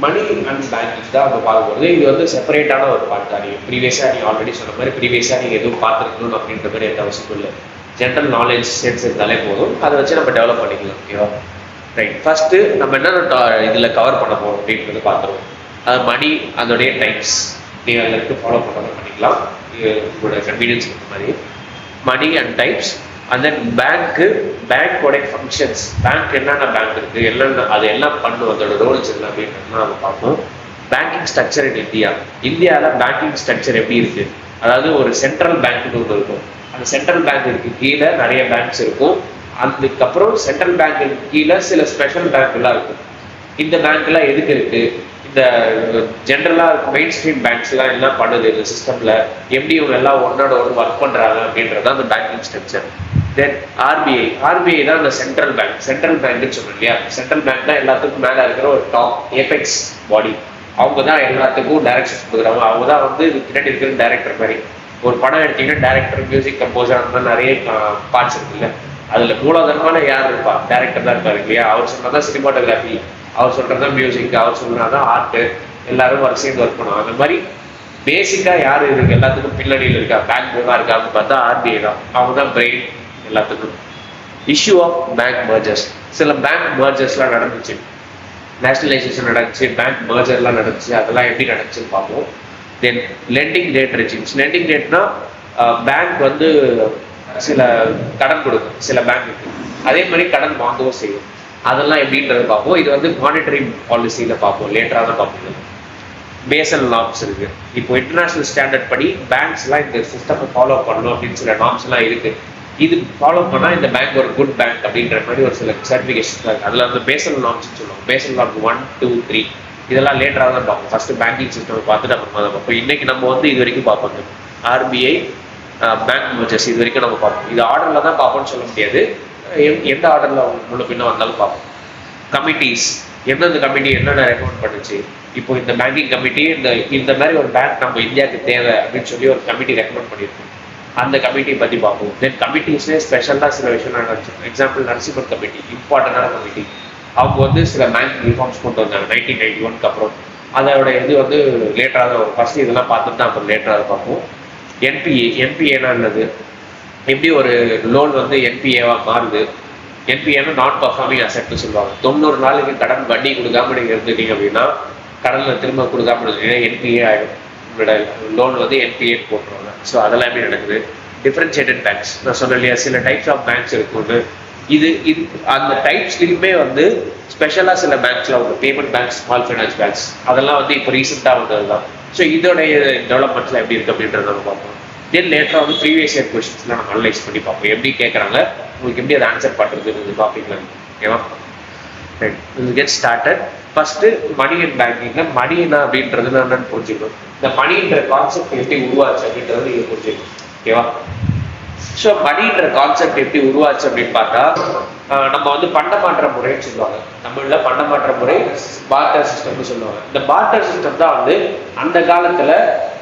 Money and banking தான் நம்ம பார்க்க போகிறது. இது வந்து செப்பரேட்டான ஒரு பார்ட் தான். நீங்கள் ப்ரீவியஸாக நீங்கள் ஆல்ரெடி சொன்ன மாதிரி ப்ரீவியஸாக நீங்கள் எதுவும் பார்த்துருக்கணும் அப்படின்ற மாதிரி எந்த அவசியம் இல்லை. ஜென்ரல் நாலேஜ் சென்ஸ் இருந்தாலே போதும், அதை வச்சு நம்ம டெவலப் பண்ணிக்கலாம். ஓகேவா? ரைட். ஃபர்ஸ்ட் நம்ம என்னென்ன இதில் கவர் பண்ண போகிறோம் அப்படின்றது பார்த்துருவோம். அது மணி, அதோடைய டைப்ஸ் நீங்கள் அதில் இருக்கு ஃபாலோ பண்ணாமல் பண்ணிக்கலாம், உங்களோட கன்வீனியன்ஸ் இருக்க மாதிரி. Money and types, and then பேங்க்கோடைய ஃபங்க்ஷன்ஸ். பேங்க் என்னென்ன பேங்க் இருக்குது, என்னென்ன அது எல்லாம் பண்ணும், அதோட ரோல்ஸ் என்ன அப்படின்றதுலாம் நம்ம பார்ப்போம். பேங்கிங் ஸ்ட்ரக்சர் இன் இந்தியாவில் பேங்கிங் ஸ்ட்ரக்சர் எப்படி இருக்குது, அதாவது ஒரு சென்ட்ரல் பேங்க்னு ஒன்று இருக்கும். அந்த சென்ட்ரல் பேங்க்கு கீழே நிறைய பேங்க்ஸ் இருக்கும். அதுக்கப்புறம் சென்ட்ரல் பேங்க்கு கீழே சில ஸ்பெஷல் பேங்க்லாம் இருக்கும். இந்த பேங்க்லாம் எதுக்கு இருக்குது, இந்த ஜென்ரலாக மெயின் ஸ்ட்ரீம் பேங்க்ஸ்லாம் என்ன பண்ணுது இந்த சிஸ்டமில், எப்படி இவங்க எல்லாம் ஒன்னோட ஒன்று ஒர்க் பண்ணுறாங்க அப்படின்றது தான் அந்த பேங்கிங் ஸ்ட்ரக்சர். தென் ஆர்பிஐ தான் இந்த சென்ட்ரல் பேங்க்னு சொல்றோம் இல்லையா. சென்ட்ரல் பேங்க் தான் எல்லாத்துக்கும் மேலே இருக்கிற ஒரு டாப் ஏபெக்ஸ் பாடி. அவங்க தான் எல்லாத்துக்கும் டைரக்ஷன் கொடுக்குறாங்க. அவங்க தான் வந்து பின்னாடி இருக்கிற டைரக்டர் மாதிரி. ஒரு படம் எடுத்தீங்கன்னா டைரக்டர், மியூசிக் கம்போசர், அந்த மாதிரி நிறைய பார்ட்ஸ் இருக்குல்ல. அதில் மூலதனமான யார் இருப்பா, டைரக்டர் தான் இருப்பாரு இல்லையா. அவர் சொன்னதான் சினிமாட்டோகிராஃபி, அவர் சொல்றதுதான் மியூசிக், அவர் சொல்றதான் ஆர்ட், எல்லாரும் ஒரு சேர்ந்து ஒர்க் பண்ணுவாங்க. அந்த மாதிரி பேசிக்கா யார் இருக்கு எல்லாத்துக்கும் பின்னணியில் இருக்கா, பேங்க் தான் இருக்கான்னு பார்த்தா ஆர்பிஐ தான். அவங்க தான் பிரெயின் எல்லாத்துக்கும். இஷ்யூ ஆஃப் பேங்க் மர்ஜர்ஸ், சில பேங்க் மர்ஜர்ஸ்லாம் நடந்துச்சு, நேஷனலைசேஷன் நடந்துச்சு, பேங்க் மர்ஜர்லாம் நடந்துச்சு. அதெல்லாம் எப்படி நடந்துச்சுன்னு பார்ப்போம். Then lending rate regimes. Lending ரேட்னா பேங்க் வந்து சில கடன் கொடுக்கும் சில பேங்க்கு, அதே மாதிரி கடன் வாங்கவும் செய்யும். அதெல்லாம் எப்படின்றது பார்ப்போம். இது வந்து மானிட்டரி பாலிசியில பார்ப்போம், லேட்டராக தான் பார்ப்போம். பேசல் நார்ம்ஸ் இருக்கு. இப்போ இன்டர்நேஷனல் ஸ்டாண்டர்ட் படி பேங்க்ஸ்லாம் இந்த சிஸ்டமை ஃபாலோ பண்ணணும் அப்படின்னு சில நார்ம்ஸ் எல்லாம் இருக்கு. இது ஃபாலோ பண்ணால் இந்த பேங்க் ஒரு குட் பேங்க் அப்படின்ற மாதிரி ஒரு சில சர்டிஃபிகேஷன் இருக்கு. அதில் வந்து பேசல் நார்ம்ஸ் சொல்லுவாங்க. பேசல் நார்ம் 1, 2, 3 இதெல்லாம் லேட்டராக தான் பார்ப்போம். ஃபர்ஸ்ட் பேங்கிங் சிஸ்டம் பார்த்துட்டு அப்புறமா தான் பார்ப்போம். இன்னைக்கு நம்ம வந்து இது வரைக்கும் பார்ப்போம் ஆர்பிஐ பேங்க் மர்ஜர்ஸ், இது வரைக்கும் நம்ம பார்ப்போம். இது ஆர்டரில் தான் பார்ப்போம்னு சொல்ல முடியாது, எந்த ஆர்டரில் முன்ன பின்ன வந்தாலும் பார்ப்போம். கமிட்டிஸ், எந்தெந்த கமிட்டி என்னென்ன ரெக்கமெண்ட் பண்ணுச்சு. இப்போ இந்த பேங்கிங் கமிட்டி இந்த மாதிரி ஒரு பேங்க் நம்ம இந்தியாவுக்கு தேவை அப்படின்னு சொல்லி ஒரு கமிட்டி ரெக்கமெண்ட் பண்ணியிருக்கோம். அந்த கமிட்டியை பற்றி பார்ப்போம். தென் கமிட்டிஸ்லேயே ஸ்பெஷலாக சில விஷயம் நடந்துச்சு. எக்ஸாம்பிள் நரசிம்மன் கமிட்டி, இம்பார்ட்டண்டான கமிட்டி. அவங்க வந்து சில பேங்க் ரிஃபார்ம்ஸ் கொண்டு வந்தாங்க 1991 அப்புறம். அதோட இது வந்து லேட்டராக தான் ஃபர்ஸ்ட் இதெல்லாம் பார்த்துட்டு தான் அப்புறம் லேட்டராக பார்ப்போம். என்பிஏனா என்னது, எப்படி ஒரு லோன் வந்து என்பிஏவா மாறுது. என்பிஏனா நான் பர்ஃபார்மிங் அசெட்னு சொல்லுவாங்க. 90 நாளுக்கு கடன் வட்டி கொடுக்காம நீங்கள் இருந்துட்டீங்க அப்படின்னா, கடனில் திரும்ப கொடுக்காம இருந்தீங்கன்னா என்பிஏ ஆகிடும். உங்களோட லோன் வந்து என்பிஏ போட்டுருவாங்க. ஸோ அதெல்லாம் எப்படி நடக்குது. டிஃப்ரென்ஷியேட்டட் பேங்க்ஸ், நான் சொன்னேன் இல்லையா, சில டைப்ஸ் ஆஃப் பேங்க்ஸ் இருக்குன்னு. இது அந்த டைப்ஸ்லையுமே வந்து ஸ்பெஷலாக சில பேங்க்ஸ்லாம் வந்து payment banks, small finance banks, அதெல்லாம் வந்து இப்போ ரீசெண்டாக வந்தது தான். ஸோ இதோடைய டெவலப்மெண்ட்ஸ்லாம் எப்படி இருக்குது அப்படின்றத நம்ம பார்ப்போம். தென் லேட்டராக வந்து ப்ரீவியஸ் இயர் கொஸ்டின்ஸ்லாம் நம்ம அனலைஸ் பண்ணி பார்ப்போம். எப்படி கேட்குறாங்க, உங்களுக்கு எப்படி அதை ஆன்சர் பண்ணுறது டாபிக்லாம். ஓகேவா? ரைட், இது get started. First money and பேங்கிங்ல மணினா அப்படின்றது என்னன்னு புரிஞ்சுக்கணும். இந்த மணின்ற கான்செப்ட் எப்படி உருவாச்சு அப்படின்றது நீங்கள் புரிஞ்சுக்கணும். ஓகேவா? ஸோ மணின்ற கான்செப்ட் எப்படி உருவாச்சு அப்படின்னு பார்த்தா, நம்ம வந்து பண்டமாற்ற முறைன்னு சொல்லுவாங்க. தமிழ்ல பண்டமாற்ற முறை, பார்ட்டர் சிஸ்டம்னு சொல்லுவாங்க. இந்த பார்ட்டர் சிஸ்டம் தான் வந்து அந்த காலத்துல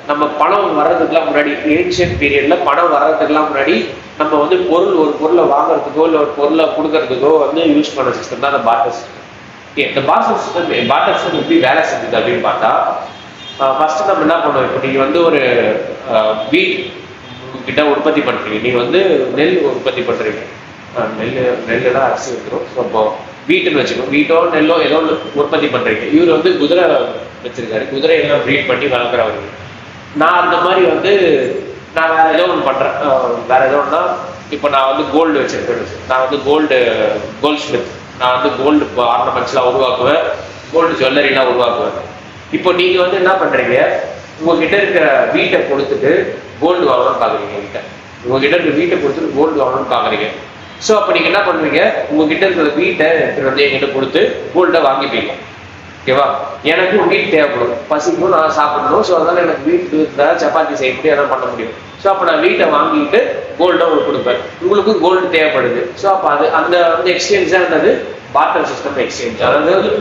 நம்ம பணம் வர்றதுக்கெல்லாம் முன்னாடி, ஏன்ஷியன்ட் பீரியட்ல பணம் வர்றதுக்கெல்லாம் முன்னாடி நம்ம வந்து ஒரு பொருளை வாங்குறதுக்கோ இல்லை ஒரு பொருளை கொடுக்கறதுக்கோ வந்து யூஸ் பண்ண சிஸ்டம் தான் அந்த பார்ட்டர் சிஸ்டம். இந்த பார்ட்டர் சிஸ்டம் எப்படி வேலை செஞ்சுது அப்படின்னு பார்த்தா, ஃபர்ஸ்ட் நம்ம என்ன பண்ணுவோம், இப்போ நீங்க வந்து ஒரு வீட் கிட்ட உற்பத்தி பண்றீங்க, நீங்க வந்து நெல் உற்பத்தி பண்றீங்க. நெல் தான் அரிசி வந்துடும். இப்போ வீட்டுன்னு வச்சுக்கோங்க, வீட்டோ நெல்லோ ஏதோ உற்பத்தி பண்றீங்க. இவர் வந்து குதிரை வச்சிருக்காரு, குதிரையெல்லாம் ப்ரீட் பண்ணி வளர்க்குறவங்க. நான் அந்த மாதிரி வந்து நான் வேற ஏதோ ஒன்று பண்றேன். வேற ஏதோ ஒன்றா, இப்போ நான் வந்து கோல்டு வச்சிருக்கேன். நான் வந்து கோல்ட் ஸ்மித், நான் வந்து கோல்டு ஆர்னமெண்ட்ஸ்லாம் உருவாக்குவேன், கோல்டு ஜுவல்லரிலாம் உருவாக்குவேன். இப்போ நீங்க வந்து என்ன பண்றீங்க, உங்ககிட்ட இருக்கிற வீட்டை கொடுத்துட்டு கோல்டு வாங்கணும்னு பாக்குறீங்க. உங்ககிட்ட இருக்கிற வீட்டை கொடுத்துட்டு கோல்டு வாங்கணும்னு பாக்குறீங்க. ஸோ அப்போ நீங்க என்ன பண்ணுவீங்க, உங்ககிட்ட இருக்கிற வீட்டை வந்து என்கிட்ட கொடுத்து கோல்டை வாங்கிப்பீங்க. ஓகேவா? எனக்கு வீட் தேவைப்படும், பசிக்கும், நான் சாப்பிடணும். ஸோ அதனால எனக்கு வீட்டு சப்பாத்தி செய்ய முடியும், அதான் பண்ண முடியும். ஸோ அப்போ நான் வீட்டை வாங்கிட்டு கோல்டை உங்களுக்கு கொடுப்பேன். உங்களுக்கு கோல்டு தேவைப்படுது. ஸோ அப்போ அந்த எக்ஸ்சேஞ்ச் தான் என்னது, பார்ட்டர் சிஸ்டம் எக்ஸ்சேஞ்ச். அதாவது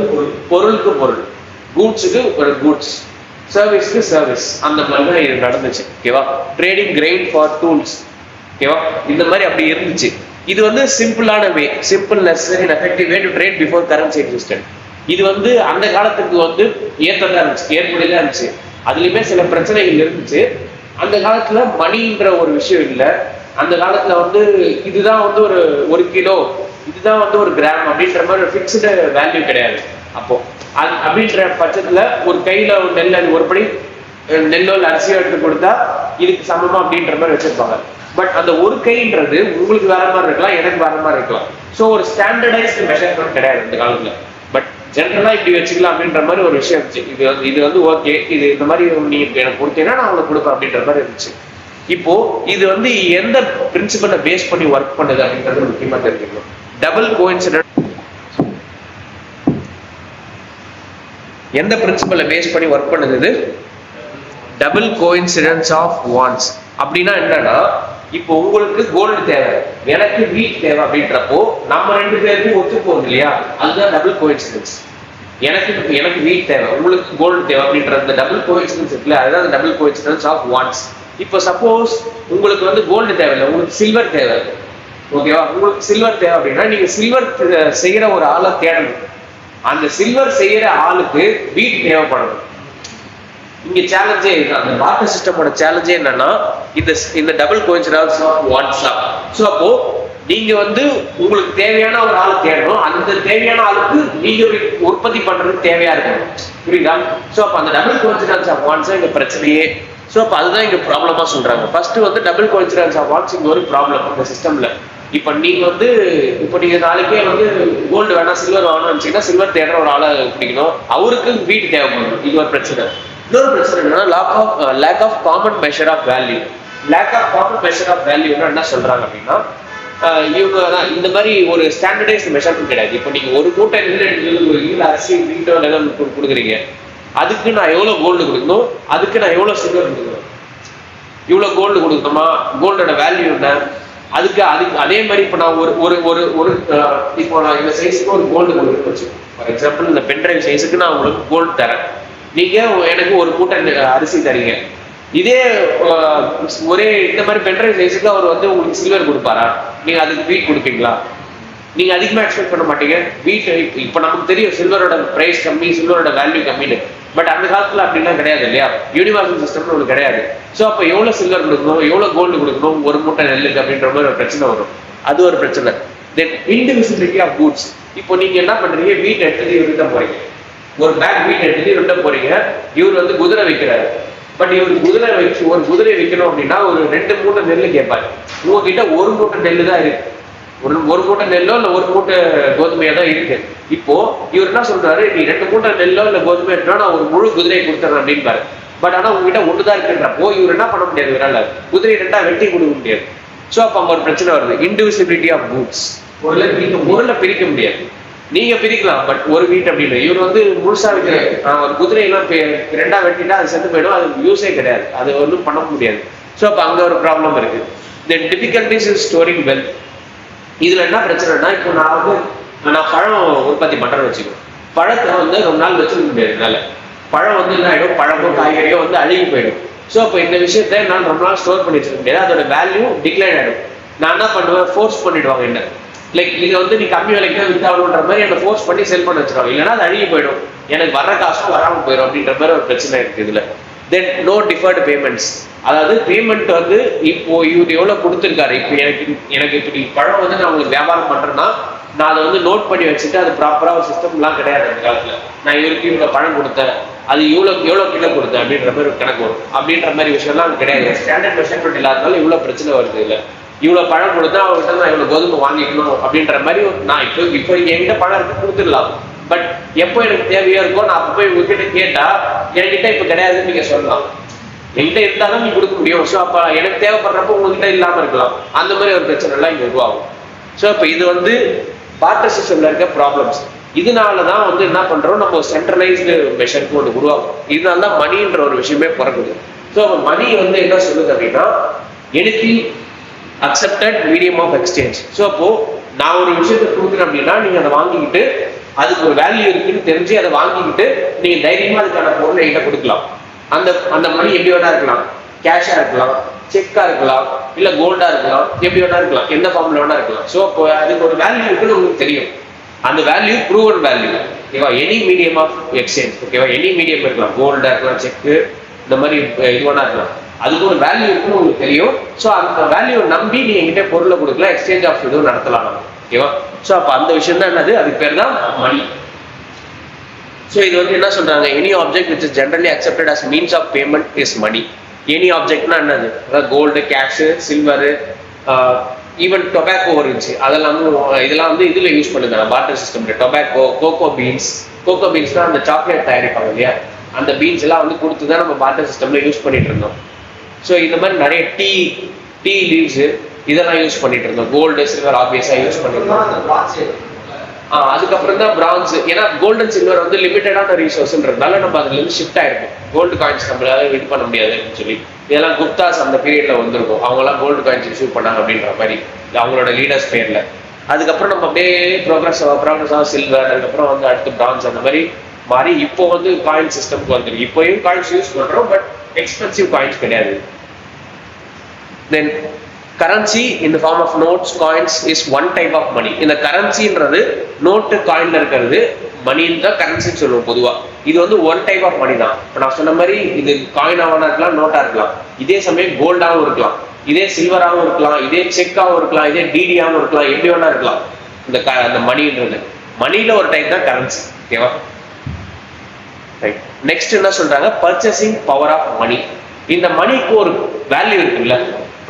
பொருளுக்கு பொருள், கூட்ஸுக்கு ஒரு கூட்ஸ், சர்வீஸ்க்கு சர்வீஸ், அந்த மாதிரி தான் இது நடந்துச்சு. ஓகேவா? Trading grain for tools. ஓகேவா? இந்த மாதிரி அப்படி இருந்துச்சு. இது வந்து சிம்பிளான way, simple necessary effective way to trade before currency existent. இது வந்து அந்த காலத்துக்கு வந்து ஏற்றதா இருந்துச்சு, ஏற்புடையதா இருந்துச்சு. அதுலயுமே சில பிரச்சனைகள் இருந்துச்சு. அந்த காலத்துல மணின்ற ஒரு விஷயம் இல்லை. அந்த காலத்துல வந்து இதுதான் வந்து ஒரு கிலோ, இதுதான் வந்து ஒரு கிராம் அப்படின்ற மாதிரி ஒரு ஃபிக்ஸ்டு வேல்யூ கிடையாது. அப்போ அப்படின்ற பட்சத்துல ஒரு கையில ஒரு நெல், ஒரு படி நெல்லோ இல்லை அரிசியோ எடுத்து கொடுத்தா இதுக்கு சமமா அப்படின்ற மாதிரி வச்சிருப்பாங்க. பட் அந்த ஒரு கைன்றது உங்களுக்கு வேற மாதிரி இருக்கலாம், எனக்கு வேற மாதிரி இருக்கலாம். ஸோ ஒரு ஸ்டாண்டர்டைஸ்டு மெஷர்மெண்ட் கிடையாது இந்த காலத்துல. பட் ஜென்ரலா இப்படி வச்சுக்கலாம் அப்படின்ற மாதிரி ஒரு விஷயம் இருந்துச்சு. இது வந்து ஓகே, இது இந்த மாதிரி நீ எனக்கு கொடுத்தீங்கன்னா நான் உங்களுக்கு கொடுப்பேன் அப்படின்ற மாதிரி இருந்துச்சு. இப்போ இது வந்து எந்த பிரின்சிபலை பேஸ் பண்ணி ஒர்க் பண்ணுது அப்படின்றது முக்கியமா தெரிஞ்சுக்கணும். டபுள் கோஇன்சிடென்ட் எந்த பிரின்சிபலை பேஸ் பண்ணி ஒர்க் பண்ணுது? Double coincidence of wants. அப்படின்னா என்னன்னா, இப்போ உங்களுக்கு கோல்டு தேவை, எனக்கு வீட் தேவை அப்படின்றப்போ நம்ம ரெண்டு பேருக்கும் ஒத்து போகுது இல்லையா, அதுதான் டபுள் கோஇன்சிடென்ஸ். எனக்கு வீட் தேவை, உங்களுக்கு கோல்டு தேவை அப்படின்ற அந்த டபுள் கோஇன்சிடென்ஸ் இருக்குல்ல, அதுதான் டபுள் கோஇன்சிடென்ஸ் ஆஃப் வாண்ட்ஸ். இப்போ சப்போஸ் உங்களுக்கு வந்து கோல்டு தேவையில்லை, உங்களுக்கு சில்வர் தேவை, ஓகேவா? உங்களுக்கு சில்வர் தேவை அப்படின்னா நீங்க சில்வர் செய்யற ஒரு ஆளை தேடணும். அந்த சில்வர் செய்யற ஆளுக்கு வீட் தேவைப்படணும். இங்க சேலஞ்சே அந்த வாட்டர் சிஸ்டமோட சேலஞ்சே என்னன்னா இந்த டபுள் கோஇன்சிடென்ஸ் ஆஃப் வாண்ட்ஸ் தான். ஸோ அப்போ நீங்க வந்து உங்களுக்கு தேவையான ஒரு ஆள் தேடணும், அந்த தேவையான ஆளுக்கு நீங்க உற்பத்தி பண்றதுக்கு தேவையா இருக்கணும், புரியுதா? ஸோ அப்போ அந்த டபுள் கோஇன்சிடென்ஸ் ஆஃப் வாண்ட்ஸ் இங்க பிரச்சனையே. ஸோ அப்போ அதுதான் இங்க ப்ராப்ளமா சொல்றாங்க. ஃபர்ஸ்ட் வந்து டபுள் கோஇன்சிடென்ஸ் ஆஃப் வாண்ட்ஸ் இங்க ஒரு ப்ராப்ளம் இந்த சிஸ்டம்ல. இப்போ நீங்க நாளைக்கே வந்து கோல்டு வேணாம் சில்வர் வேணும்னு நினைச்சீங்கன்னா சில்வர் தேடுற ஒரு ஆளை பிடிக்கணும், அவருக்கு வீட்டு தேவைப்படும். இது ஒரு பிரச்சனை. இன்னொரு பிரச்சனை என்னன்னா lack of common measure of value. Lack of common measure of வேல்யூன்னா என்ன சொல்றாங்க அப்படின்னா, இவங்க இந்த மாதிரி ஒரு ஸ்டாண்டர்டைஸ்ட் மெஷர்மெண்ட் கிடையாது. இப்போ நீங்க ஒரு மூட்டை நெல் அரிசி வீட்டோ நிலம் கொடுக்குறீங்க, அதுக்கு நான் எவ்வளவு கோல்டு கொடுக்கணும், அதுக்கு நான் எவ்வளவு சில்வர் கொடுக்கணும், இவ்வளவு கோல்டு கொடுக்கணுமா, கோல்டோட வேல்யூ என்ன, அதுக்கு அதே மாதிரி இப்போ நான் ஒரு இப்போ நான் இந்த சைஸுக்கு ஒரு கோல்டு கொடுக்குறேன்னு வச்சுக்கோங்க. ஃபார் எக்ஸாம்பிள் இந்த பென்ட்ரைவ் சைஸுக்கு நான் உங்களுக்கு கோல்டு தரேன், நீங்க எனக்கு ஒரு மூட்டை அரிசி தரீங்க. இதே ஒரே இந்த மாதிரி பென்ட்ரைவ் சைஸுக்கு அவர் வந்து உங்களுக்கு சில்வர் கொடுப்பாரா? நீங்க அதுக்கு வீட் கொடுப்பீங்களா? நீங்க அதிகமா எக்ஸ்பெக்ட் பண்ண மாட்டீங்க. வீட் இப்ப நமக்கு தெரியும் சில்வரோட பிரைஸ் கம்மி, சில்வரோட வேல்யூ கம்மின்னு. பட் அந்த காலத்துல அப்படிலாம் கிடையாது இல்லையா, யூனிவர்சல் சிஸ்டம்னு ஒன்று கிடையாது. ஸோ அப்போ எவ்வளவு சில்வர் கொடுக்கணும், எவ்வளவு கோல்டு கொடுக்கணும் ஒரு மூட்டை நெல்லுக்கு அப்படின்ற மாதிரி ஒரு பிரச்சனை வரும். அது ஒரு பிரச்சனை. தென் இன்டிவிசிபிலிட்டி ஆஃப் கூட்ஸ். இப்போ நீங்க என்ன பண்றீங்க, வீட் எடுத்து விற்க போறீங்க, ஒரு பேக் வீட் எடுத்து விற்க போறீங்க. இவர் வந்து குதிரை வைக்கிறாரு. பட் இவருக்கு ஒரு குதிரை விற்கணும் அப்படின்னா ஒரு 2 மூட்டை நெல் கேட்பாரு. உங்ககிட்ட ஒரு மூட்டை நெல்லு தான் இருக்கு, ஒரு மூட்டை நெல்லோ இல்லை ஒரு மூட்டை கோதுமையா தான் இருக்கு. இப்போ இவர் என்ன சொல்றாரு, நீ 2 மூட்டை நெல்லோ இல்லை கோதுமை எடுத்தா நான் ஒரு முழு குதிரையை கொடுத்துறேன் அப்படின்பாரு. பட் ஆனா உங்ககிட்ட ஒண்ணுதான் இருக்குன்றப்போ இவர் என்ன பண்ண முடியாது, இவரால் குதிரை 2ஆ வெட்டி கொடுக்க முடியாது. ஸோ அப்போ அங்க ஒரு பிரச்சனை வருது, இன்டிவிசிபிலிட்டி ஆஃப் கூட்ஸ். பொருளை பிரிக்க முடியாது. நீங்க பிரிக்கலாம், பட் ஒரு வீட் அப்படின்னு இவர் வந்து முழுசா வைக்கிற குதிரையெல்லாம் 2ஆ வெட்டிட்டா அது செத்து போயிடும், அது யூஸே கிடையாது, அது ஒன்றும் பண்ண முடியாது. ஸோ அப்போ அங்க ஒரு ப்ராப்ளம் இருக்கு. தென் டிஃபிகல்டிஸ் இன் ஸ்டோரிங் வெல்த். இதுல என்ன பிரச்சனைனா, இப்போ நான் பழம் உற்பத்தி பண்றேன்னு வச்சுக்கோங்க. பழத்தை வந்து ரொம்ப நாள் வச்சுக்க முடியாது. பழம் வந்து என்ன ஆகிடும், பழமோ காய்கறியோ வந்து அழுகி போயிடும். ஸோ அப்போ இந்த விஷயத்த நான் ரொம்ப நாள் ஸ்டோர் பண்ணி வச்சுக்க முடியாது, அதோட வேல்யூ டிக்ளைன் ஆகிடும். நான் என்ன பண்ணுவேன், ஃபோர்ஸ் பண்ணிடுவாங்க என்ன, லைக் இதை வந்து நீ கம்மி விலைக்கு தான் வித்தாகணுன்ற மாதிரி என்னை ஃபோர்ஸ் பண்ணி செல் பண்ண வச்சிருவாங்க. இல்லைன்னா அது அழுகி போயிடும், எனக்கு வர்ற காசும் வராமல் போயிடும் அப்படின்ற மாதிரி ஒரு பிரச்சனை இருக்கு இதுல. Then no deferred payments. அதாவது பேமெண்ட் வந்து இப்போ இவர் எவ்வளவு கொடுத்துருக்காரு, இப்போ எனக்கு இப்படி பழம் வந்து நான் உங்களுக்கு வியாபாரம் பண்றேன்னா நான் அதை வந்து நோட் பண்ணி வச்சுட்டு அது ப்ராப்பரா ஒரு சிஸ்டம்லாம் கிடையாது அந்த காலத்துல. நான் இவருக்கு இவ்வளவு பழம் கொடுத்தேன், அது எவ்வளவு கிலோ கொடுத்தேன் அப்படின்ற மாதிரி ஒரு கணக்கு வரும். அப்படின்ற மாதிரி விஷயம்லாம் கிடையாது. ஸ்டாண்டர்ட் மெஷர்மெண்ட் இல்லாதனால இவ்வளவு பிரச்சனை வருது. இல்லை இவ்வளவு பழம் கொடுத்தா அவர்கிட்ட நான் இவ்வளவு கோதுமை வாங்கிக்கணும் அப்படின்ற மாதிரி நான் இப்போ என்கிட்ட பழம் இருக்கு கொடுத்துடலாம். பட் எப்போ எனக்கு தேவையா இருக்கோ நான் அப்போ போய் உங்ககிட்ட கேட்டா என்கிட்ட இப்போ கிடையாதுன்னு நீங்க சொல்லலாம். என்கிட்ட இருந்தாலும் நீ கொடுக்க முடியும். ஸோ அப்போ எனக்கு தேவைப்படுறப்போ உங்ககிட்ட இல்லாம இருக்கலாம். அந்த மாதிரி ஒரு பிரச்சனை எல்லாம் இங்க உருவாகும். ஸோ இப்போ இது வந்து பார்ட்டர் சிஸ்டம்ல இருக்க ப்ராப்ளம்ஸ். இதனாலதான் வந்து என்ன பண்றோம், நம்ம சென்ட்ரலைஸ்டு மெஷருக்கு ஒன்று உருவாகும். இதனாலதான் மணின்ற ஒரு விஷயமே பிறகுது. ஸோ மணி வந்து என்ன சொல்லுது அப்படின்னா, anything accepted medium of exchange. So அப்போ நான் ஒரு விஷயத்தை கொடுக்குறேன் அப்படின்னா நீங்க அதை வாங்கிக்கிட்டு அதுக்கு ஒரு வேல்யூ இருக்குன்னு தெரிஞ்சு அதை வாங்கிக்கிட்டு நீங்க தைரியமா அதுக்கான பொருளை என்கிட்ட கொடுக்கலாம். அந்த மணி எப்படி வேணா இருக்கலாம், கேஷா இருக்கலாம், செக்கா இருக்கலாம், இல்ல கோல்டா இருக்கலாம், எப்படி வேணா இருக்கலாம், எந்த ஃபார்ம்ல வேணா இருக்கலாம். ஸோ அப்போ அதுக்கு ஒரு வேல்யூ இருக்குன்னு உங்களுக்கு தெரியும். அந்த வேல்யூ ப்ரூவன் வேல்யூ. ஓகேவா, எனி மீடியம் ஆஃப் எக்ஸ்சேஞ்ச். ஓகேவா, எனி மீடியம் இருக்கலாம், கோல்டா இருக்கலாம், செக்கு, இந்த மாதிரி இது வேணா இருக்கலாம். அதுக்கு ஒரு வேல்யூ இருக்குன்னு உங்களுக்கு தெரியும். ஸோ அந்த வேல்யூவை நம்பி நீங்க என்கிட்ட பொருளை கொடுக்கலாம், எக்ஸ்சேஞ்ச் ஆஃப் இதுவும் நடத்தலாம். ஓகேவா, ஸோ அப்போ அந்த விஷயம் தான் என்னது, அதுக்கு பேர் தான் மணி. ஸோ இது வந்து என்ன சொல்றாங்க, any object which is generally accepted as means of payment is money. Any ஆப்ஜெக்ட்னா என்னது, அதாவது gold, cash, silver, even tobacco இருந்துச்சு, இதெல்லாம் வந்து இதுல யூஸ் பண்ணுங்க பார்ட்டர் சிஸ்டம். டொபாக்கோ, கோகோ பீன்ஸ்னா அந்த சாக்லேட் தயாரிப்பாங்க இல்லையா, அந்த பீன்ஸ் எல்லாம் வந்து கொடுத்து தான் நம்ம பார்ட்டர் சிஸ்டம்ல யூஸ் பண்ணிட்டு இருந்தோம். ஸோ இந்த மாதிரி நிறைய டீ லீவ்ஸ் இதெல்லாம் யூஸ் பண்ணிட்டு இருந்தோம். கோல்டு, சில்வர் ஆப்வியஸா யூஸ் பண்ணிட்டு இருந்தோம். அதுக்கப்புறம் தான் பிரான்ஸ். ஏன்னா கோல்டு அண்ட் சில்வர் வந்து லிமிட்டடான ரிசோர்ஸ்ன்றதுனால நம்ம அதுல இருந்து ஷிஃப்ட் ஆயிருக்கும். கோல்டு காயின்ஸ் நம்மளால இது பண்ண முடியாது அப்படின்னு சொல்லி இதெல்லாம் குப்தாஸ் அந்த பீரியட்ல வந்திருக்கும். அவங்கலாம் கோல்டு காயின்ஸ் இஷ்யூ பண்ணாங்க அப்படின்ற மாதிரி அவங்களோட லீடர்ஸ் பேர்ல. அதுக்கப்புறம் நம்ம அப்படியே ப்ரோக்ரஸ் சில்வர், அதுக்கப்புறம் வந்து அடுத்து பிரான்ஸ், அந்த மாதிரி மாறி இப்போ வந்து காயின் சிஸ்டம்க்கு வந்துருக்கு. இப்போயும் காயின்ஸ் யூஸ் பண்றோம், பட் எக்ஸ்பென்சிவ் காயின்ஸ் கிடையாது. Then currency in the form of notes, coins is one type of money. இந்த கரன்சின்றது நோட்டு காயின்ல இருக்கிறது மணின்னு தான் கரன்சின்னு சொல்லுவோம் பொதுவா. இது வந்து ஒன் டைப் ஆஃப் மணி தான். இப்போ நான் சொன்ன மாதிரி இது காயினாகவும் இருக்கலாம், நோட்டா இருக்கலாம், இதே சமயம் கோல்டாகவும் இருக்கலாம், இதே சில்வராகவும் இருக்கலாம், இதே செக்காகவும் இருக்கலாம், இதே டிடியாகவும் இருக்கலாம், எப்படி வேணா இருக்கலாம். இந்த மணின்றது மணியில ஒரு டைப் தான் கரன்சி. ஓகேவா, ரைட். நெக்ஸ்ட் என்ன சொல்றாங்க, பர்ச்சேசிங் பவர் ஆஃப் மணி. இந்த மணிக்கு ஒரு வேல்யூ இருக்குல்ல,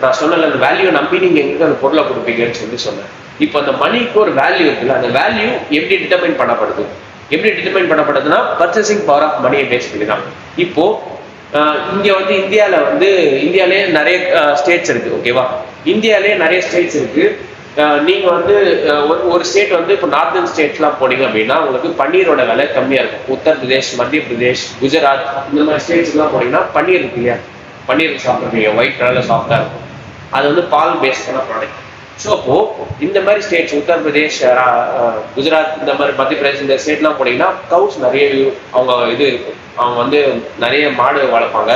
நான் சொன்னல அந்த வேல்யூ நம்பி நீங்க எங்க அந்த பொருளை கொடுப்பீங்கன்னு சொல்லி சொன்னேன். இப்போ அந்த மணிக்கு ஒரு வேல்யூ இருக்குல்ல, அந்த வேல்யூ எப்படி டிட்டர்மைன் பண்ணப்படுது, எப்படி டிட்டர்மைன் பண்ணப்படுதுன்னா பர்ச்சேசிங் பவர் ஆஃப் மணியை பேஸ் பண்ணி தான். இப்போ இங்க வந்து இந்தியாலே நிறைய ஸ்டேட்ஸ் இருக்கு. ஓகேவா, இந்தியாலே நிறைய ஸ்டேட்ஸ் இருக்கு. நீங்க வந்து ஒரு ஸ்டேட் வந்து இப்போ நார்த்தன் ஸ்டேட்ஸ்லாம் போனீங்க அப்படின்னா உங்களுக்கு பன்னீரோட விலை கம்மியா இருக்கும். உத்தரப்பிரதேஷ், மத்திய பிரதேஷ், குஜராத், இந்த மாதிரி ஸ்டேட்ஸ்லாம் போனீங்கன்னா பன்னீர் இருக்கு இல்லையா, பன்னீர் சாப்பிட்ருக்கீங்க, ஒயிட் நல்லா சாஃப்டா இருக்கும். அது வந்து பால் பேஸ் பண்ண ப்ராடக்ட். ஸோ அப்போ இந்த மாதிரி ஸ்டேட்ஸ் உத்தரப்பிரதேஷ், குஜராத், இந்த மாதிரி மத்திய பிரதேஷ், இந்த ஸ்டேட்லாம் போனீங்கன்னா கவுஸ் நிறைய அவங்க இது இருக்கும். அவங்க வந்து நிறைய மாடு வளர்ப்பாங்க.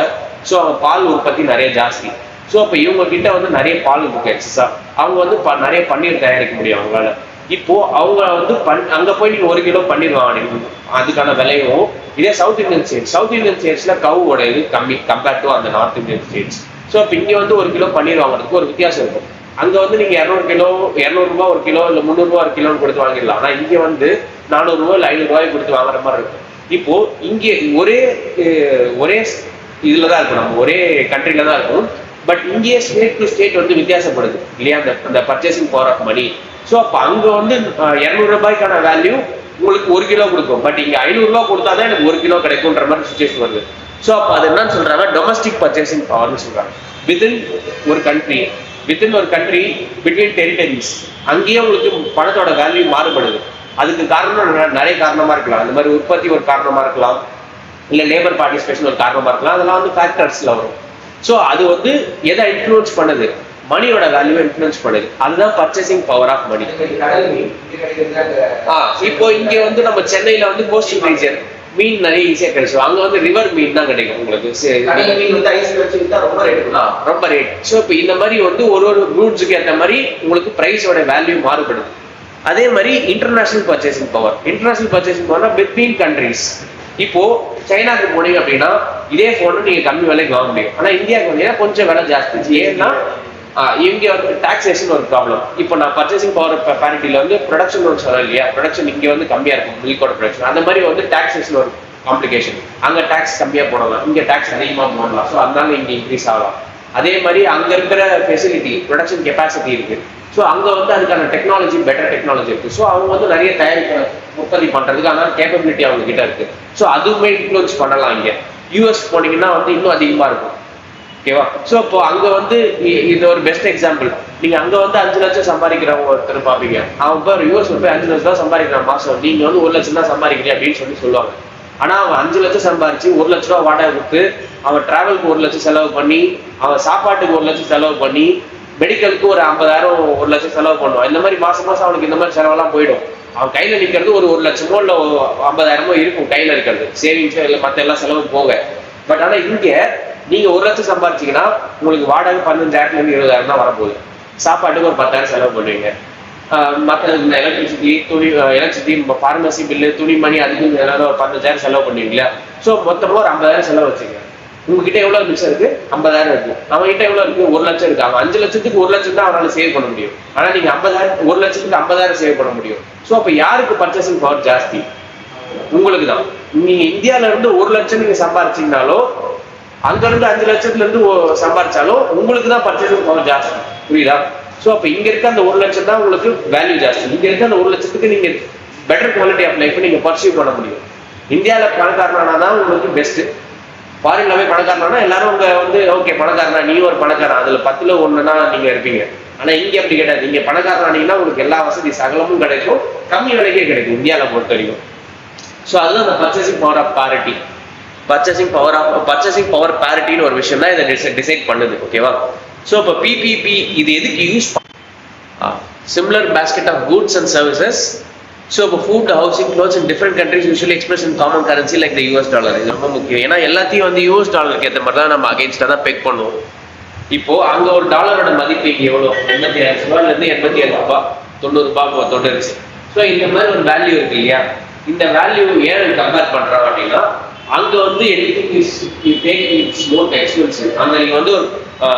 ஸோ அவங்க பால் உற்பத்தி நிறைய ஜாஸ்தி. ஸோ அப்போ இவங்க கிட்ட வந்து நிறைய பால் இருக்கு எக்ஸஸா. அவங்க வந்து நிறைய பன்னீர் தயாரிக்க முடியும் அவங்களால. இப்போ அவங்க வந்து அங்க போய் நீங்க 1 கிலோ பன்னீர் வாங்கினீங்க, அதுக்கான விலையும். இதே சவுத் இந்தியன் ஸ்டேட்ஸ்ல கவுவோட இது கம்மி கம்பேர்ட் டு அந்த நார்த் இந்தியன் ஸ்டேட்ஸ். ஸோ இப்போ இங்க வந்து 1 கிலோ பன்னீர் வாங்குறதுக்கு ஒரு வித்தியாசம் இருக்கும். அங்க வந்து நீங்க 200 ரூபாய் ஒரு கிலோ, இல்ல 300 ரூபாய் ஒரு கிலோன்னு கொடுத்து வாங்கிடலாம். ஆனா இங்க வந்து 400 ரூபாய் இல்ல 500 ரூபாய் கொடுத்து வாங்குற மாதிரி இருக்கும். இப்போ இங்க ஒரே இதுலதான் இருக்கும், நம்ம ஒரே கண்ட்ரில தான் இருக்கும். பட் இங்கே ஸ்டேட் டு ஸ்டேட் வந்து வித்தியாசப்படுது இல்லையா அந்த purchasing power of money. So அப்போ அங்க வந்து 200 ரூபாய்க்கான வேல்யூ உங்களுக்கு 1 கிலோ கொடுக்கும். பட் இங்க 500 ரூபாய் கொடுத்தாதான் எனக்கு 1 கிலோ கிடைக்கும்ன்ற மாதிரி சுச்சுவேஷன் வருது. ஸோ அப்போ அது என்னன்னு சொல்றாங்க, டொமஸ்டிக் பர்ச்சேசிங் பவர்னு சொல்றாங்க. வித்தின் ஒரு கண்ட்ரி பிட்வீன் டெரிட்டரிஸ் அங்கேயே உங்களுக்கு பணத்தோட வேல்யூ மாறுபடுது. அதுக்கு காரணம் நிறைய காரணமா இருக்கலாம். அந்த மாதிரி உற்பத்தி ஒரு காரணமா இருக்கலாம், இல்ல லேபர் பார்ட்டிசிபேஷன் ஒரு காரணமா இருக்கலாம். அதெல்லாம் வந்து ஃபேக்டர்ஸ்ல வரும். ஸோ அது வந்து எதை இன்ஃப்ளூயன்ஸ் பண்ணுது, மணியோட வேல்யூ இன்ஃப்ளூயன்ஸ் பண்ணுது. அதுதான் பர்ச்சேசிங் பவர் ஆஃப் மணி. இப்போ இங்க வந்து நம்ம சென்னையில வந்து கோஸ்டல் ரீஜன் மீன் நிறைய ஈஸியா கிடைச்சிடும். அங்க வந்து ரிவர் மீன் தான் கிடைக்கும் உங்களுக்கு, ரொம்ப ரேட். ஸோ இப்போ இந்த மாதிரி வந்து ஒரு ரூட்ஸுக்கு ஏற்ற மாதிரி உங்களுக்கு பிரைஸோட வேல்யூ மாறுபடுது. அதே மாதிரி இன்டர்நேஷனல் பர்ச்சேசிங் பவர்னா பிட்வீன் கண்ட்ரிஸ். இப்போ சைனாக்கு போனீங்க அப்படின்னா இதே போன் நீங்க கம்மி விலைக்கு வாங்க முடியும். ஆனா இந்தியாவுக்கு வந்தீங்கன்னா கொஞ்சம் விலை ஜாஸ்தி. ஏன்னா இங்க வந்து டாக்ஸேஷன் ஒரு ப்ராப்ளம். இப்போ நான் பர்ச்சேசிங் பவர் பேரிட்டில வந்து ப்ரொடக்ஷன் ஒன்று சொல்லலாம் இல்லையா, ப்ரொடக்ஷன் இங்க வந்து கம்மியா இருக்கும், மில்கோட ப்ரொடக்ஷன். அந்த மாதிரி வந்து டாக்ஸேஷன் ஒரு காம்ப்ளிகேஷன். அங்க டாக்ஸ் கம்மியா போடலாம், இங்க டாக்ஸ் அதிகமா போடலாம். ஸோ அதனால இங்க இன்க்ரீஸ் ஆகலாம். அதே மாதிரி அங்க இருக்கிற ஃபெசிலிட்டி, ப்ரொடக்ஷன் கெப்பாசிட்டி இருக்கு. ஸோ அங்க வந்து அதுக்கான டெக்னாலஜி, பெட்டர் டெக்னாலஜி இருக்கு. ஸோ அவங்க வந்து நிறைய உற்பத்தி பண்றதுக்கு அதனால கேப்பபிலிட்டி அவங்க கிட்ட இருக்கு. ஸோ அதுவுமே இன்ஃப்ளூயன்ஸ் பண்ணலாம். இங்க யூஎஸ் போனீங்கன்னா வந்து இன்னும் அதிகமா இருக்கும். ஓகேவா, ஸோ இப்போ அங்க வந்து இது ஒரு பெஸ்ட் எக்ஸாம்பிள். நீங்க அங்க வந்து 5 லட்சம் சம்பாதிக்கிறவங்க ஒருத்தர் பார்ப்பீங்க, அவன் இப்போ யூஎஸ் போய் 5 லட்சம் தான் சம்பாதிக்கிறான் மாசம், நீங்க வந்து 1 லட்சம் தான் சம்பாதிக்கிறீங்க அப்படின்னு சொல்லுவாங்க. ஆனா அவன் 5 லட்சம் சம்பாதிச்சு 1 லட்ச ரூபா வாடகை கொடுத்து, அவன் டிராவலுக்கு 1 லட்சம் செலவு பண்ணி, அவன் சாப்பாட்டுக்கு 1 லட்சம் செலவு பண்ணி, மெடிக்கலுக்கு ஒரு 50,000 1 லட்சம் செலவு பண்ணுவான். இந்த மாதிரி மாசம் அவனுக்கு இந்த மாதிரி செலவெல்லாம் போயிடும். அவன் கையில நிற்கிறது ஒரு 1 லட்சமோ இல்ல 50,000 இருக்கும் கையில இருக்கிறது, சேவிங்ஸோ இல்லை மற்ற எல்லாம் செலவு போக. பட் ஆனா இங்க நீங்க 1 லட்சம் சம்பாதிச்சீங்கன்னா உங்களுக்கு வாடகை 15,000 இருந்து 20,000 தான் வரப்போகுது. சாப்பாட்டுக்கு ஒரு 10,000 செலவு பண்ணுவீங்க. மற்ற இந்த எலக்ட்ரிசிட்டி ஃபார்மசி பில்லு துணிமணி அதுக்கு எல்லாரும் ஒரு 15,000 செலவு பண்ணுவீங்க இல்லையா? ஸோ மொத்தமாக ஒரு 50,000 செலவு வச்சுங்க. உங்ககிட்ட எவ்வளவு மிச்சம் இருக்கு? 50,000 இருக்கு. அவன் கிட்ட எவ்வளவு இருக்கு? 1 லட்சம் இருக்கு. அவன் 5 லட்சத்துக்கு 1 லட்சம் தான் அவனால சேவ் பண்ண முடியும். ஆனா நீங்க 50,000 1 லட்சத்துக்கு 50,000 சேவ் பண்ண முடியும். ஸோ அப்ப யாருக்கு பர்ச்சேசிங் பவர் ஜாஸ்தி? உங்களுக்கு தான். நீங்க இந்தியால இருந்து 1 லட்சம் நீங்க சம்பாரிச்சீங்கனாலோ அங்க இருந்து 5 லட்சத்துல இருந்து சம்பாரிச்சாலும் உங்களுக்கு தான் பர்ச்சேசிங் பவர் ஜாஸ்தி. புரியுதா? ஸோ அப்ப இங்க இருக்க அந்த 1 லட்சம் தான் உங்களுக்கு வேல்யூ ஜாஸ்தி. இங்க இருக்க அந்த 1 லட்சத்துக்கு நீங்க பெட்டர் குவாலிட்டி ஆஃப் லைஃப் நீங்க பர்சீவ் பண்ண முடியும். இந்தியாவில பணக்காரனா தான் உங்களுக்கு பெஸ்ட். ஃபாரின்ல போய் பணக்காரனா எல்லாரும் உங்க வந்து ஓகே பணக்காரனா நீ ஒரு பணக்காரன் அதுல 10ல 1னா நீங்க இருப்பீங்க. ஆனா இங்க அப்படி கிடையாது. நீங்க பணக்காரனா உங்களுக்கு எல்லா வசதி சகலமும் கிடைக்கும், கம்மி விலைக்கே கிடைக்கும் இந்தியாவில பொறுத்த வரைக்கும். ஸோ அதுதான் அந்த purchasing power of parity. Purchasing power பேரிட்டின்னு ஒரு விஷயம் தான் இதை டிசைட் பண்ணுது. ஓகேவா? ஸோ இப்போ பிபிபி இது எதுக்கு use similar basket of goods and services. So இப்போ food, housing, clothes in different countries usually express in common currency like the US dollar. இது ரொம்ப முக்கியம். ஏன்னா எல்லாத்தையும் வந்து US டாலருக்கு ஏற்ற மாதிரி தான் நம்ம அகைன்ஸ்டாக தான் பெக் பண்ணுவோம். இப்போ அங்கே ஒரு டாலரோட மதிப்பு இங்கே எவ்வளோ? 86 ரூபாயிலேருந்து 87 ரூபாய், 90 ரூபாய் தொட்டுருச்சு. ஸோ இந்த மாதிரி ஒரு வேல்யூ இருக்கு இல்லையா? இந்த வேல்யூ ஏன் கம்பேர் பண்ணுறோம் அப்படின்னா அங்கே வந்து இட்ஸ் மோர் எக்ஸ்பென்சிவ். அங்கே நீங்கள் வந்து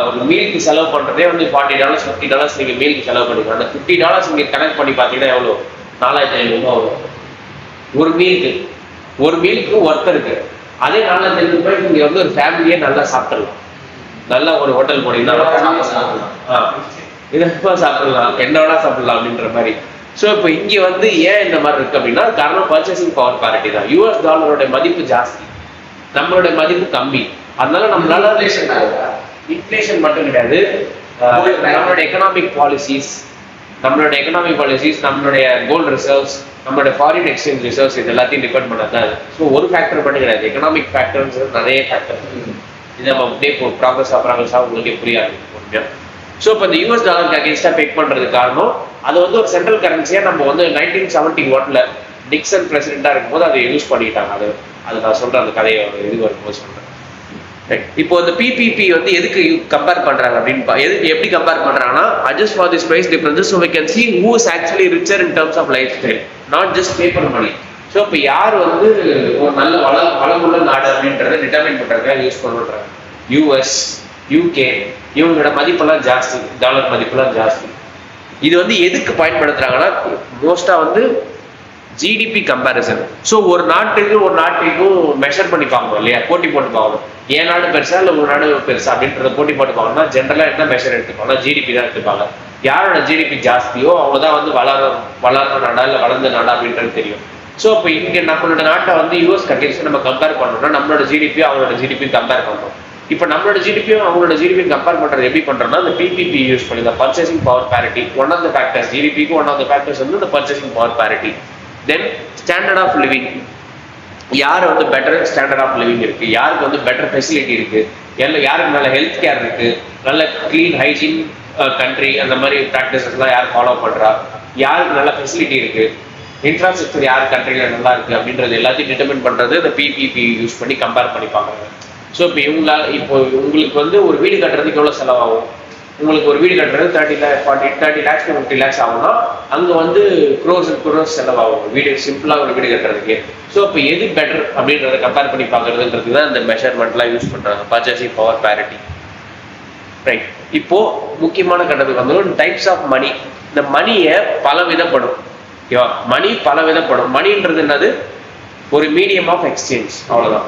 ஒரு மீலுக்கு செலவு பண்ணுறதே வந்து $40 $50 நீங்கள் மீலுக்கு செலவு பண்ணிக்கலாம். அந்த $50 நீங்கள் கனெக்ட் பண்ணி பார்த்தீங்கன்னா எவ்வளோ? 4,500 ரூபாய் வரும் ஒரு மீலுக்கு ஒருத்தருக்கு. அதே 4,500 ரூபாய்க்கு நீங்க வந்து ஒரு ஃபேமிலியே நல்லா சாப்பிடலாம். நல்லா ஒரு ஹோட்டல் போனீங்கன்னா இதப்பா சாப்பிடலாம், என்னோட சாப்பிடலாம் அப்படின்ற மாதிரி. ஸோ இப்போ இங்கே வந்து ஏன் இந்த மாதிரி இருக்கு அப்படின்னா காரணம் பர்ச்சேசிங் பவர் பேரிட்டி தான். US டாலரோட மதிப்பு ஜாஸ்தி, நம்மளோட மதிப்பு கம்மி. அதனால நம்மளால இன்ஃப்ளேஷன் மட்டும் கிடையாது, நம்மளோட எக்கனாமிக் பாலிசிஸ், நம்மளுடைய கோல்டு ரிசர்வ்ஸ், நம்மளுடைய ஃபாரின் எக்ஸ்சேஞ்ச் ரிசர்வ்ஸ் இது எல்லாத்தையும் டிபெண்ட் பண்ணதான். ஸோ ஒரு ஃபேக்டர் மட்டும் கிடையாது, எக்கனாமிக் ஃபேக்டர்ஸ் நிறைய ஃபேக்டர். இது நம்ம அப்படியே ப்ராக்ரஸாக உங்களுக்கே புரியாது கொஞ்சம். ஸோ இப்போ இந்த US டாலருக்கு அகேன்ஸ்டாக பெக் பண்ணுறதுக்கு காரணம் அது வந்து ஒரு சென்ட்ரல் கரன்சியாக நம்ம வந்து 1971 நிக்சன் பிரசிடென்ட்டாக இருக்கும்போது அதை யூஸ் பண்ணிட்டாங்க. அது நான் சொல்கிறேன், அந்த கதையை இது வரும்போது சொல்கிறேன். இப்போ இந்த பிபிபி வந்து எதுக்கு கம்பேர் பண்றாங்க அப்படின்னு எப்படி கம்பேர் பண்றாங்கன்னா adjust for this price differences so we can see who is actually richer in terms of lifestyle, not just paper money. So இப்போ யார் வந்து ஒரு நல்ல வளமுள்ள நாடு அப்படின்றத டிட்டர்மைன் பண்றதுக்காக யூஸ் பண்ணுறாங்க. US, UK இவங்களோட மதிப்பெல்லாம் ஜாஸ்தி, டாலர் மதிப்பெல்லாம் ஜாஸ்தி. இது வந்து எதுக்கு பயன்படுத்துறாங்கன்னா மோஸ்டா வந்து ஜிடிபி கம்பேரிசன். ஸோ ஒரு நாட்டுக்கும் மெஷர் பண்ணி பார்க்கணும் இல்லையா, போட்டி போட்டு பார்க்கணும். என் நாடு பெருசா இல்லை ஒரு நாடு பெருசா அப்படின்றத போட்டி போட்டு பார்க்கணும்னா ஜென்ரலா என்ன மெஷர் எடுத்துப்பாங்கன்னா ஜிடிபி தான் எடுத்துப்பாங்க. யாரோட ஜிடிபி ஜாஸ்தியோ அவங்க தான் வந்து வளர்ற நாடா இல்லை வளர்ந்த நாடா அப்படின்றது தெரியும். ஸோ இப்போ இங்கே நம்மளோட நாட்டை வந்து US கண்ட்ரிஸ் நம்ம கம்பேர் பண்ணோம்னா நம்மளோட ஜிடிபி அவங்களோட ஜிடிபி கம்பேர் பண்ணுறோம். இப்போ நம்மளோட ஜிடிபியும் அவங்களோட ஜிடிபியும் கம்பேர் பண்ணுறது எப்படி பண்ணுறோம்னா இந்த பிபிபி யூஸ் பண்ணி இந்த purchasing power parity. One of the factors, ஜிடிபிக்கு ஒன் ஆஃப் த ஃபேக்டர்ஸ் வந்து இந்த purchasing power parity. Then standard of living, யார் வந்து பெட்டர் ஸ்டாண்டர்ட் ஆஃப் லிவிங் இருக்கு, யாருக்கு வந்து பெட்டர் ஃபெசிலிட்டி இருக்கு, யாருக்கு நல்ல ஹெல்த் கேர் இருக்கு, நல்ல கிளீன் ஹைஜீன் கண்ட்ரி, அந்த மாதிரி ப்ராக்டிசஸ்லாம் யார் ஃபாலோ பண்றா, யாருக்கு நல்ல ஃபெசிலிட்டி இருக்கு, இன்ஃப்ராஸ்ட்ரக்சர் யார் கண்ட்ரியில நல்லா இருக்கு அப்படின்றது எல்லாத்தையும் டிட்டர்மின் பண்றது இந்த பிபிபி யூஸ் பண்ணி கம்பேர் பண்ணி பார்க்குறாங்க. ஸோ இப்போ உங்களுக்கு வந்து ஒரு வீடு கட்டுறதுக்கு எவ்வளோ செலவாகும்? உங்களுக்கு ஒரு வீடு கட்டுறது 30 lakhs to 50 lakhs ஆகும்னா அங்கே வந்து crores செலவாகும் வீடு, சிம்பிளாக ஒரு வீடு கட்டுறதுக்கு. ஸோ இப்போ எது பெட்டர் அப்படின்றத கம்பேர் பண்ணி பார்க்கறதுன்றது தான் இந்த மெஷர்மெண்ட்லாம் யூஸ் பண்ணுறாங்க, பர்ச்சேசிங் பவர் பேரிட்டி. ரைட். இப்போ முக்கியமான கட்டத்துக்கு வந்து டைப்ஸ் ஆஃப் மணி. இந்த மணியை பல விதப்படும். ஓகேவா? மணி பல விதப்படும். மணின்றது என்னது? ஒரு மீடியம் ஆஃப் எக்ஸ்சேஞ்ச், அவ்வளோதான்.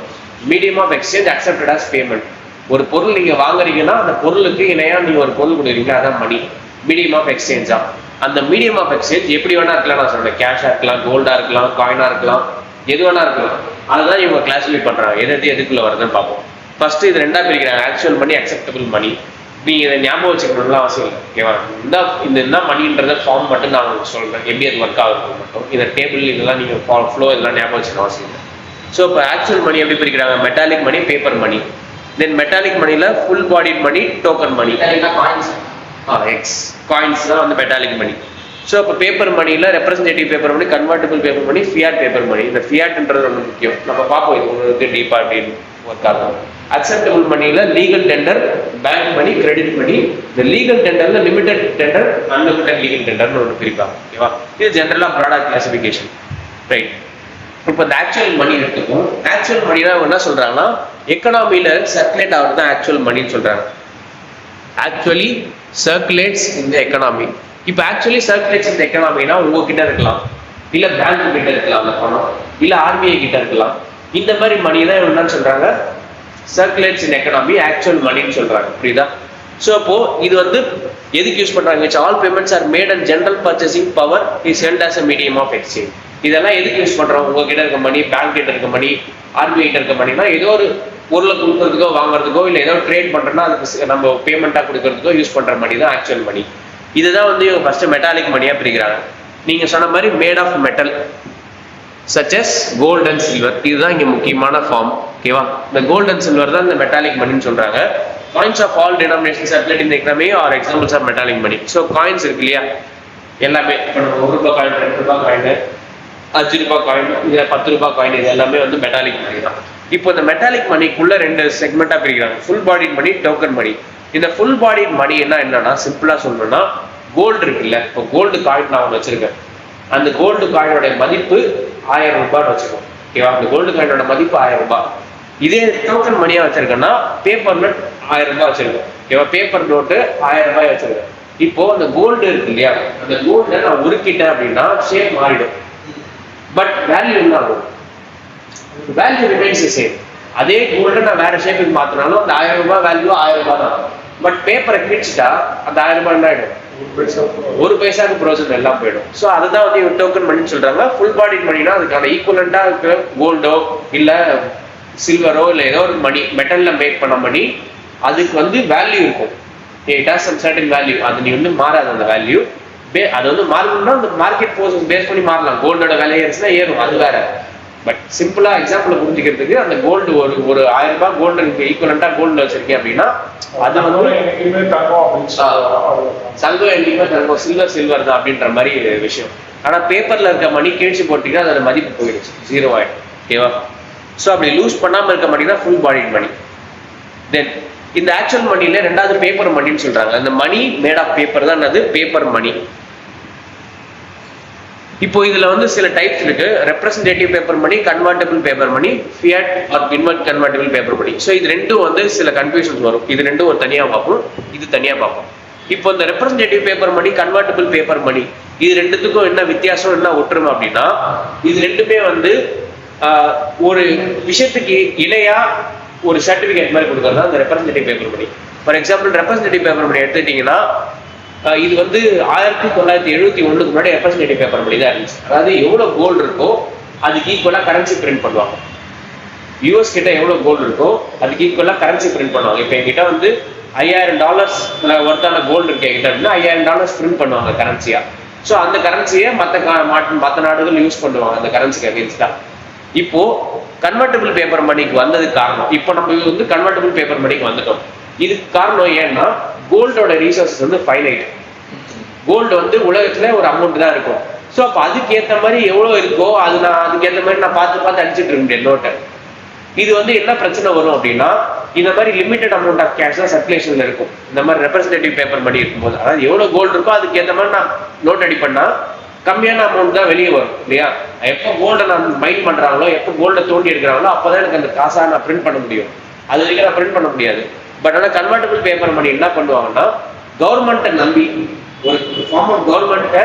Medium of exchange accepted as payment. ஒரு பொருள் நீங்க வாங்குறீங்கன்னா அந்த பொருளுக்கு இணையா நீங்க ஒரு பொருள் கொடுக்குறீங்க, அதான் மணி, மீடியம் ஆஃப் எக்ஸ்சேஞ்சா. அந்த மீடியம் ஆஃப் எக்ஸ்சேஞ்ச் எப்படி வேணா இருக்கலாம். நான் சொல்றேன், கேஷா இருக்கலாம், கோல்டா இருக்கலாம், காயினா இருக்கலாம், எது வேணா இருக்கலாம். அதுதான் இவங்க கிளாஸிஃபை பண்றாங்க, எதுக்குள்ள வருதுன்னு பார்ப்போம். ஃபர்ஸ்ட் இது ரெண்டா பிரிக்கிறாங்க, ஆக்சுவல் மணி, அக்செப்டபிள் மணி. நீங்க இதை ஞாபகம் வச்சுக்கணும்லாம் அவசியம் இல்லை. ஓகேவா? இந்த மணின்றத ஃபார்ம் மட்டும் நான் உங்களுக்கு சொல்றேன், எப்படி அது ஒர்க் ஆகுது மட்டும். இந்த டேபிள் இதெல்லாம் நீங்க ஃப்ளோ இதெல்லாம் ஞாபகம் வச்சுக்கணும் அவசியம் இல்லை. ஸோ இப்போ ஆக்சுவல் மணி எப்படி பிரிக்கிறாங்க? Metallic money, paper money. Then metallic மணியில் full bodied money, token money. Coins தான் வந்து மெட்டாலிக் மணி. ஸோ இப்போ பேப்பர் மணியில் representative paper money, convertible paper money, fiat paper money. இந்த ஃபியாட்ன்றது ரொம்ப முக்கியம், நம்ம பார்ப்போம் இது உங்களுக்கு டீப்பாக அப்படின்னு ஒர்க் ஆகும். அக்செப்டபிள் மணியில legal tender, bank money, credit money. இந்த லீகல் டெண்டர்ல லிமிடெட் டெண்டர், அன்லிமிடெட் லீகல் டெண்டர்னு ஒன்று பிரிப்பாங்க. ஓகேவா? இது ஜென்ரலா ப்ராடக்ட் கிளாசிபிகேஷன். ரைட். இப்போ இந்த ஆக்சுவல் மணி எடுத்துக்கும். ஆக்சுவல் மணினா என்ன சொல்றாங்கன்னா எக்கனாமியில சர்க்குலேட் ஆகுறது தான் ஆக்சுவல் மணின்னு சொல்றாங்க. ஆக்சுவலி சர்க்குலேட்ஸ் இந்த எக்கனாமி. இப்போ ஆக்சுவலி சர்க்குலேட்ஸ் இந்த எக்கனாமினா உங்ககிட்ட இருக்கலாம், இல்ல பேங்க் கிட்ட இருக்கலாம் அந்த பணம், இல்ல ஆர்பிஐ கிட்ட இருக்கலாம். இந்த மாதிரி மணி தான் என்னன்னு சொல்றாங்க சர்க்குலேட்ஸ் இன் எக்கனாமி, ஆக்சுவல் மணின்னு சொல்றாங்க. புரியுதா? ஸோ அப்போ இது வந்து எதுக்கு யூஸ் பண்றாங்க? All payments are made and general purchasing power is held as a medium of exchange. இதெல்லாம் எதுக்கு யூஸ் பண்றோம்? உங்ககிட்ட இருக்க மணி, பேங்க் கிட்ட இருக்க மணி, ஆர்பிஐ கிட்ட இருக்க மணினா ஏதோ ஒரு பொருளை கொடுக்கறதுக்கோ வாங்குறதுக்கோ இல்லை ஏதோ ட்ரேட் பண்றோம்னா அதுக்கு நம்ம பேமெண்டா கொடுக்கறதுக்கோ யூஸ் பண்ற மணி தான் ஆக்சுவல் மணி. இதுதான் வந்து இவங்க ஃபர்ஸ்ட் மெட்டாலிக் மணியா பிரிக்கிறாங்க. நீங்க சொன்ன மாதிரி made of metal such as gold and silver. இதுதான் இங்க முக்கியமான ஃபார்ம். ஓகேவா? இந்த கோல்ட் அண்ட் சில்வர் தான் இந்த மெட்டாலிக் மணின்னு சொல்றாங்க. Coins of all denominations circulate in the economy are examples of metallic money. So coins இருக்கு இல்லையா, எல்லாமே ₹1 காயின், ₹2 காயின், ₹5 காயின், இதுல ₹10 காயின், இது எல்லாமே வந்து மெட்டாலிக் மணி தான். இப்போ இந்த மெட்டாலிக் மணிக்குள்ள 2 செக்மெண்டா பிரிக்கிறாங்க, ஃபுல் பாடிட் மணி, டோக்கன் மணி. இந்த ஃபுல் பாடிட் மணி என்னன்னா சிம்பிளா சொல்லணும்னா கோல்டு இருக்குல்ல, இப்போ கோல்டு காயின் நான் ஒன்று வச்சிருக்கேன், அந்த கோல்டு காயினோட மதிப்பு ₹1000 வச்சுக்கோம். ஓகேவா? அந்த கோல்டு காயினோட மதிப்பு ₹1000. இதே டோக்கன் மணியா வச்சிருக்கேன்னா பேப்பர் நோட் ₹1000 வச்சிருக்கேன். ஓகேவா? பேப்பர் நோட்டு ₹1000 வச்சிருக்கேன். இப்போ அந்த கோல்டு இருக்கு இல்லையா, அந்த கோல்டை நான் உருக்கிட்டேன் அப்படின்னா ஷேப் மாறிடும், பட் வேல்யூ என்ன ஆகும்? Value remains same. அதே கோல்டை நான் வேற ஷேப்புக்கு மாத்தினாலும் அந்த ₹1000 வேல்யூ ₹1000 தான். பட் பேப்பரை கிழிச்சிட்டா அந்த ₹1000 என்ன ஆயிடும்? ஒரு பைசாக்கு ப்ரோசன் எல்லாம் போயிடும். ஸோ அதுதான் வந்து டோக்கன் மணின்னு சொல்றாங்க. ஃபுல் பாடி மணினா அதுக்கான ஈக்குவலண்டா இருக்கிற கோல்டோ இல்ல சில்வரோ இல்ல ஏதோ ஒரு மணி மெட்டல்ல மேக் பண்ண மணி, அதுக்கு வந்து வேல்யூ இருக்கும். It has some certain value. அது நீ வந்து மாறாது அந்த வேல்யூ. அது வந்து மாறணும்னா அந்த மார்க்கெட் ஃபோர்ஸஸ் பேஸ் பண்ணி மாறலாம். கோல்டோட விலை ஏறிச்சுன்னா ஏறும், அது வேற. பட் சிம்பிளா எக்ஸாம்பிள் புரிஞ்சுக்கிறதுக்கு அந்த கோல்டு ஒரு ₹1000 கோல்டு ஈக்குவலண்டா கோல்டு வச்சிருக்கேன் அப்படின்னா அது வந்து சங்கம் எங்கேயுமே தங்கம், சில்வர் தான் அப்படின்ற மாதிரி விஷயம். ஆனா பேப்பர்ல இருக்க மணி கிழிச்சு போட்டீங்கன்னா அதோட மதிப்பு போயிடுச்சு, 0 ஆயிடும். ஓகேவா? ஸோ அப்படி லூஸ் பண்ணாம இருக்க மணி தான் ஃபுல் பாடிட் மணி. தென் இந்த ஆக்சுவல் மணியில 2வது பேப்பர் மணின்னு சொல்றாங்க. அந்த மணி மேட் ஆஃப் பேப்பர் தான் அது பேப்பர் மணி. இப்போ இதுல வந்து சில டைப்ஸ் இருக்கு. Representative paper money, convertible paper money, fiat or inconvertible paper money. So இது ரெண்டும் வந்து சில கன்ஃபியூஷன்ஸ் வரும். இது ரெண்டும் ஒரு தனியா பார்ப்போம், இது தனியா பார்ப்போம். இப்போ இந்த representative paper money, convertible paper money, இது ரெண்டுத்துக்கும் என்ன வித்தியாசம், என்ன ஒற்றுமை அப்படின்னா இது ரெண்டுமே வந்து ஒரு விஷயத்துக்கு இணையா ஒரு சர்டிபிகேட் மாதிரி கொடுக்கறது தான் இந்த representative paper money. For example representative paper money எடுத்துட்டீங்கன்னா இது வந்து 1971 முன்னாடி ரெப்ரசன்டேட்டிவ் பேப்பர் மணி தான் இருந்துச்சு. அதாவது எவ்வளவு கோல்டு இருக்கோ அதுக்கு ஈக்குவலா கரன்சி பிரிண்ட் பண்ணுவாங்க. யூஎஸ் கிட்ட எவ்வளவு கோல்டு இருக்கோ அதுக்கு ஈக்குவலா கரன்சி பிரிண்ட் பண்ணுவாங்க. இப்போ என்கிட்ட வந்து $5000 ஒர்த்தான கோல்டு இருக்கு என்கிட்ட அப்படின்னா $5000 பிரிண்ட் பண்ணுவாங்க கரன்சியா. ஸோ அந்த கரன்சியை மற்ற நாடுகள் யூஸ் பண்ணுவாங்க அந்த கரன்சிக்கு அகேன்ஸ்டா. இப்போ கன்வெர்ட்டிபிள் பேப்பர் மணிக்கு வந்ததுக்கு காரணம், இப்போ நம்ம வந்து கன்வெர்ட்டிபிள் பேப்பர் மணிக்கு வந்துட்டோம். இதுக்கு காரணம் ஏன்னா கோல்டோட ரீசோர்ஸஸ் வந்து ஃபைனைட். கோல்டு வந்து உலகத்துல ஒரு அமௌண்ட் தான் இருக்கும். ஸோ அப்போ அதுக்கேற்ற மாதிரி எவ்வளோ இருக்கோ அது நான் அதுக்கேற்ற மாதிரி நான் பார்த்து அடிச்சுட்டு இருக்க முடியாது நோட்டை. இது வந்து என்ன பிரச்சனை வரும் அப்படின்னா இந்த மாதிரி லிமிடெட் அமௌண்ட் ஆஃப் கேஷ் தான் சர்க்குலேஷன்ல இருக்கும். இந்த மாதிரி ரெப்ரசன்டேட்டிவ் பேப்பர் மணி இருக்கும்போது, அதாவது எவ்வளவு கோல்டு இருக்கோ அதுக்கேற்ற மாதிரி நான் நோட் அடி பண்ணா கம்மியான அமௌண்ட் தான் வெளியே வரும் இல்லையா. எப்போ கோல்டை நான் மைண்ட் பண்றாங்களோ, எப்போ கோல்டை தோண்டி எடுக்கிறாங்களோ அப்போதான் எனக்கு அந்த காசா நான் பிரிண்ட் பண்ண முடியும். அது வரைக்கும் நான் பிரிண்ட் பண்ண முடியாது. பட் ஆனால் கன்வெர்ட்டிபிள் பேப்பர் மணி என்ன பண்ணுவாங்கன்னா கவர்மெண்ட்டை நம்பி, ஒரு ஃபார்ம் ஆஃப் கவர்மெண்ட்டை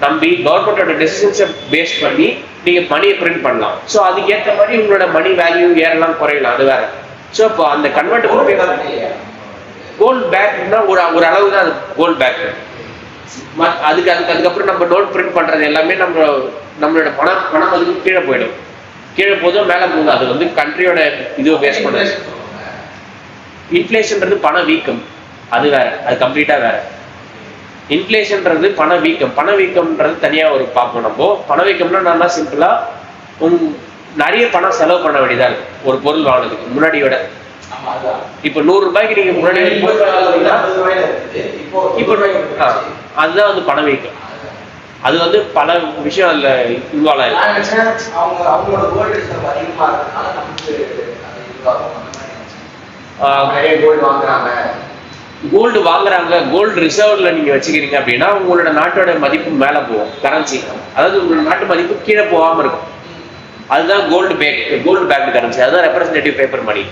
நம்பி கவர்மெண்டோட டெசிஷன்ஸை பேஸ் பண்ணி நீங்க மணியை பிரிண்ட் பண்ணலாம். ஸோ அதுக்கேற்ற மாதிரி உங்களோட மணி வேல்யூ ஏறலாம் குறையலாம், அது வேற. ஸோ இப்போ அந்த கன்வெர்ட்டிபிள் பேப்பர் கோல்ட் பேக்னா ஒரு அளவு தான் அது கோல்ட் பேக். அதுக்கப்புறம் நம்ம நோட் பிரிண்ட் பண்றது எல்லாமே நம்மளோட பணம் அதுக்கு கீழே போயிடும். கீழே போதும் மேலே போதும். அது வந்து கண்ட்ரியோட இதுவை பேஸ் பண்ணுறது. இன்ஃப்ளேஷன்றது பண வீக்கம், அது வேற, அது கம்ப்ளீட்டா வேற. இன்ஃப்ளேஷன்றது பண வீக்கம், பண வீக்கம்ன்றது தனியா ஒரு பார்ப்போம். நம்ம பணவீக்கம்னா நல்லா சிம்பிளா நிறைய பணம் செலவு பண்ண வேண்டியதா இருக்கு ஒரு பொருள் வாங்கினதுக்கு முன்னாடி விட. இப்ப ₹100 நீங்க முன்னாடி இப்போ அதுதான் வந்து பணவீக்கம். அது வந்து பல விஷயம் அதுல இன்வால்வ் ஆயிருக்கு. நிறைய கோல்டு வாங்குறாங்க, கோல்டு ரிசர்வ்ல நீங்க வச்சுக்கிறீங்க அப்படின்னா உங்களோட நாட்டோட மதிப்பு மேல போகும், கரன்சி. அதாவது உங்களோட நாட்டு மதிப்பு கீழே போகாம இருக்கும். அதுதான் கோல்டு பேக்டு கரன்சி, அதுதான் ரெப்ரஸன்டேட்டிவ் பேப்பர் மணி.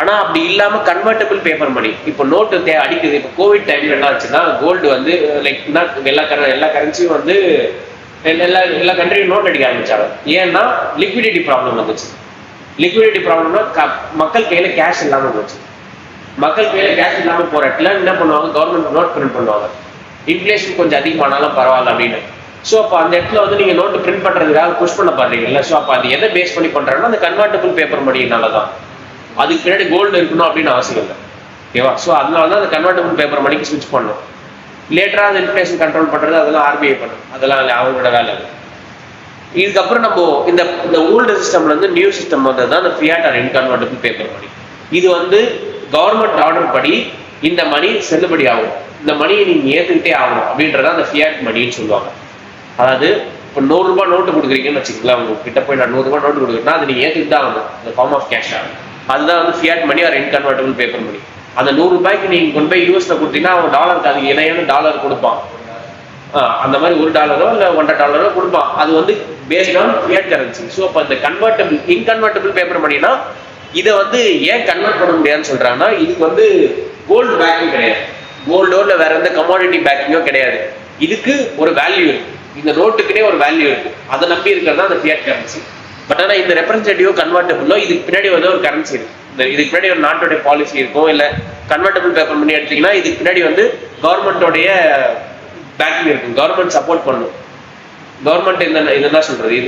ஆனா அப்படி இல்லாம கன்வெர்டபிள் பேப்பர் மணி, இப்போ நோட்டு அடிக்குது. இப்போ கோவிட் டைம்ல என்ன ஆச்சுன்னா கோல்டு வந்து லைக் எல்லா கரன்சியும் வந்து எல்லா கண்ட்ரியும் நோட் அடிக்க ஆரம்பிச்சாங்க. ஏன்னா லிக்விடிட்டி ப்ராப்ளம் வந்துச்சு. லிக்விடிட்டி ப்ராப்ளம்னா மக்கள் கையில கேஷ் இல்லாம போச்சு. மக்கள் கையில கேஷ் இல்லாம போற இடத்துல என்ன பண்ணுவாங்க, கவர்மெண்ட் நோட் பிரிண்ட் பண்ணுவாங்க. இன்ஃபிளேஷன் கொஞ்சம் அதிகமானாலும் பரவாயில்ல அப்படின்னு. ஸோ அப்போ அந்த இடத்துல வந்து நீங்க நோட்டு பிரிண்ட் பண்றதுக்காக புஷ் பண்ண பாருங்கல்ல. ஸோ அப்போ அது எதை பேஸ் பண்ணி பண்றாங்கன்னா அந்த கன்வெர்டபிள் பேப்பர் மணினால தான். அதுக்கு பின்னாடி கோல்டு இருக்கணும் அப்படின்னு அவசியம் இல்லை, ஓகேவா? ஸோ அதனால தான் அந்த கன்வெர்டபிள் பேப்பர் மணிக்கு ஸ்விட்ச் பண்ணணும். லேட்டரா அந்த இன்ஃபிளேஷன் கண்ட்ரோல் பண்றது அதெல்லாம் ஆர்பிஐ பண்ணும், அதெல்லாம் அவங்களோட வேலை. இதுக்கப்புறம் நம்ம இந்த ஓல்டு சிஸ்டம்ல இருந்து நியூ சிஸ்டம் வந்தது தான் இந்த fiat R inconvertible paper money. இது வந்து கவர்மெண்ட் ஆர்டர் படி இந்த மணி செல்லுபடி ஆகும், இந்த மணியை நீங்க ஏத்துக்கிட்டே ஆகணும் அப்படின்றத அந்த ஃபியாட் மணின்னு சொல்லுவாங்க. அதாவது இப்போ 100 ரூபாய் நோட்டு கொடுக்குறீங்கன்னு வச்சுக்கலாம், உங்க கிட்ட போய் நான் 100 ரூபாய் நோட்டு கொடுக்குறேன்னா அது நீங்க ஏத்துக்கிட்டு தான் ஆகணும், இந்த ஃபார்ம் ஆஃப் கேஷ். அதுதான் வந்து fiat money or inconvertible paper money. அந்த 100 ரூபாய்க்கு நீங்க கொண்டு போய் யூஎஸ்ல கொடுத்தீங்கன்னா அவன் டாலருக்கு அது இணையான டாலர் கொடுப்பான். அந்த மாதிரி $1 இல்லை $1.50 கொடுப்பான். அது வந்து based on fiat currency. So அப்போ இந்த இன்கன்வெர்டபிள் பேப்பர் மணினா இதை வந்து ஏன் கன்வெர்ட் பண்ண முடியாதுன்னு சொல்றாங்கன்னா, இதுக்கு வந்து கோல்டு பேக்கிங் கிடையாது, கோல்டோ இல்லை வேற எந்த கமாடிட்டி பேக்கிங்கோ கிடையாது. இதுக்கு ஒரு வேல்யூ இருக்கு, இந்த நோட்டுக்குன்னே ஒரு வேல்யூ இருக்கு, அதை நம்பி இருக்கிறது தான் அந்த ஃபியாட் கரன்சி. பட் ஆனால் இந்த ரெப்ரஸன்டேட்டிவோ கன்வெர்டபிளோ இதுக்கு பின்னாடி வந்து ஒரு கரன்சி இருக்கு, இதுக்கு பின்னாடி ஒரு நாட்டோடைய பாலிசி இருக்கும். இல்லை கன்வெர்டபிள் பேப்பர் மணி எடுத்தீங்கன்னா இதுக்கு பின்னாடி வந்து கவர்மெண்டோடைய பேக்கிங் இருக்கும், கவர்மெண்ட் சப்போர்ட் பண்ணும். கவர்மெண்ட் என்ன சொல்றது,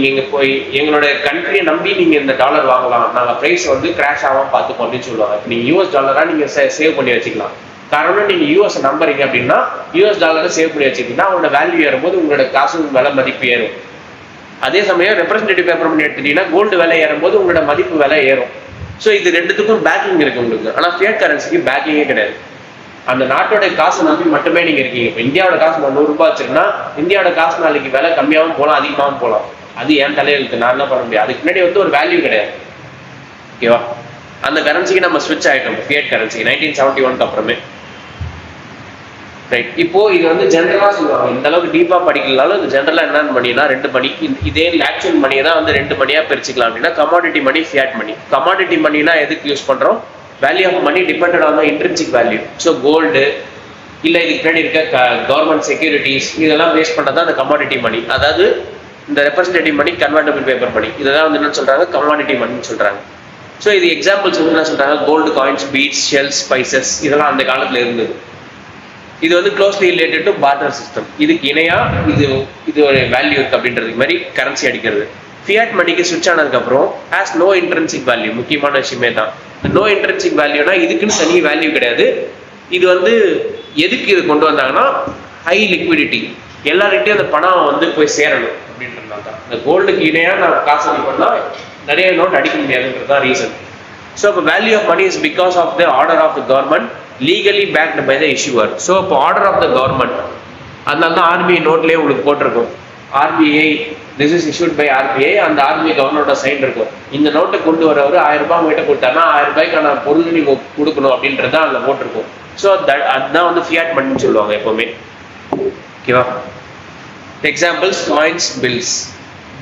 நீங்க போய் எங்களோட கண்ட்ரியை நம்பி நீங்க இந்த டாலர் வாங்கலாம், நாங்க பிரைஸ் வந்து கிராஷ் ஆகாம பார்த்துப்போம் அப்படின்னு சொல்லுவாங்க. நீங்க US டாலரா நீங்க சேவ் பண்ணி வச்சுக்கலாம். காரணம் நீங்க US நம்புறீங்க அப்படின்னா US டாலரை சேவ் பண்ணி வச்சுக்கிட்டீங்கன்னா அவங்களோட வேல்யூ ஏறும்போது உங்களோட காசு விலை மதிப்பு ஏறும். அதே சமயம் ரெப்ரஸன்டேட்டிவ் பேப்பர் பண்ணி எடுத்துட்டீங்கன்னா கோல்டு விலை ஏறும்போது உங்களோட மதிப்பு விலை ஏறும். ஸோ இது ரெண்டுத்துக்கும் பேக்கிங் இருக்கு உங்களுக்கு. ஆனா ஃபியாட் கரன்சிக்கு பேக்கிங்கே கிடையாது. அந்த நாட்டோட காசு நம்பி மட்டுமே நீங்க இருக்கீங்க. இப்போ இந்தியாவோட காசு 100 ரூபாய் வச்சிருக்கா இந்தியாவோட காசு நாளைக்கு விலை கம்மியாகவும் போகலாம், அதிகமாகவும் போகலாம். அது ஏன் தலையெழுத்து, நான் என்ன பண்ண முடியாது. அதுக்கு முன்னாடி வந்து ஒரு வேல்யூ கிடையாது, ஓகேவா? அந்த கரன்சிக்கு நம்ம ஸ்விட்ச் ஆயிட்டோம் ஃபியாட் கரன்சி 1971 அப்புறமே. ரைட். இப்போ இது வந்து ஜென்ரலா சொல்லுவாங்க, இந்த அளவுக்கு டீப்பா படிக்கலாலும் இது ஜென்ரலா என்னன்னு மணினா 2 மணி. இதே ஆக்சுவல் மணியை தான் வந்து 2 மணியா பிரிச்சுக்கலாம். அப்படின்னா commodity money, fiat money. Commodity மணினா எதுக்கு யூஸ் பண்றோம், value of money depended on the intrinsic value. So gold இல்லை இதுக்கு பின்னாடி இருக்க கவர்மெண்ட் செக்யூரிட்டிஸ் இதெல்லாம் பேஸ் பண்ணதான் அந்த கமாடிட்டி மணி. அதாவது இந்த ரெப்ரஸன்டேட்டிவ் மணி, கன்வெர்டபிள் பேப்பர் மணி, இதெல்லாம் வந்து என்ன சொல்றாங்க, கமாடிட்டி மணின்னு சொல்றாங்க. ஸோ இது எக்ஸாம்பிள்ஸ் வந்து என்ன சொல்றாங்க, gold coins, beads, shells, spices, இதெல்லாம் அந்த காலத்துல இருந்தது. இது வந்து closely related to barter system. இதுக்கு இணையா இது ஒரு வேல்யூ இருக்கு அப்படின்றதுக்கு மாதிரி கரன்சி அடிக்கிறது. ஃபியாட் மணிக்கு ஸ்விட்ச் ஆனதுக்கு அப்புறம் ஹேஸ் நோ இன்ட்ரின்சிக் வேல்யூ. முக்கியமான விஷயமே தான் நோ இன்ட்ரின்சிக் வேல்யூனா இதுக்குன்னு தனி வேல்யூ கிடையாது. இது வந்து எதுக்கு இது கொண்டு வந்தாங்கன்னா ஹை லிக்விடிட்டி, எல்லார்கிட்டையும் அந்த பணம் வந்து போய் சேரணும் அப்படின்றதுனால தான். இந்த கோல்டுக்கு இணையா நான் காசு அடிப்போம்னா நிறைய நோட் அடிக்க முடியாதுன்றது தான் ரீசன். ஸோ இப்போ value of money is because of the order of the government legally backed by the issuer. So இப்போ ஆர்டர் ஆஃப் த கவர்மெண்ட், அதனால தான் ஆர்பிஐ நோட்லேயே உங்களுக்கு போட்டிருக்கும் RBI, this is issued by RBI. அந்த RBI கவர்னரோட சைன் இருக்கும். இந்த நோட்டை கொண்டு வரவர் 1000 ரூபாய் உங்ககிட்ட கொடுத்தாருன்னா 1000 ரூபாய்க்கான பொருள் நீங்க கொடுக்கணும் அப்படின்றத அதுல போட்டிருக்கும். ஸோ அதுதான் வந்து ஃபியாட் மணின்னு சொல்லுவாங்க எப்பவுமே, ஓகேவா? Examples coins, bills.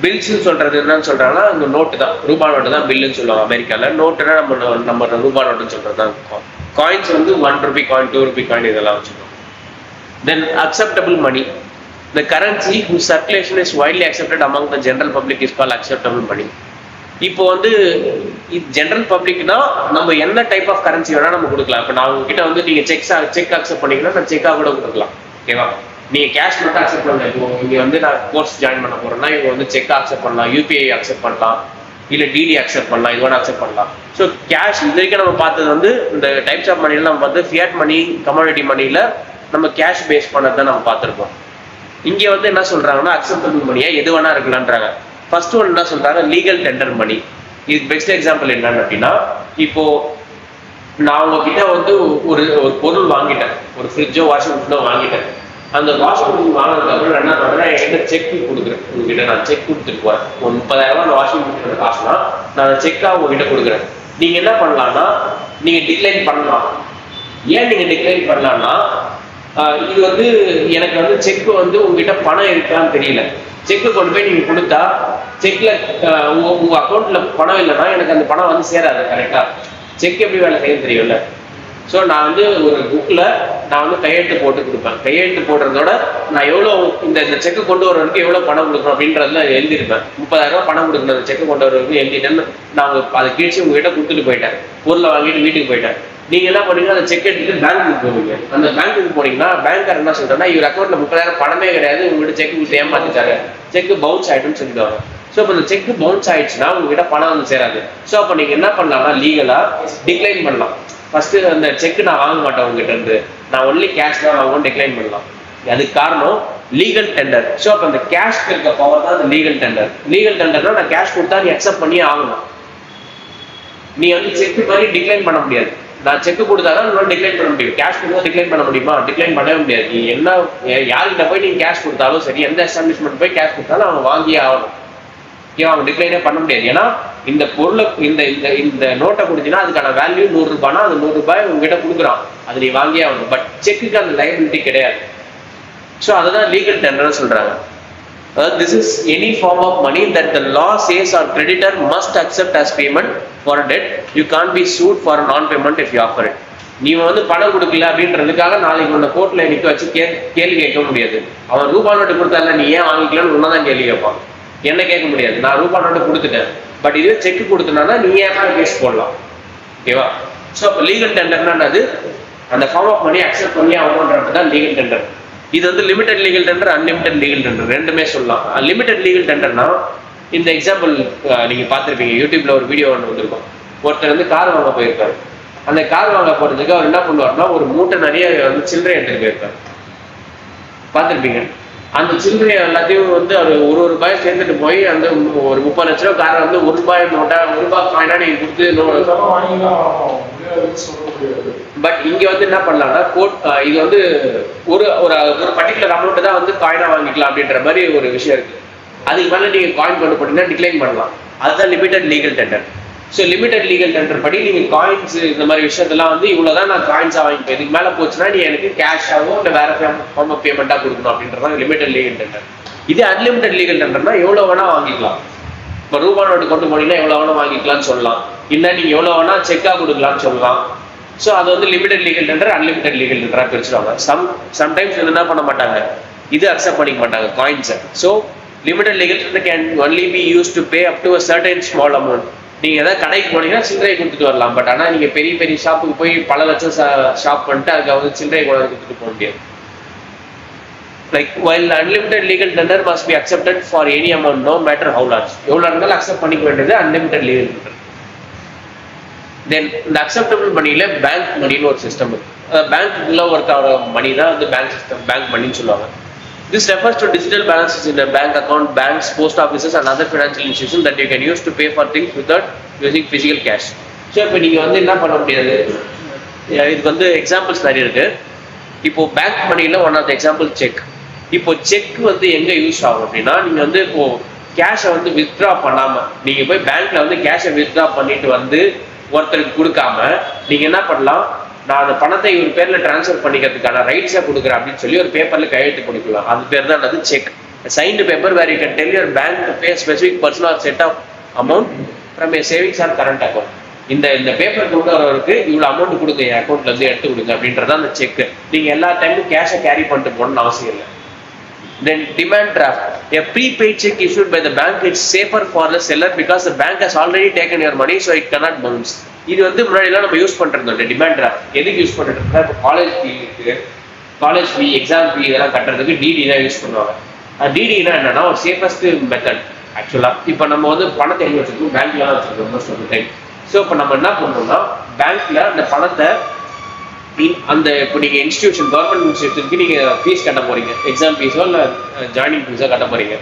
பில்ஸ்ன்னு சொல்றது என்னன்னு சொல்றாங்கன்னா இந்த நோட்டு தான், ரூபா நோட்டு தான் பில்லுன்னு சொல்லுவாங்க அமெரிக்கால. நோட்டுனா நம்ம ரூபா நோட்டுன்னு சொல்றது தான். காயின்ஸ் வந்து 1 ரூபி காயின், 2 ரூபி காயின் இதெல்லாம் வச்சுக்கோங்க. Then acceptable money. The currency whose circulation is widely accepted among the general public is called acceptable money. இப்போ வந்து ஜென்ரல் பப்ளிக்னா நம்ம என்ன டைப் ஆஃப் கரன்சி வேணா நம்ம கொடுக்கலாம். இப்போ நான் உங்ககிட்ட வந்து நீங்க செக் அக்செப்ட் பண்ணீங்கன்னா நான் செக்கா கூட கொடுக்கலாம், ஓகேவா? நீங்க கேஷ் மட்டும் அக்செப்ட் பண்ணல. இப்போ இங்க வந்து நான் கோர்ஸ் ஜாயின் பண்ண போறேன்னா இவங்க வந்து செக் அக்செப்ட் பண்ணலாம், UPI அக்செப்ட் பண்ணலாம், இல்லை DD அக்செப்ட் பண்ணலாம், இது வேணா அக்செப்ட் பண்ணலாம். ஸோ கேஷ் இது வரைக்கும் நம்ம பார்த்தது வந்து இந்த டைப்ஸ் ஆஃப் மணியில் நம்ம பார்த்து ஃபியாட் மணி, கமாடிட்டி மணியில நம்ம கேஷ் பேஸ் பண்ணது தான் நம்ம பார்த்துருக்கோம். இங்கே வந்து என்ன சொல்றாங்கன்னா அக்செப்டபிள் மணியா எது வேணா இருக்கலான்றாங்க. ஃபர்ஸ்ட் ஒன் என்ன சொல்றாங்க, லீகல் டெண்டர் மணி. இதுக்கு பெஸ்ட் எக்ஸாம்பிள் என்னன்னு அப்படின்னா, இப்போ நான் உங்ககிட்ட வந்து ஒரு பொருள் வாங்கிட்டேன், ஒரு ஃப்ரிட்ஜோ வாஷிங் மிஷினோ வாங்கிட்டேன். அந்த வாஷிங் மிஷின் வாங்கினதுக்கு அப்புறம் என்ன பண்றேன், என்கிட்ட செக் கொடுக்குறேன். உங்ககிட்ட நான் செக் கொடுத்துட்டு போறேன். ஒரு 30,000 ரூபாய் அந்த வாஷிங் மிஷினோட காசுனா நான் செக்கா உங்ககிட்ட கொடுக்குறேன். நீங்க என்ன பண்ணலாம்னா நீங்க டிக்ளைன் பண்ணலாம். ஏன் நீங்க டிக்ளைன் பண்ணலாம்னா, இது வந்து எனக்கு வந்து செக் வந்து உங்ககிட்ட பணம் இருக்கான்னு தெரியல. செக்கு கொண்டு போய் நீங்க கொடுத்தா செக்ல உங்க அக்கௌண்ட்ல பணம் இல்லைன்னா எனக்கு அந்த பணம் வந்து சேராது. கரெக்டா? செக் எப்படி வேலை செய்ய தெரியும்ல. ஸோ நான் வந்து ஒரு புக்கில் நான் வந்து கையெழுத்து போட்டு கொடுப்பேன். கையெழுத்து போடுறதோட நான் எவ்வளோ இந்த செக்கு கொண்டு வரவருக்கு எவ்வளோ பணம் கொடுக்கணும் அப்படின்றதுல எழுதிருப்பேன். 30,000 ரூபாய் பணம் கொடுக்கணும் அந்த செக்கு கொண்டு வரவருக்கு எழுதிட்டேன்னு நான் அதை கீழ்ச்சி உங்ககிட்ட கொடுத்துட்டு போயிட்டேன். பொருளை வாங்கிட்டு வீட்டுக்கு போயிட்டேன். நீங்க என்ன பண்ணீங்க, அந்த செக் எடுத்துட்டு பேங்க்குக்கு போவீங்க. அந்த பேங்க்குக்கு போனீங்கன்னா பேங்கார் என்ன சொல்றேன்னா, இவர் அக்கௌண்ட்ல 30,000 பணமே கிடையாது, உங்ககிட்ட செக் கொடுத்து ஏமாத்திட்டாரு, செக் பவுன்ஸ் ஆயிடும்னு சொல்லிடுவாங்க. ஸோ இப்போ இந்த செக் பவுன்ஸ் ஆயிடுச்சுன்னா உங்ககிட்ட பணம் வந்து சேராது. ஸோ அப்போ நீங்க என்ன பண்ணலாம்னா லீகலா டிக்ளைன் பண்ணலாம். ஃபர்ஸ்ட் அந்த செக் நான் வாங்க மாட்டேன் உங்ககிட்ட இருந்து, நான் ஒன்லி கேஷ் தான் வாங்குவோம் டிக்ளைன் பண்ணலாம். அதுக்கு காரணம் லீகல் டெண்டர். ஸோ அப்போ அந்த கேஷ் இருக்க பவர் தான் அந்த லீகல் டெண்டர். லீகல் டெண்டர்னா நான் கேஷ் கொடுத்தா நீ அக்செப்ட் பண்ணி ஆகணும். நீ வந்து செக் மாதிரி டிக்ளைன் பண்ண முடியாது. நான் செக் கொடுத்தாதான் உங்களால் டிக்ளைன் பண்ண முடியும். கேஷ் கொடுத்தா டிக்ளைன் பண்ண முடியுமா? டிக்ளைன் பண்ணவே முடியாது. நீ என்ன யார்கிட்ட போய் நீங்க கேஷ் கொடுத்தாலும் சரி, எந்த எஸ்டாப்ளிஷ்மெண்ட் போய் கேஷ் கொடுத்தாலும் அவங்க வாங்கியே ஆகணும். ஓகே, அவங்க டிக்ளைனே பண்ண முடியாது. ஏன்னா இந்த பொருளை இந்த நோட்டை கொடுத்தீங்கன்னா அதுக்கான வேல்யூ 100 ரூபாய்னா அந்த 100 ரூபாய் உங்ககிட்ட கொடுக்குறான், அது நீ வாங்கியே ஆகணும். பட் செக்குக்கு அந்த லைபிலிட்டி கிடையாது. ஸோ அதுதான் லீகல் டெண்டர்னு சொல்றாங்க. This is any form of money that the law says our creditor must accept as payment for a debt. You can't be sued for a non-payment if you offer it. நீ வந்து பணம் கொடுக்கல அப்படின்றதுக்காக நாளைக்கு உன்னை கோர்ட்ல நிக்க வச்சு கேள்வி கேட்க முடியாது. அவன் ரூபாய் நோட்டு கொடுத்தால நீ ஏன் வாங்கிக்கலான்னு உன்னதான் கேள்வி கேட்பான். என்ன கேட்க முடியாது. நான் ரூபாய் நோட்டு கொடுத்துட்டேன், பட் இதுவே செக் கொடுத்தனா நீ ஏன் கேஸ் போடலாம். ஓகேவா? ஸோ அப்போ லீகல் டெண்டர்னா அது அந்த ஃபார்ம் ஆஃப் மணி அக்செப்ட் பண்ணி ஆகணுன்றது தான் லீகல் டெண்டர். இது வந்து limited legal tender, unlimited legal tender ரெண்டுமே சொல்லலாம். லிமிடெட் லீகல் டெண்டர்னா இந்த எக்ஸாம்பிள் நீங்க பார்த்துருப்பீங்க, யூடியூப்ல ஒரு வீடியோ ஒன்று வந்திருக்கும். ஒருத்தர் வந்து கார் வாங்க போயிருக்காரு. அந்த கார் வாங்க போறதுக்கு அவர் என்ன பண்ணுவார்னா ஒரு மூட்டை நிறைய வந்து சில்லறை எடுத்துட்டு போயிருக்காரு. பார்த்துருப்பீங்க. அந்த சில்லறை எல்லாத்தையும் வந்து அவர் ஒரு ரூபாய் சேர்ந்துட்டு போய் அந்த ஒரு 30 லட்ச ரூபாய் காரை வந்து 1 ரூபாய் நோட்டா 1 ரூபாய் காயினா நீங்க கொடுத்து. பட் இங்க வந்து என்ன பண்ணலாம்னா இது வந்து ஒரு ஒரு பர்டிகுலர் அமௌண்ட் தான் வந்து காயினா வாங்கிக்கலாம் அப்படின்ற மாதிரி ஒரு விஷயம் இருக்கு. அதுக்கு மேல நீங்க காயின் கொண்டு போட்டீங்கன்னா டிக்ளைன் பண்ணலாம். அதுதான் limited legal tender. So limited legal tender படி நீங்க காயின்ஸ் இந்த மாதிரி விஷயத்தெல்லாம் வந்து இவ்வளவுதான் நான் காயின்ஸா வாங்கிப்பேன், இதுக்கு மேல போச்சுன்னா நீ எனக்கு கேஷாவோ இல்லை வேற ஃபார்ம் ஆஃப் பேமெண்டா கொடுக்கணும் அப்படின்றதான் லிமிடெட் லீகல் டெண்டர். இது அன்லிமிடெட் லீகல் டெண்டர்னா எவ்வளவு வேணா வாங்கிக்கலாம். இப்போ ரூபாய் நோட்டு கொண்டு போனீங்கன்னா எவ்வளவு வேணா வாங்கிக்கலாம்னு சொல்லலாம், இல்லை நீங்க எவ்வளவு வேணா செக்கா கொடுக்கலாம்னு சொல்லலாம். ஸோ அது வந்து limited legal tender, unlimited legal டெண்டரா பிரிச்சுடுவாங்க. சம்டைம்ஸ் என்ன பண்ண மாட்டாங்க, இது அக்செப்ட் பண்ணிக்க மாட்டாங்க காயின்ஸை. So limited legal tender can only be use to pay up to a certain small amount. நீங்க ஏதாவது கடைக்கு போனீங்கன்னா சில்லறை கொடுத்துட்டு வரலாம். பட் ஆனால் நீங்க பெரிய பெரிய ஷாப்புக்கு போய் பல லட்சம் ஷாப் பண்ணிட்டு அதுக்கு வந்து சில்லறை கூட கொடுத்துட்டு போக முடியாது. Like while unlimited legal tender must be accepted for any amount no matter how large. எவ்வளவு இருந்தாலும் அக்செப்ட் பண்ணிக்க வேண்டியது அன்லிமிடெட் லீகல் டெண்டர். தென் இந்த அக்செப்டபிள் மணியில பேங்க் மணின்னு ஒரு சிஸ்டம் இருக்கு. பேங்க்குள்ள ஒர்க் ஆகிற மணி தான் வந்து பேங்க் சிஸ்டம், பேங்க் மணின்னு சொல்லுவாங்க. This refers to digital balances in a bank account, banks, post offices and other financial institutions that you can use to pay for things without using physical cash. So இப்போ நீங்க வந்து என்ன பண்ண முடியாது, இதுக்கு வந்து எக்ஸாம்பிள்ஸ் நிறைய இருக்கு. இப்போ பேங்க் மணியில one of the example cheque. இப்போ செக் வந்து எங்க யூஸ் ஆகும் அப்படின்னா, நீங்க வந்து இப்போ கேஷை வந்து வித்ட்ரா பண்ணாம நீங்க போய் பேங்க்ல வந்து கேஷை வித்ட்ரா பண்ணிட்டு வந்து ஒருத்தருக்கு கொடுக்காம நீங்க என்ன பண்ணலாம், நான் அந்த பணத்தை இவர் பேர்ல டிரான்ஸ்ஃபர் பண்ணிக்கிறதுக்கான ரைட்ஸை கொடுக்குறேன் அப்படின்னு சொல்லி ஒரு பேப்பர்ல கையெழுத்து கொடுக்கலாம். அது பேர் தான் அது cheque. Signed paper where you can tell your bank to pay specific person or set of amount from a savings or current account. இந்த பேப்பர் கொண்டு வரவருக்கு இவ்வளவு அமௌண்ட் கொடுங்க, என் அக்கௌண்ட்ல இருந்து எடுத்து கொடுங்க அப்படின்றதான் அந்த செக். நீங்க எல்லா டைமும் கேஷை கேரி பண்ணிட்டு போகணும்னு அவசியம் இல்லை. Then demand draft. A prepaid check issued by the bank is safer for the seller because the bank has already taken your money, so it cannot bounce. இது வந்து முன்னாடிலாம் நம்ம யூஸ் பண்ணிருந்தோம். டிமாண்ட் டிராஃப்ட் எதுக்கு யூஸ் பண்ணிட்டு இருக்கோம், இப்போ college ஃபீ exam ஃபீ இதெல்லாம் கட்டுறதுக்கு டிடி தான் யூஸ் பண்ணுவாங்க. டிடினா என்னன்னா ஒரு சேஃபஸ்ட் மெத்தட். ஆக்சுவலா இப்போ நம்ம வந்து பணத்தை எங்க வச்சிருக்கோம், பேங்க்ல தான் வச்சிருக்கோம் most of the time. So இப்போ நம்ம என்ன பண்ணோம்னா பேங்க்ல அந்த பணத்தை அந்த இப்போ நீங்க இன்ஸ்டிடியூஷன் கவர்மெண்ட் இன்ஸ்டிடியூஷனுக்கு நீங்க ஃபீஸ் கட்ட போறீங்க, எக்ஸாம் ஃபீஸோ இல்லை ஜாயினிங் ஃபீஸோ கட்ட போறீங்க,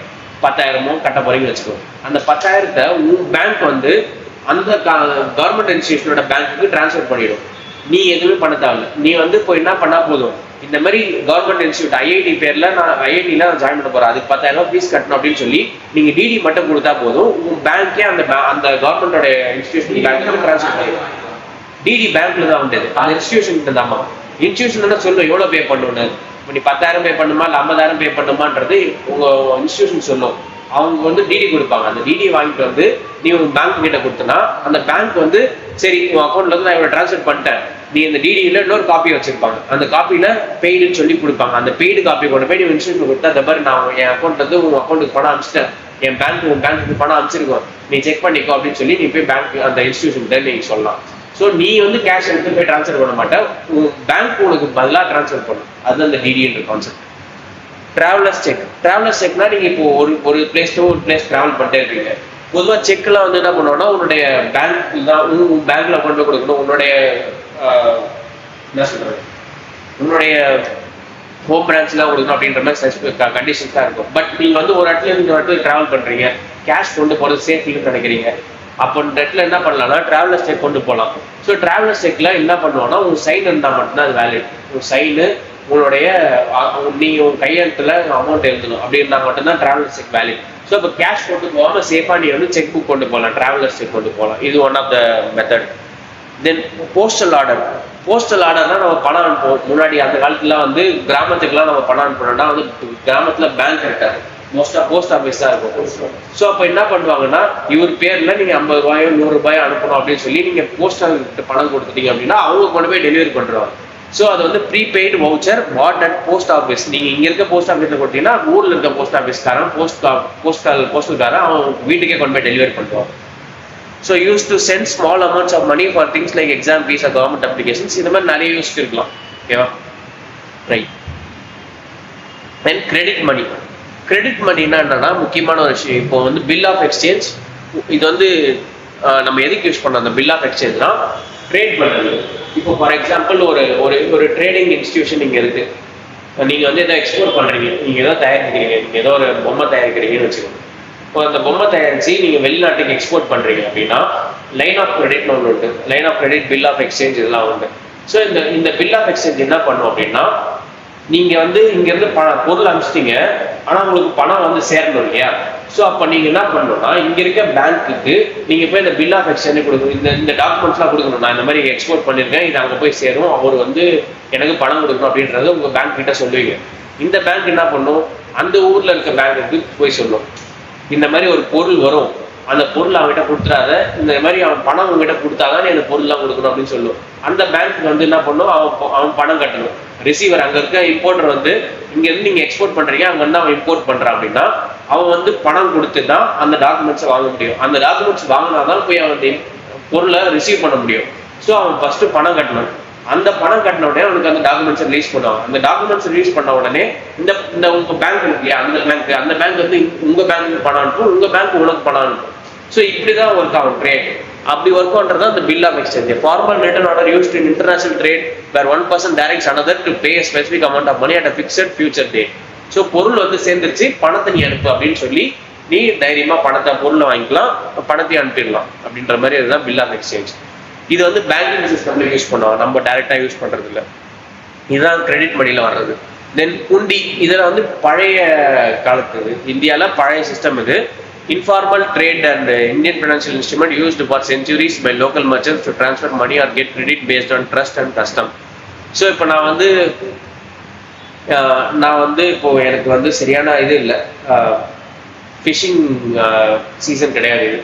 10,000 கட்ட போறீங்கன்னு வச்சுக்கோங்க. அந்த 10,000 உங்க பேங்க் வந்து அந்த கவர்மெண்ட் இன்ஸ்டிடியூஷனோட பேங்க்குக்கு டிரான்ஸ்ஃபர் பண்ணிடும். நீ எதுவுமே பண்ண தேவையில்ல. நீ வந்து இப்போ என்ன பண்ணா போதும், இந்த மாதிரி கவர்மெண்ட் இன்ஸ்டியூட் ஐஐடி பேர்ல நான் ஐஐடியில ஜாயின் பண்ண போறேன், அதுக்கு 10,000 ஃபீஸ் கட்டணும் அப்படின்னு சொல்லி நீங்க டிடி மட்டும் கொடுத்தா போதும், உங்க பேங்கே அந்த கவர்மெண்டோட இன்ஸ்டிடியூஷன் பேங்க்கு டிரான்ஸ்ஃபர் பண்ணிடும். டிடி பேங்க்ல தான் வந்தது, அது இன்ஸ்டியூஷன் தான்மா. இன்ஸ்டியூஷன் சொல்லும் எவ்வளவு பே பண்ணணும்னு. இப்போ நீ 10,000 பே பண்ணுமா இல்லை 50,000 பே பண்ணுமான்றது உங்க இன்ஸ்டியூஷன் சொல்லும். அவங்க வந்து டிடி கொடுப்பாங்க. அந்த டிடி வாங்கிட்டு வந்து நீ உங்க பேங்க் கிட்ட கொடுத்தனா அந்த பேங்க் வந்து சரி உன் அக்கௌண்ட்ல இருந்து நான் இவ்வளவு டிரான்ஸ்ஃபர் பண்ணிட்டேன், நீ இந்த டிடியில இன்னொரு காப்பி வச்சிருப்பாங்க, அந்த காப்பியில பெய்டுன்னு சொல்லி கொடுப்பாங்க. அந்த பெய்டு காப்பி கொண்டு போய் நீ இன்ஸ்டியூஷன் கொடுத்தா அந்த மாதிரி நான் என் அக்கௌண்ட்ல இருந்து உங்க அக்கௌண்ட்டுக்கு பணம் அனுப்பிச்சிட்டேன், என் பேங்க்கு பணம் அனுப்பிச்சிருக்கோம், நீ செக் பண்ணிக்கோ அப்படின்னு சொல்லி நீ போய் பேங்க் அந்த இன்ஸ்டியூஷன் நீங்க சொல்லலாம். ஸோ நீ வந்து கேஷ் எடுத்து போய் டிரான்ஸ்ஃபர் பண்ண மாட்டேன், பேங்க் உனக்கு பதிலாக டிரான்ஸ்ஃபர் பண்ணும். அது அந்த டிடின்ற கான்செப்ட். Travellers check. டிராவலர்ஸ் செக்னா நீங்க இப்போ ஒரு பிளேஸ் டு ஒரு பிளேஸ் டிராவல் பண்ணிட்டே இருக்கீங்க. பொதுவாக செக்லாம் வந்து என்ன பண்ணுவோம்னா உன்னுடைய பேங்க் தான் பேங்க்ல கொண்டு போய் கொடுக்கணும், உன்னுடைய என்ன சொல்றது உன்னுடைய ஹோம் பிரான்ச்லாம் கொடுக்கணும் அப்படின்ற மாதிரி கண்டிஷன்ஸ் தான் இருக்கும். பட் நீங்க வந்து ஒரு இடத்துல இருந்து ஒரு இடத்துல டிராவல் பண்றீங்க, கேஷ் கொண்டு போறது சேஃப்டின்னு நினைக்கிறீங்க, அப்போ இந்த இடத்துல என்ன பண்ணலாம்னா டிராவலர்ஸ் செக் கொண்டு போகலாம். ஸோ டிராவலர்ஸ் செக்ல என்ன பண்ணுவோம்னா உங்க சைன் இருந்தால் மட்டும்தான் அது வேலிட். உங்க சைனு உங்களுடைய நீங்க உங்க கையெழுத்துல அமௌண்ட் எழுதணும் அப்படின்னா மட்டும்தான் டிராவலர்ஸ் செக் வேலிட். ஸோ இப்போ கேஷ் கொண்டு போகாம சேஃபா நீ வந்து செக் புக் கொண்டு போகலாம், டிராவலர்ஸ் செக் கொண்டு போகலாம். இது one of the method. Then postal order. Postal ஆர்டர்னா நம்ம பணம் அனுப்புவோம். முன்னாடி அந்த காலத்துலாம் வந்து கிராமத்துக்குலாம் நம்ம பணம் அனுப்பணும்னா வந்து கிராமத்துல பேங்க் இருக்காது, மோஸ்டா போஸ்ட் ஆஃபீஸ் தான் இருக்கும். ஸோ அப்போ என்ன பண்ணுவாங்கன்னா இவர் பேர்ல நீங்க 50 ரூபாயோ 100 ரூபாயோ அனுப்பணும் அப்படின்னு சொல்லி நீங்க போஸ்டல் பணம் கொடுத்துட்டீங்க அப்படின்னா அவங்க கொண்டு போய் டெலிவரி பண்றாங்க. ஸோ அது வந்து prepaid voucher bought at post office. நீங்க இங்க இருக்க போஸ்ட் ஆஃபீஸ்ல கொடுத்தீங்கன்னா ஊர்ல இருக்க போஸ்ட் ஆஃபீஸ்காரன் போஸ்டல்காரன் அவன் வீட்டுக்கே கொண்டு போய் டெலிவரி பண்ணுவான். So used to send small amounts of money for things like exam fees or government applications. இந்த மாதிரி நிறைய யூஸ் இருக்கலாம். ஓகேவா, right. Then credit money. Credit மணினா என்னன்னா முக்கியமான ஒரு விஷயம். இப்போ வந்து பில் ஆஃப் எக்ஸ்சேஞ்ச், இது வந்து நம்ம எதுக்கு யூஸ் பண்ணோம்? அந்த பில் ஆஃப் எக்ஸ்சேஞ்ச்னா ட்ரேட் பண்ணுறது. இப்போ ஃபார் எக்ஸாம்பிள் ஒரு ட்ரேடிங் இன்ஸ்டிடியூஷன் இங்கே இருக்கு, நீங்க வந்து எதோ எக்ஸ்போர்ட் பண்றீங்க, நீங்க ஏதோ தயாரிக்கிறீங்க, நீங்க ஏதோ ஒரு பொம்மை தயாரிக்கிறீங்கன்னு வச்சுக்கோங்க. இப்போ அந்த பொம்மை தயாரிச்சு நீங்க வெளிநாட்டுக்கு எக்ஸ்போர்ட் பண்றீங்க அப்படின்னா லைன் ஆஃப் கிரெடிட்னு ஒன்று உண்டு. Line of credit, bill of exchange இதெல்லாம் உண்டு. ஸோ இந்த பில் ஆஃப் எக்ஸ்சேஞ்ச் என்ன பண்ணும் அப்படின்னா நீங்க வந்து இங்க இருந்து பொருள் அனுப்பிச்சிட்டீங்க, ஆனா உங்களுக்கு பணம் வந்து சேரணும் இல்லையா? ஸோ அப்போ நீங்க என்ன பண்ணணும்னா இங்க இருக்க பேங்க்குக்கு நீங்க போய் இந்த பில் ஆஃப் எக்ஸ்சேஞ்ச் கொடுக்கணும், இந்த டாக்குமெண்ட்ஸ்லாம் கொடுக்கணும். நான் இந்த மாதிரி எக்ஸ்போர்ட் பண்ணிருக்கேன், இது அங்கே போய் சேரும், அவர் வந்து எனக்கு பணம் கொடுக்கணும் அப்படின்றத உங்க பேங்க் கிட்ட சொல்லுவீங்க. இந்த பேங்க் என்ன பண்ணும், அந்த ஊர்ல இருக்க பேங்க்குக்கு போய் சொல்லும் இந்த மாதிரி ஒரு பொருள் வரும், அந்த பொருள் அவங்ககிட்ட கொடுத்துறாத, இந்த மாதிரி அவன் பணம் உங்ககிட்ட கொடுத்தாதான் அந்த பொருள்லாம் கொடுக்கணும் அப்படின்னு சொல்லுவோம். அந்த பேங்க் வந்து என்ன பண்ணும், அவன் பணம் கட்டணும். ரிசீவர் அங்க இருக்க இம்போர்ட்டர் வந்து இங்க இருந்து நீங்க எக்ஸ்போர்ட் பண்றீங்க, அங்க இருந்து அவன் இம்போர்ட் பண்றான் அப்படின்னா அவன் வந்து பணம் கொடுத்து தான் அந்த டாக்குமெண்ட்ஸை வாங்க முடியும். அந்த டாக்குமெண்ட்ஸ் வாங்கினாதான் போய் அவன் பொருளை ரிசீவ் பண்ண முடியும். ஸோ அவன் ஃபர்ஸ்ட் பணம் கட்டணும். அந்த பணம் கட்டின உடனே அவனுக்கு அந்த டாக்குமெண்ட்ஸ் ரிலீஸ் பண்ணுவாங்க. அந்த டாக்குமெண்ட்ஸ் ரிலீஸ் பண்ண உடனே இந்த உங்க பேங்க் இருக்கு இல்லையா, அந்த பேங்க் வந்து உங்க பேங்க்கு பணம் அனுப்பும், உங்க பேங்க் உனக்கு பணம் அனுப்பும். ஸோ இப்படிதான் ஒர்க் ஆகும் ட்ரேட். அப்படி ஒர்க் பண்றது அந்த bill of exchange. Formal written order used in international trade where one person directs another to pay a specific amount of money at a fixed future date. So பொருள் வந்து சேர்ந்துருச்சு, பணத்தை நீ அனுப்பு அப்படின்னு சொல்லி நீ தைரியமா பொருளை வாங்கிக்கலாம், பணத்தை அனுப்பிடலாம் அப்படின்ற மாதிரி இதுதான் பில் ஆஃப் எக்ஸ்சேஞ்ச். இது வந்து பேங்கிங் சிஸ்டம்ல யூஸ் பண்ணுவோம், நம்ம டைரக்டா யூஸ் பண்றது இல்லை. இதுதான் கிரெடிட் மணியில வர்றது. தென் உண்டி, இதுல வந்து பழைய காலத்து இந்தியால பழைய சிஸ்டம் இது. Informal trade and Indian financial instrument used for centuries by local merchants to transfer money or get credit based on trust and custom. So இப்போ நான் வந்து இப்போ எனக்கு வந்து சரியான இது இல்லை, ஃபிஷிங் சீசன் கிடையாது இது.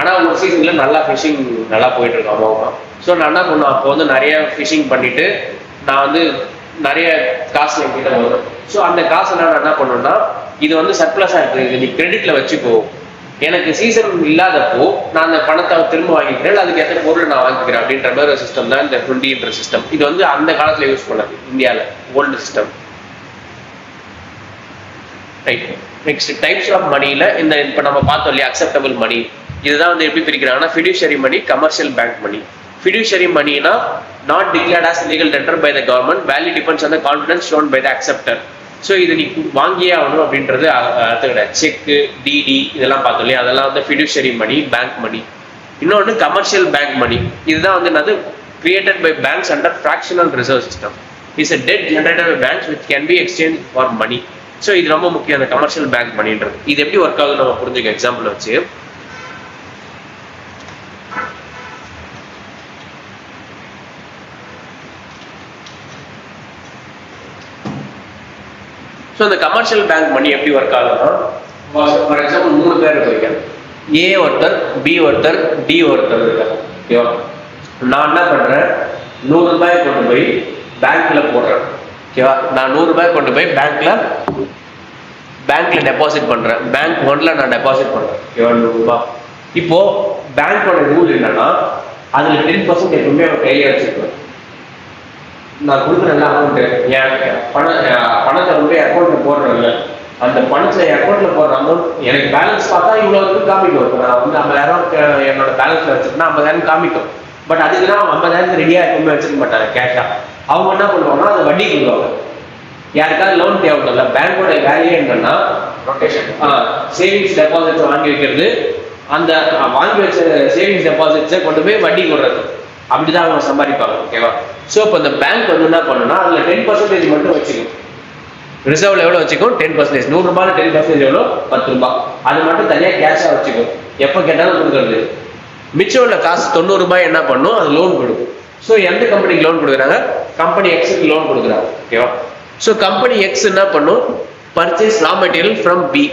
ஆனால் ஒரு சீசனில் நல்லா ஃபிஷிங் நல்லா போயிட்டு இருக்கோம் அம்மாவுமா. ஸோ நான் என்ன பண்ணுவேன், அப்போ வந்து நிறைய ஃபிஷிங் பண்ணிட்டு நான் வந்து நிறைய காசு என்கிட்ட வரும். ஸோ அந்த காசெல்லாம் நான் என்ன பண்ணுவேன்னா இது வந்து சர்ப்ளஸாக இருக்குது, இது நீ கிரெடிட்ல வச்சுக்கோ, எனக்கு சீசன் இல்லாதப்போ நான் அந்த பணத்தை திரும்ப வாங்கிக்கிறேன், அதுக்கு எத்தனை பொருள் நான் வாங்கிக்கிறேன் அப்படின்ற மாதிரி ஒரு சிஸ்டம் தான் இந்த டுவெண்டின்ற சிஸ்டம். இது வந்து அந்த காலத்தில் யூஸ் பண்ணது இந்தியாவில் old system. Right. Next types of money இந்த இப்போ நம்ம பார்த்தோம் இல்லையா அக்செப்டபிள் மணி, இதுதான் வந்து எப்படி பிரிக்கிறாங்கன்னா ஃபிடியூஷரி மணி, கமர்ஷியல் பேங்க் மணி. ஃபிடியூஷரி மணினா not declared as legal tender by the government, value depends on the confidence shown by the acceptor. So இது நீ வாங்கியே ஆகணும் அப்படின்றது அர்த்தம் கிடையாது. செக்கு, டிடி இதெல்லாம் பார்த்தோம் இல்லையா, அதெல்லாம் வந்து ஃபிடியூஷரி மணி, பேங்க் மணி. இன்னொன்று கமர்ஷியல் பேங்க் மணி, இதுதான் வந்து என்னது created by banks under fractional reserve system. Is a debt generated by banks which can be exchanged for money. So இது ரொம்ப முக்கியம், அந்த கமர்ஷியல் பேங்க் மணின்றது. இது எப்படி ஒர்க் ஆகுது நம்ம புரிஞ்சுக்க எக்ஸாம்பிள் வச்சு. ஸோ அந்த கமர்ஷியல் பேங்க் மணி எப்படி ஒர்க் ஆகுதுன்னா, ஃபார் எக்ஸாம்பிள் 3 பேர் இருக்காங்க, ஏ ஒருத்தர், பி ஒருத்தர், டி ஒருத்தர் இருக்காங்க. ஓகேவா? நான் என்ன பண்றேன், 100 ரூபாய் கொண்டு போய் பேங்க்ல போடுறேன். ஓகேவா? நான் 100 ரூபாய் கொண்டு போய் பேங்க்ல டெபாசிட் பண்றேன். பேங்க் 1ல நான் டெபாசிட் பண்றேன். ஓகேவா? 100 ரூபாய். இப்போ பேங்கோட ரூல் என்னன்னா, அதுல 10% எப்பவுமே அவன் கையில வச்சிருக்கேன். நான் கொடுக்குற அமௌண்ட் என் பணத்தை வந்து அக்கௌண்ட்ல போடுறேன்ல, அந்த பணத்தை அக்கௌண்ட்ல போடுற அமௌண்ட் எனக்கு பேலன்ஸ் பார்த்தா இவ்வளவு காமிக்கும். இப்போ நான் வந்து 50,000 என்னோட பேலன்ஸ்ல வச்சிருக்கேன்னா 50,000 காமிக்கும். பட் அதுக்குன்னா 50,000 ரெடியா எப்பவுமே வச்சிருக்க மாட்டாங்க கேஷா. அவங்க என்ன பண்ணுவாங்கன்னா அதை வட்டி கொடுவாங்க. யாருக்காவது லோன் தேவையில்ல, பேங்கோட வேல்யூ என்னன்னா சேவிங்ஸ் டெபாசிட்ஸ் வாங்கி வைக்கிறது, அந்த வாங்கி வச்ச சேவிங்ஸ் டெபாசிட்ஸை கொண்டு போய் வட்டி கொடுறது. அப்படிதான் அவங்க சம்பாதிப்பாங்க. ஓகேவா? ஸோ இப்போ இந்த பேங்க் வந்து என்ன பண்ணுன்னா அதுல 10% மட்டும் வச்சுக்கும். ரிசர்வ்ல எவ்வளவு வச்சுக்கும்? 10%. 100 ரூபாயில 10% எவ்வளோ? 10 ரூபாய். அது மட்டும் தனியா கேஷா வச்சுக்கும். எப்போ கேட்டாலும் கொடுக்கறது. மிச்சம் உள்ள காசு 90 ரூபாய் என்ன பண்ணும்? அது லோன் கொடுக்கும். ஸோ எந்த கம்பெனிக்கு லோன் கொடுக்குறாங்க? கம்பெனி எக்ஸுக்கு லோன் கொடுக்குறாங்க. ஓகேவா? ஸோ கம்பெனி எக்ஸ் என்ன பண்ணும்? Purchase raw material from B.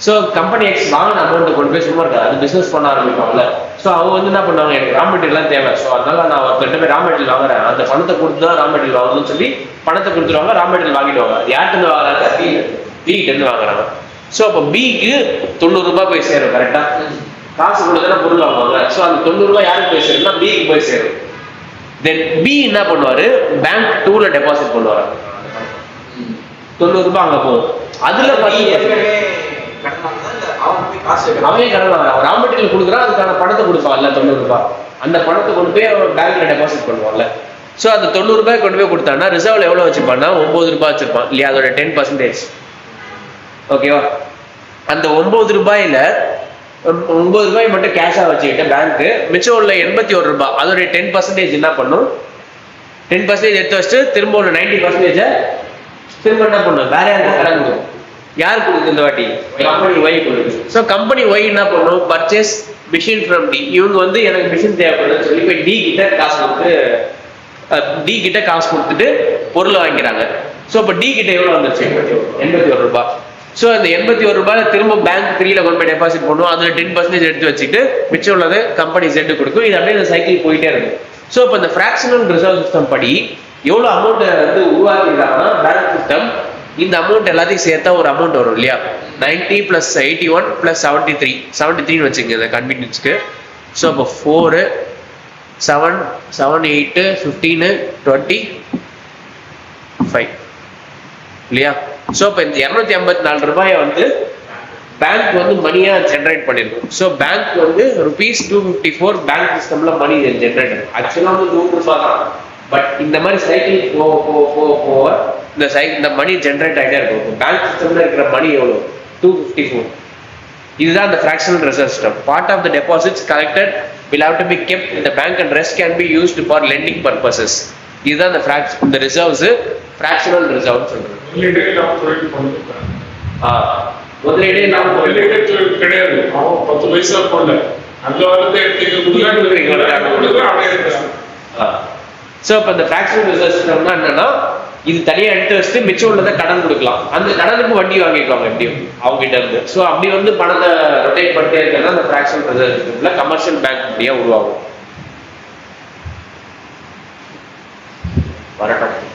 So company X வாங்கின அமௌண்ட் கொண்டு போய் சும்மா இருக்காது, அது பிசினஸ் பண்ண ஆரம்பிப்பாங்கல்ல. ஸோ அவங்க வந்து என்ன பண்ணுவாங்க, எனக்கு ரா மெட்டீரியல்லாம் தேவை, ஸோ அதனால நான் ஒருத்தர் போய் ரா மெட்டீரியல் வாங்குறேன், அந்த பணத்தை கொடுத்து தான் ரா மெட்டீரியல் வாங்கணும்னு சொல்லி பணத்தை கொடுத்துருவாங்க, ரா மெட்டீரியல் வாங்கிடுவாங்க. யார்கிட்ட வாங்குறாங்க? பிகிட்ட இருந்து வாங்குறாங்க. ஸோ அப்போ பிக்கு 90 ரூபாய் போய் சேரும். கரெக்டா? காசு கொடுத்தா பொருள் வாங்குவாங்க. ஸோ அந்த 90 ரூபாய் யாருக்கு போய் சேரும்னா பிக்கு போய் சேரும். தென் பி என்ன பண்ணுவாரு? பேங்க் 2ல டெபாசிட் பண்ணுவாரு. 90 ரூபாய் அங்க போகும். அதுல அவனே கடன் வாங்குறான். ரா மெட்டீரியல் கொடுக்குறான், அதுக்கான பணத்தை கொடுப்பான்ல 90 ரூபாய். அந்த பணத்தை கொண்டு போய் அவன் பேங்க்ல டெபாசிட் பண்ணுவான்ல. ஸோ அந்த 90 ரூபாய் கொண்டு போய் கொடுத்தான்னா ரிசர்வ்ல எவ்வளவு வச்சிருப்பான்னா 9 ரூபாய் வச்சிருப்பான் இல்லையா? அதோட 10%. ஓகேவா? அந்த 9 ரூபாயில 9 ரூபாய் மட்டும் கேஷா வச்சுக்கிட்ட பேங்க் மிச்சம் உள்ள 81 ரூபாய் அதோட 10% என்ன பண்ணும்? 10% எடுத்து வச்சுட்டு திரும்ப ஒரு 90% திரும்ப என்ன பண்ணும்? வேற யாருக்கு கடன் கொடுக்கும்? யார் கொடுக்குது இந்த வாட்டி? கம்பெனி ஒய் கொடுக்குது. ஸோ கம்பெனி ஒய் என்ன பண்ணும்? Purchase machine from D. இவங்க வந்து எனக்கு மிஷின் தேவைப்படுதுன்னு சொல்லி போய் டி கிட்ட காசு கொடுத்துட்டு பொருளை வாங்கிக்கிறாங்க. ஸோ இப்போ டி கிட்ட எவ்வளோ வந்துருச்சு? 81 ரூபாய். ஸோ அந்த 81 ரூபாயில திரும்ப பேங்க் 3ல கொண்டு போய் டெபாசிட் பண்ணுவோம். அதுல 10% எடுத்து வச்சுட்டு மிச்சம் உள்ளது கம்பெனி Z கொடுக்கும். இது அப்படியே இந்த சைக்கிள் போயிட்டே இருக்கும். ஸோ இப்போ இந்த ஃபிராக்ஷனல் ரிசர்வ் சிஸ்டம் படி எவ்வளோ அமௌண்ட் வந்து உருவாக்கிருக்காங்கன்னா பேங்க் சிஸ்டம் இந்த அமௌண்ட் எல்லாத்தையும் சேர்த்தா ஒரு அமௌண்ட் வரும் இல்லையா? 90 + 81 + 73 வச்சுங்க இந்த கன்வீனியன்ஸ்க்கு. ஸோ அப்போ 4 7 7 8 15 25 இல்லையா? ஸோ இப்போ இந்த 254 ரூபாயை வந்து பேங்க் வந்து மணியா ஜென்ரேட் பண்ணிருக்கும். ஸோ பேங்க் வந்து ₹254 பேங்க் சிஸ்டம்ல மணி ஜென்ரேட் ஆகும். ஆக்சுவலா வந்து 100 ரூபாய் தான். பட் இந்த மாதிரி சைக்கிள் போக இந்த மணி ஜென்ரேட் ஆகிட்டே இருக்கும். பேங்க் சிஸ்டம்ல இருக்கிற மணி எவ்வளோ? 254. இதுதான் அந்த fractional reserve system. Part of the deposits collected will have to be kept in the bank and rest can be used for lending purposes. இதுதான் இந்த ரிசர்வ்ஸ் ஃபிராக்ஷனல் ரிசர்வ் சொல்றோம். முதலீடே நாம் கிடையாது. அவன் 10 பைசா போடல, அந்த வரத்தை ஸோ இப்போ இந்த ஃபிராக்ஷனல் ரிசர்வ் சிஸ்டம்னா என்னன்னா, இது தனியாக எடுத்து வச்சுட்டு மிச்சம் உள்ளதை கடன் கொடுக்கலாம். அந்த கடனுக்கு வட்டி வாங்கிக்குவாங்க எப்படியும் அவங்க கிட்ட இருந்து. ஸோ அப்படி வந்து பணத்தை ரொட்டேட் பண்ணிட்டே இருக்கிறதா அந்த ஃபிராக்ஷனல் ரிசர்வ் சிஸ்டம்ல கமர்ஷியல் பேங்க் அப்படியே உருவாகும். வரட்டும்.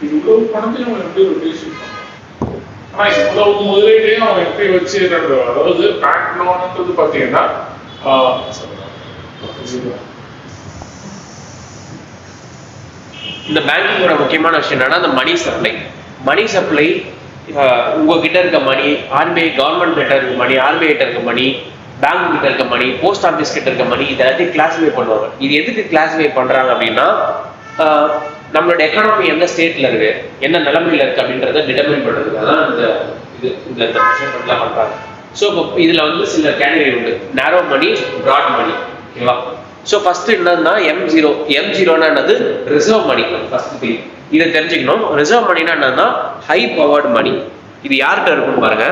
இவ்வளவு பணத்தையும் அவன் எப்படி ரொட்டேஷன் பண்ணான்? ஆனா இவ்வளவு முதலீட்டையும் அவன் எப்படி வச்சிருக்காரு? அதாவது பேங்க் லோன்ன்றது பாத்தீங்கன்னா இந்த பேங்கிங்கோட முக்கியமான விஷயம் என்னன்னா அந்த மணி சப்ளை உங்ககிட்ட இருக்க மணி, ஆர்பிஐ கவர்மெண்ட் கிட்ட இருக்க மணி, ஆர்பிஐ கிட்ட இருக்க மணி, பேங்க் கிட்ட இருக்க மணி, போஸ்ட் ஆஃபீஸ் கிட்ட இருக்க மணி, இது எல்லாத்தையும் கிளாஸிஃபை பண்ணுவாங்க. இது எதுக்கு கிளாஸிஃபை பண்றாங்க அப்படின்னா நம்மளோட எக்கானமி எந்த ஸ்டேட்ல இருக்கு, என்ன நிலைமையில இருக்கு அப்படின்றத டிட்டர்மின் பண்றதுக்காக தான் இந்த மெஷர்மெண்ட்லாம் பண்றாங்க. ஸோ இப்போ இதுல வந்து சில கேட்டகரி உண்டு, நேரோ மணி, பிராட் மணி, ஓகேவா? ஸோ ஃபர்ஸ்ட் என்னன்னா M0னா என்னது? ரிசர்வ் மணி. ஃபர்ஸ்ட் இதை தெரிஞ்சுக்கணும். ரிசர்வ் மணினா என்னன்னா ஹை பவர்டு மணி. இது யார்கிட்ட இருக்குன்னு பாருங்க.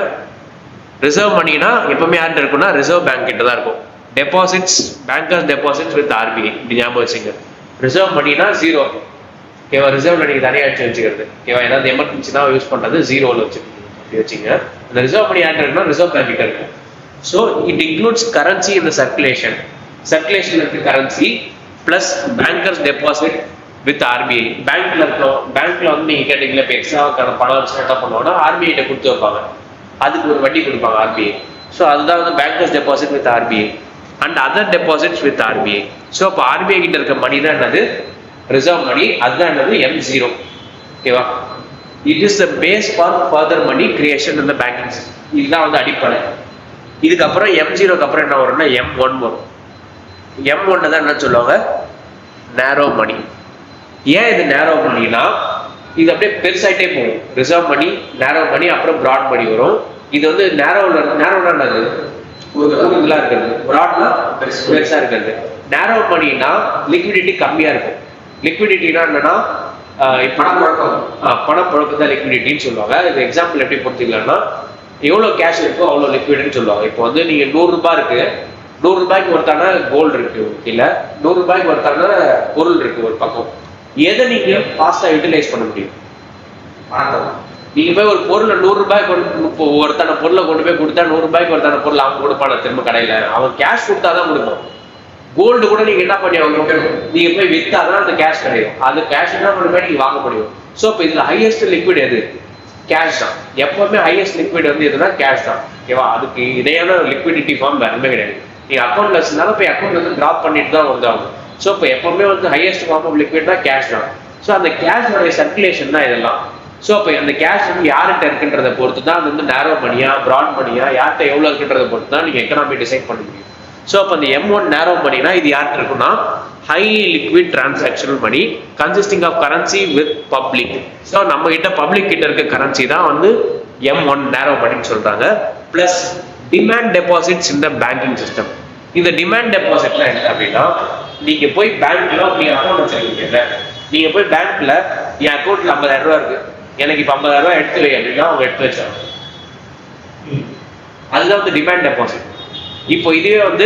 ரிசர்வ் மணினா எப்பவுமே யார்கிட்ட இருக்குன்னா ரிசர்வ் பேங்க் கிட்ட தான் இருக்கும். Deposits, bankers deposits with RBI, இப்படி ஞாபகம் வச்சுங்க. ரிசர்வ் மணினா 0, ஓகேவா? ரிசர்வ்ல நீங்க தனியாக அடிச்சு வச்சுக்கிறது, ஓகேவா? ஏதாவது எமர்ஜென்சி தான் யூஸ் பண்றது 0ல வச்சுங்க. அந்த ரிசர்வ் மணி யார்கிட்ட இருக்குன்னா ரிசர்வ் பேங்க் கிட்ட இருக்கும். ஸோ இட் இன்க்ளூட்ஸ் கரன்சி இந்த சர்க்குலேஷன் இருக்கு currency plus bankers deposit with RBI. பேங்க்ல வந்து நீங்க கேட்டீங்களா இப்போ எக்ஸ்ட்ராக்கான பணம் என்ன பண்ணுவாங்கன்னா ஆர்பிஐ கொடுத்து வைப்பாங்க, அதுக்கு ஒரு வட்டி கொடுப்பாங்க ஆர்பிஐ. ஸோ அதுதான் வந்து bankers deposit with RBI and other deposits with RBI. So இப்போ ஆர்பிஐ கிட்ட இருக்க மணி தான் என்னது? Reserve money. அதுதான் என்னது? M0, ஓகேவா? It is the base for further money creation இந்த பேங்கிங் சிஸ்டம். இதுதான் வந்து அடிப்படை. இதுக்கப்புறம் M0க்கு அப்புறம் என்ன வரும்னா M1 வரும். M1 தான் என்ன சொல்லுவாங்க? நேரோ மணி. ஏன் இது நேரோ மணினா இது அப்படியே பெருசாயிட்டே போகும். ரிசர்வ் மணி, நேரோ மணி, அப்புறம் பிராட் மணி வரும். இது வந்து நேரோனா என்னது? ஒரு இதெல்லாம் இருக்கிறது, பிராட்னா பெருசா இருக்கிறது. நேரோ மணினா லிக்விடிட்டி கம்மியா இருக்கும். லிக்விடிட்டினா என்னன்னா பணப்புழக்கம் தான் லிக்விடிட்டின்னு சொல்லுவாங்க. இது எக்ஸாம்பிள் எப்படி பொறுத்துக்கலாம்னா எவ்வளோ கேஷ் இருக்கோ அவ்வளோ லிக்விட்னு சொல்லுவாங்க. இப்போ வந்து நீங்க 100 ரூபாய் இருக்கு, 100 ரூபாய்க்கு ஒருத்தான கோல்டு இருக்கு, இல்ல 100 ரூபாய்க்கு ஒருத்தான பொருள் இருக்கு ஒரு பக்கம். எதை நீங்க ஃபாஸ்டா யூட்டிலைஸ் பண்ண முடியும்? நீங்க போய் ஒரு பொருளை 100 ரூபாய்க்கு ஒருத்தான பொருளை கொண்டு போய் கொடுத்தா 100 ரூபாய்க்கு ஒருத்தான பொருள் அவன் கொடுப்பான திரும்ப கடையில, அவன் கேஷ் கொடுத்தாதான் கொடுப்பான். கோல்டு கூட நீங்க என்ன பண்ணி நீங்க போய் வித்தாதான் அந்த கேஷ் கிடைக்கும். அது கேஷ் என்ன பண்ணுமே நீங்க வாங்க முடியும். ஸோ இப்போ இதுல ஹையஸ்ட் லிக்விட் எது? கேஷ் தான். எப்பவுமே ஹையஸ்ட் லிக்விட் வந்து எதுனா கேஷ் தான், ஓகேவா? அதுக்கு இடையான லிக்விடிட்டி ஃபார்ம் வேறமே கிடையாது. நீங்க அக்கௌண்ட்ல வச்சிருந்தாலும் போய் அக்கௌண்ட்ல இருந்து டிராப் பண்ணிட்டு தான் வந்தாகும். ஸோ இப்போ எப்பவுமே வந்து ஹையஸ்ட் ஃபார்ம் ஆஃப் லிக்விட் தான் கேஷ் தான். ஸோ அந்த கேஷோடைய சர்க்குலேஷன் தான் இதெல்லாம். ஸோ இப்போ அந்த கேஷ் வந்து யார்கிட்ட இருக்குன்றதை பொறுத்து தான் அது வந்து நேரோ மணியா, பிராட் மணியா, யார்கிட்ட எவ்வளோ இருக்குன்றதை பொறுத்து தான் நீங்க எக்கனாமி டிசைட் பண்ண முடியும். ஸோ அப்போ அந்த M1 நேரோ மணினா இது யார்கிட்ட இருக்குன்னா high liquid transactional money consisting of currency with public. So நம்ம கிட்ட பப்ளிக் கிட்ட இருக்க கரன்சி தான் வந்து M1 நேரோ மணின்னு சொல்றாங்க. பிளஸ் டிமாண்ட் டெபாசிட்ஸ் இந்த பேங்கிங் சிஸ்டம். இந்த டிமாண்ட் டெபாசிட்ல என்ன அப்படின்னா நீங்க போய் பேங்க்ல நீங்க அக்கௌண்ட் வச்சிருக்கீங்க, நீங்க போய் பேங்க்ல என் அக்கௌண்ட்ல 50,000 ரூபாய் இருக்கு, எனக்கு இப்போ 50,000 ரூபாய் எடுத்து வை அப்படின்னா அவங்க எடுத்து வச்சாங்க. அதுதான் வந்து டிமாண்ட் டெபாசிட். இப்போ இதுவே வந்து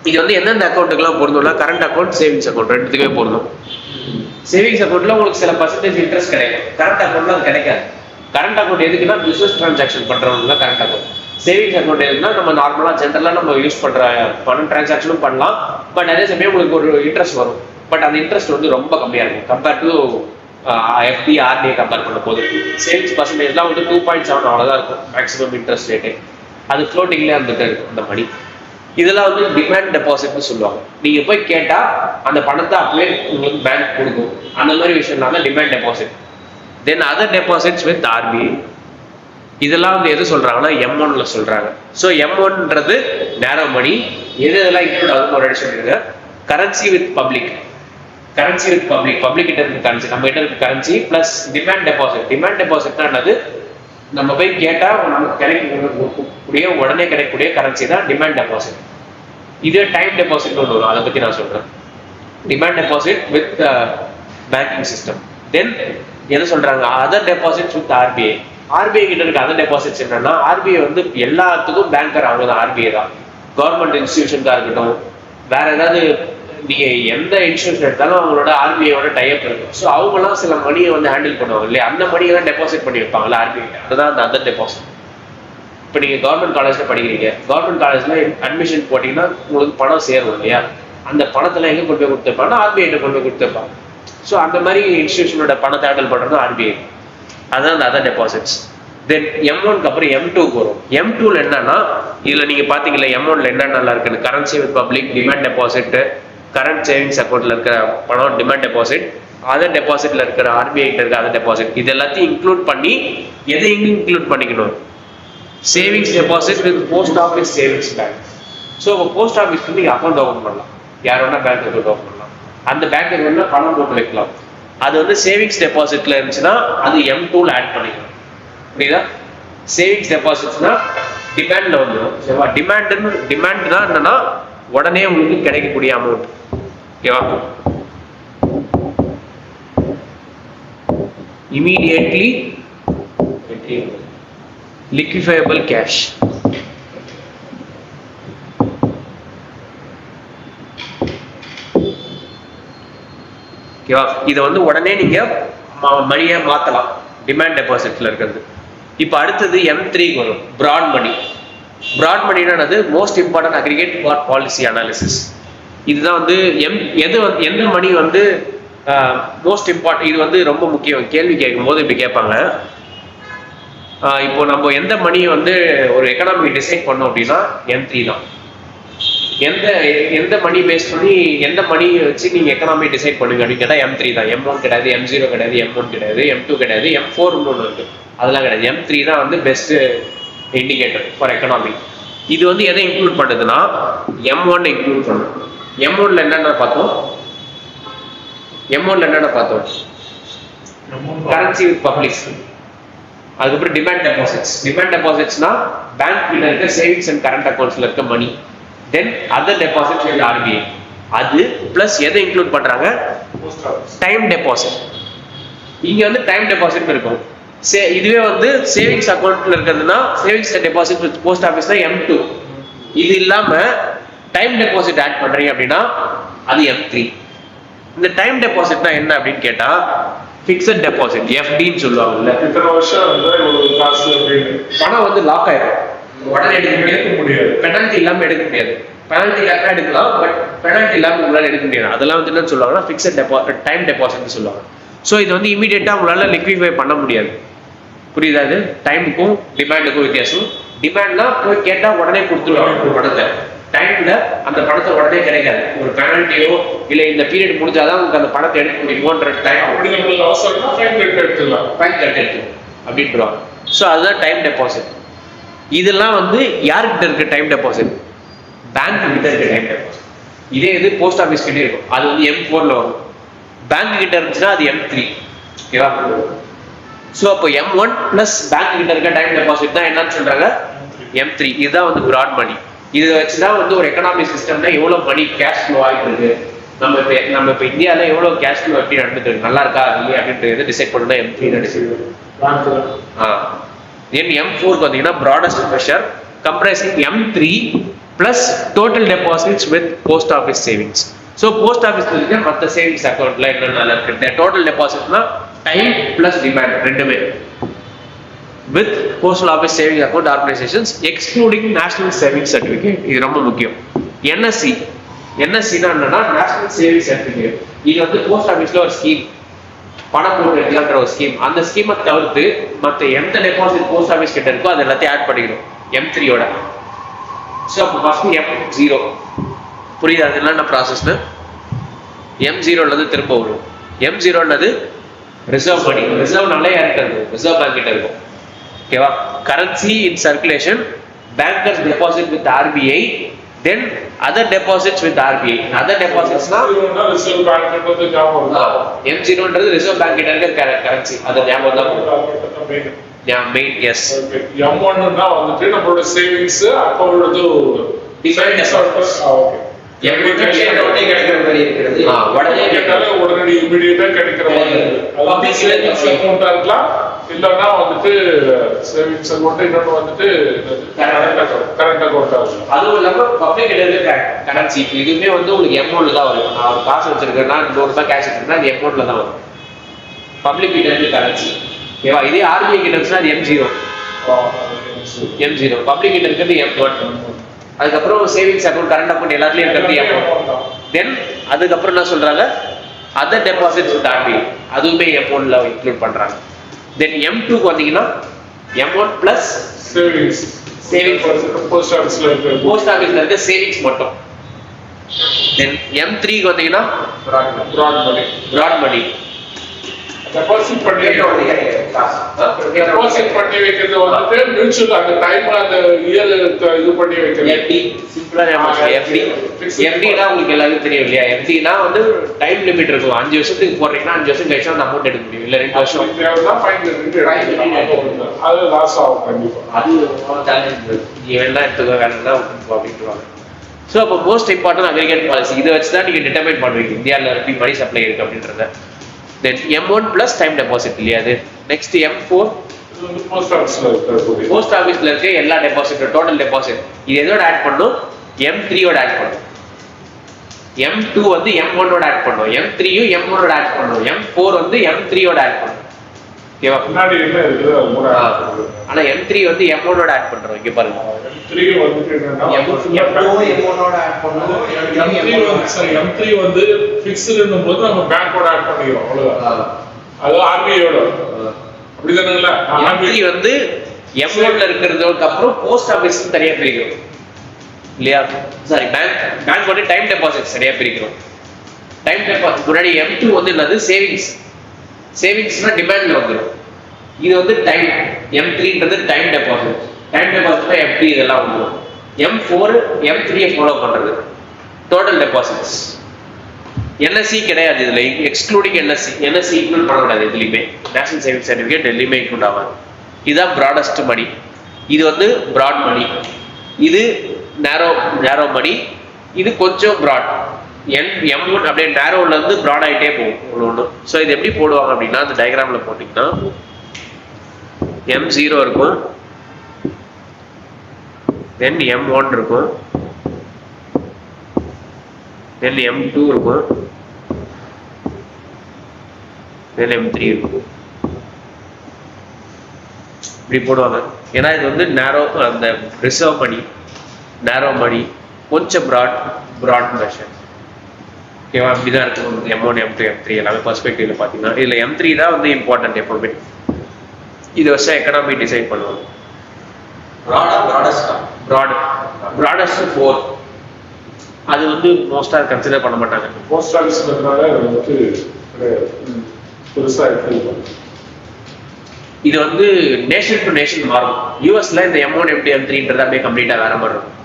இது வந்து எந்தெந்த அக்கௌண்ட்டுக்கெல்லாம் பொருந்தும்னா கரண்ட் அக்கௌண்ட், சேவிங்ஸ் அக்கௌண்ட் ரெண்டுத்துக்குமே பொருந்தும். சேவிங்ஸ் அக்கௌண்ட்ல உங்களுக்கு சில பர்சன்டேஜ் இன்ட்ரெஸ்ட் கிடைக்கும், கரண்ட் அக்கௌண்ட்ல அது கிடைக்காது. கரண்ட் அக்கௌண்ட் எதுக்குன்னா பிசினஸ் டிரான்சாக்ஷன் பண்றவங்க தான் கரண்ட் அக்கௌண்ட். சேவிங்ஸ் அக்கௌண்ட் எதுனா நம்ம நார்மலா ஜென்ரலா நம்ம யூஸ் பண்ற பணம் டிரான்சாக்ஷனும் பண்ணலாம். பட் அதே சமயம் உங்களுக்கு ஒரு இன்ட்ரெஸ்ட் வரும். பட் அந்த இன்ட்ரெஸ்ட் வந்து ரொம்ப கம்மியா இருக்கும் compare to FD, RDA compare பண்ண போது. சேவிங்ஸ் பர்சன்டேஜ்லாம் வந்து 2.7 அவ்வளோதான் இருக்கும் மேக்ஸிமம் இன்ட்ரெஸ்ட் ரேட்டு. அது ஃப்ளோட்டிங்லேயே இருந்துட்டு இருக்கும் அந்த மணி. இதெல்லாம் வந்து டிமாண்ட் டெபாசிட்னு சொல்லுவாங்க. நீங்க போய் கேட்டா அந்த பணத்தை அப்படியே உங்களுக்கு பேங்க் கொடுக்கும். அந்த மாதிரி விஷயம்லாம் தான் demand deposit. Then other deposits with RBI. இதெல்லாம் வந்து எது சொல்றாங்கன்னா M1ல சொல்றாங்க. ஸோ M1ன்றது நேரோ மணி. எதெல்லாம் இன்க்ளூட் ஆகுதுன்னு ஒரு சொல்லிருங்க. கரன்சி வித் பப்ளிக், பப்ளிக் கிட்ட இருக்க கரன்சி, நம்ம கிட்ட இருக்க currency plus demand deposit. Demand டெபாசிட்னா என்னது? நம்ம போய் கேட்டா நமக்கு கிடைக்கக்கூடிய உடனே கிடைக்கக்கூடிய கரன்சி தான் டிமாண்ட் டெபாசிட். இதே டைம் டெபாசிட் ஒன்று வரும், அதை பத்தி நான் சொல்றேன். Demand deposit with banking system. தென் என்ன சொல்றாங்க? Other deposits with RBI. RBI கிட்ட இருக்க அதர் டெபாசிட்ஸ் என்னன்னா ஆர்பிஐ வந்து எல்லாத்துக்கும் பேங்கர் அவங்க தான். ஆர்பிஐ தான் கவர்மெண்ட் இன்ஸ்டிடியூஷனுக்கா இருக்கட்டும், வேற ஏதாவது நீங்க எந்த இன்சூரன்ஸ் எடுத்தாலும் அவங்களோட ஆர்பிஐயோட டைப் இருக்கும். ஸோ அவங்கலாம் சில மணியை வந்து ஹேண்டில் பண்ணுவாங்க இல்லையா, அந்த மணியை தான் டெபாசிட் பண்ணி வைப்பாங்கல்ல ஆர்பிஐ. அதுதான் அந்த அதர் டெபாசிட். இப்போ நீங்க கவர்மெண்ட் காலேஜ்ல படிக்கிறீங்க, கவர்மெண்ட் காலேஜ்ல அட்மிஷன் போட்டீங்கன்னா உங்களுக்கு பணம் சேரும் இல்லையா, அந்த பணத்துல எங்க கொண்டு போய் கொடுத்துருப்பாங்கன்னா ஆர்பிஐ கொண்டு போய் கொடுத்துருப்பாங்க. ஸோ அந்த மாதிரி இன்ஸ்டிடியூஷனோட பணத்தை ஹேண்டில் பண்றது ஆர்பிஐ. அதுதான் அந்த அதர் டெபாசிட்ஸ். தென் M1க்கு அப்புறம் M2க்கு வரும். M2ல என்னன்னா இதுல நீங்க பாத்தீங்களா M1ல என்ன நல்லா இருக்குன்னு, currency with public, demand deposit, current savings அக்கௌண்ட்ல இருக்கிற பணம் டிமாண்ட் டெபாசிட், அதர் டெபாசிட்ல இருக்கிற ஆர்பிஐ இருக்கிற அதர் டெபாசிட் இது எல்லாத்தையும் இன்க்ளூட் பண்ணி எதை எங்க இன்க்ளூட் பண்ணிக்கணும் savings deposit with post office savings bank so post ஆஃபீஸ்க்கு நீங்கள் அக்கௌண்ட் ஓப்பன் பண்ணலாம் யார் வேணா பேங்க் அக்கௌண்ட் ஓப்பன் பண்ணலாம் அந்த பேங்க் அக்கௌண்ட்ல பணம் போட்டு வைக்கலாம் அது வந்து சேவிங்ஸ் டெபாசிட்ல இருந்துச்சுன்னா அது M2ல ஆட் பண்ணிக்கலாம் புரியுதா சேவிங்ஸ் டெபாசிட்ஸ்னா டிமாண்ட்ல வந்துடும் சரிவா டிமாண்ட் தான் என்னன்னா உடனே உங்களுக்கு கிடைக்கக்கூடிய அமௌண்ட் ஓகேவா immediately liquefiable cash ஓகேவா இதை வந்து உடனே நீங்க மணியை மாத்தலாம் டிமாண்ட் டெபாசிட்ல இருக்கிறது இப்போ அடுத்தது M3 வரும் பிராட் மணினானது most important aggregate for policy analysis இதுதான் வந்து எந்த மணி வந்து மோஸ்ட் இம்பார்ட்டன்ட் இது வந்து ரொம்ப முக்கியம் கேள்வி கேட்கும் போது இப்படி கேட்பாங்க இப்போ நம்ம எந்த மணியை வந்து ஒரு எக்கனாமி டிசைட் பண்ணோம் அப்படின்னா M3 தான் எந்த மணி பேஸ் பண்ணி எந்த மணி வச்சு நீங்க எக்கனாமி டிசைட் பண்ணுங்க அப்படின்னு கேட்டா M3 தான் M1 கிடையாது M0 கிடையாது M1 கிடையாது M2 கிடையாது M4 ஒன்று இருக்கு அதெல்லாம் கிடையாது M3 தான் வந்து பெஸ்ட் இண்டிகேட்டர் ஃபார் எக்கனாமி இது வந்து எதை இன்க்ளூட் பண்ணுதுன்னா M1 இன்க்ளூட் பண்ணும் M1ல என்னென்ன பார்த்தோம் கரன்சி வித் பப்ளிக் அதுக்கப்புறம் டிமாண்ட் டெபாசிட்ஸ்னா பேங்க் கிட்ட இருக்க சேவிங்ஸ் அண்ட் கரண்ட் அக்கௌண்ட்ஸ்ல இருக்க மணி then other deposits with RBI அது பிளஸ் எதை இன்க்ளூட் பண்றாங்க டைம் டெபாசிட் இங்க வந்து டைம் டெபாசிட் இருக்கும் இதுவே வந்து சேவிங்ஸ் அக்கௌண்ட்ல இருக்கிறதுனா சேவிங்ஸ் டெபாசிட் வித் போஸ்ட் ஆஃபீஸ்ல M2 இது இல்லாம டைம் டெபாசிட் ஆட் பண்றீங்க அப்படின்னா அது M3 இந்த டைம் டெபாசிட்னா என்ன அப்படின்னு கேட்டா ஃபிக்ஸட் டெபாசிட் FDன்னு சொல்லுவாங்கல்ல இத்தனை வருஷம் ஒரு காசு அப்படின்னு பணம் வந்து லாக் ஆயிடும் உடனே எடுக்க முடியாது பெனல்டி இல்லாம எடுக்க முடியாது பெனல்டி இல்லாம எடுக்கலாம் பட் பெனல்டி இல்லாம உங்களால எடுக்க முடியாது அதெல்லாம் வந்து என்ன சொல்லுவாங்கன்னா ஃபிக்ஸட் டெபாசிட் டைம் டெபாசிட்னு சொல்லுவாங்க ஸோ இது வந்து இமீடியட்டா உங்களால லிக்விஃபை பண்ண முடியாது புரியுதா இது டைமுக்கும் டிமாண்டுக்கும் வித்தியாசம் டிமாண்ட்னா போய் கேட்டா உடனே கொடுத்துருவாங்க ஒரு பணத்தை டைம்ல அந்த பணத்தை உடனே கிடைக்காது ஒரு பெனல்ட்டியோ இல்ல இந்த பீரியட் முடிஞ்சாதான் உங்களுக்கு அந்த பணத்தை எடுக்க முடியுமோன்ற டைம் ஃபைன் கட்டு அப்படின்றாங்க ஸோ அதுதான் டைம் டெபாசிட் இதெல்லாம் வந்து யாருக்கிட்ட இருக்கு டைம் டெபாசிட் பேங்க் கிட்ட இருக்கு டைம் டெபாசிட் இதே இது போஸ்ட் ஆஃபீஸ் கிட்டே இருக்கும் அது வந்து M4ல வரும் பேங்க் கிட்ட இருந்துச்சுன்னா அது M3 ஓகேவா ஸோ அப்போ M1 பிளஸ் பேங்க் கிட்ட இருக்க டைம் டெபாசிட் தான் என்னன்னு சொல்றாங்க M3 இதுதான் வந்து பிராட் மணி இதை வச்சுதான் வந்து ஒரு எக்கனாமி சிஸ்டம்ல எவ்வளவு மணி கேஷ் ஃப்ளோ ஆகிட்டு இருக்கு நம்ம இப்போ இந்தியாவில எவ்வளவு கேஷ் ஃப்ளோ எப்படி நடந்துட்டு இருக்கு நல்லா இருக்கா இல்லையா அப்படின்றது டிசைட் பண்ணணும் M3 தென் M4 பார்த்தீங்கன்னா broadest measure comprising M3 plus total deposits with post office savings so post ஆஃபீஸ்ல இருக்க மற்ற சேவிங்ஸ் அக்கௌண்ட்ல என்னென்ன இருக்கு டோட்டல் டெபாசிட்னா டைம் பிளஸ் டிமாண்ட் ரெண்டுமே with postal office saving account organisations excluding national savings certificate இது ரொம்ப முக்கியம் NSCனா என்னன்னா நேஷனல் சேவிங் சர்டிஃபிகேட் இது வந்து போஸ்ட் ஆஃபீஸ்ல ஒரு ஸ்கீம் பணம் போட்டு எடுக்கலான்ற ஒரு ஸ்கீம் அந்த ஸ்கீமை தவிர்த்து மற்ற எந்த டெபாசிட் போஸ்ட் ஆஃபீஸ் கிட்ட இருக்கோ அது எல்லாத்தையும் ஆட் பண்ணிக்கணும் M3யோட ஸோ அப்போ ஃபர்ஸ்ட் M0 புரியுது அது என்னென்ன ப்ராசஸ்னு M0ன்றது திரும்ப வரும் M0ன்றது ரிசர்வ் மணி ரிசர்வ்னாலே யாருக்கு ரிசர்வ் பேங்க் கிட்ட இருக்கும் ஓகேவா currency in circulation bankers deposit with RBI then other deposits with RBI other deposits na reserve bank கிட்ட ஞாபகம் வருது M0ன்றது ரிசர்வ் பேங்க் கிட்ட இருக்க கரன்சி அது ஞாபகம் தான் மெயின் எஸ் M1 னா வந்துட்டு நம்மளோட savings account demand deposit okay உடனே கிடைக்கிற மாதிரி இருக்கிறது உடனே கேட்டாலே உடனடி இமிடியேட்டா கிடைக்கிற மாதிரி அதாவது சேவிங்ஸ் அக்கவுண்டா இருக்கலாம் இல்லைன்னா வந்துட்டு சேவிங்ஸ் அக்கவுண்ட் இன்னொன்று வந்துட்டு கரண்ட் அக்கவுண்டா இருக்கும் அதுவும் இல்லாம பப்ளிக் கிட்ட கரன்சி இதுவுமே வந்து உங்களுக்கு M1ல தான் வரும் நான் ஒரு காசு வச்சிருக்கேன்னா ₹100 கேஷ் வச்சிருக்கேன்னா அது M1ல தான் வரும் பப்ளிக் கிட்ட இருந்து கரன்சி ஓகேவா இதே RBI கிட்ட இருந்துச்சுன்னா அது M0 பப்ளிக் கிட்ட இருக்கிறது M1 அதுக்கப்புறம் சேவிங்ஸ் அக்கௌண்ட் கரண்ட் அக்கௌண்ட் எல்லாத்துலயும் இருக்கிறது M1 தென் அதுக்கப்புறம் என்ன சொல்றாங்க அதர் டெபாசிட்ஸ் வித் RBI அதுவுமே M1ல இன்க்ளூட் பண்றாங்க தென் M2 வந்தீங்கன்னா M1 பிளஸ் சேவிங்ஸ் போஸ்ட் ஆஃபீஸ்ல இருக்க சேவிங்ஸ் மட்டும் தென் M3 வந்தீங்கன்னா பிராட் மணி டெபாசிட் பண்ணி வைக்கிறது வந்துட்டு மியூச்சுவல் அந்த டைம் அந்த இயர் இது பண்ணி வைக்கிறது. எஃப்டி சிம்பிளா எஃப்டினா உங்களுக்கு எல்லாருக்கும் தெரியும் இல்லையா? எஃப்டினா வந்து டைம் லிமிட் இருக்கும். 5 வருஷத்துக்கு போடுறீங்கன்னா 5 வருஷம் கழிச்சு அந்த அமௌண்ட் எடுக்க முடியும், இல்ல 2 வருஷம் அது லாஸ் ஆகும் கண்டிப்பா. அது சேலஞ்ச். நீ வேணா எடுத்துக்கோ வேணா அப்படின்ட்டுவாங்க. ஸோ அப்போ மோஸ்ட் இம்பார்ட்டன்ட் அக்ரிகேட் பாலிசி இதை வச்சு தான் நீங்கள் டிட்டர்மைன் பண்ணுவீங்க இந்தியாவில் எப்படி மணி சப்ளை இருக்கு அப்படின்றத. தென் M1 + டைம் டெபாசிட் இல்லையா? அது நெக்ஸ்ட் M4 போஸ்ட் ஆஃபீஸ்ல இருக்க எல்லா டெபாசிட் டோட்டல் டெபாசிட் இது எதோட ஆட் பண்ணும்? M3 ஓட ஆட் பண்ணும். M2 வந்து M1 ஓட ஆட் பண்ணும். M3 M1 ஓட ஆட் பண்ணும். M4 வந்து M3 ஓட ஆட் பண்ணும். ஓகேவா? முன்னாடி என்ன இருக்குது அது கூட ஆனா M3 வந்து M1 ஓட ஆட் பண்றோம். இங்க பாருங்க M3 வந்துட்டு என்னன்னா M1 ஓட ஆட் பண்ணனும். M3 வந்து ஃபிக்ஸ்டுன்னும் போது நம்ம பேங்கோட ஆட் பண்ணிக்கிறோம் அவ்வளவுதான். அது RBI ஓட அப்படிதானே? M3 வந்து M1 ல இருக்கிறதுக்கு அப்புறம் போஸ்ட் ஆபீஸ் தனியா பிரிக்கிறோம் இல்லையா? சாரி பேங்க் வந்து டைம் டெபாசிட் சரியா பிரிக்கிறோம். டைம் டெபாசிட் முன்னாடி M2 வந்து என்னது? சேவிங்ஸ்னா டிமாண்ட்ல வந்துடும். இது வந்து டைம். M3ன்றது டைம் டெபாசிட். டைம் டெபாசிட்ல FD இதெல்லாம் வந்துடும். M4 M3 ஃபாலோ பண்றது டோட்டல் டெபாசிட்ஸ். NSE கிடையாது இதுல, எக்ஸ்க்ளூடிங் NSE இன்க்ளூட் பண்ணக்கூடாது எதுலையுமே. நேஷனல் சேவிங்ஸ் சர்டிஃபிகேட் எதுலையுமே இன்க்ளூட் ஆகாது. இதுதான் ப்ராடஸ்ட் மணி. இது வந்து ப்ராட் மணி. இது நேரோ மணி. இது கொஞ்சம் ப்ராட். M1 அப்படியே நேரோல இருந்து ப்ராட் ஆகிட்டே போகும் ஒன்று. ஸோ இது எப்படி போடுவாங்க அப்படின்னா அந்த டயக்ராம்ல போட்டிங்கன்னா M0 இருக்கும், தென் M1 இருக்கும், தென் M2 இருக்கும், தென் M3 இருக்கும். இப்படி போடுவாங்க. ஏன்னா இது வந்து நேரோ அந்த ரிசர்வ் மணி, நேரோ மணி, கொஞ்சம் ப்ராட் மெஷர். ஓகேவா? அப்படிதான் இருக்கும். M1 M2 M3 எல்லாமே பர்ஸ்பெக்டிவ்ல பார்த்தீங்கன்னா இதுல M3 தான் வந்து இம்பார்ட்டன்ட் எப்பவுமே. இது வருஷம் எக்கனாமி டிசைட் பண்ணுவாங்க. ப்ராடஸ்ட் 4 அது வந்து மோஸ்டா கன்சிடர் பண்ண மாட்டாங்க. போஸ்ட் ஆஃபீஸ்ன்றதுனால வந்து பெருசா இருக்கு. இது வந்து நேஷன் டு நேஷன் மாறும். யூஎஸ்ல இந்த M1 M2 M3ன்றது அப்படியே கம்ப்ளீட்டா வேற மாதிரி இருக்கும்.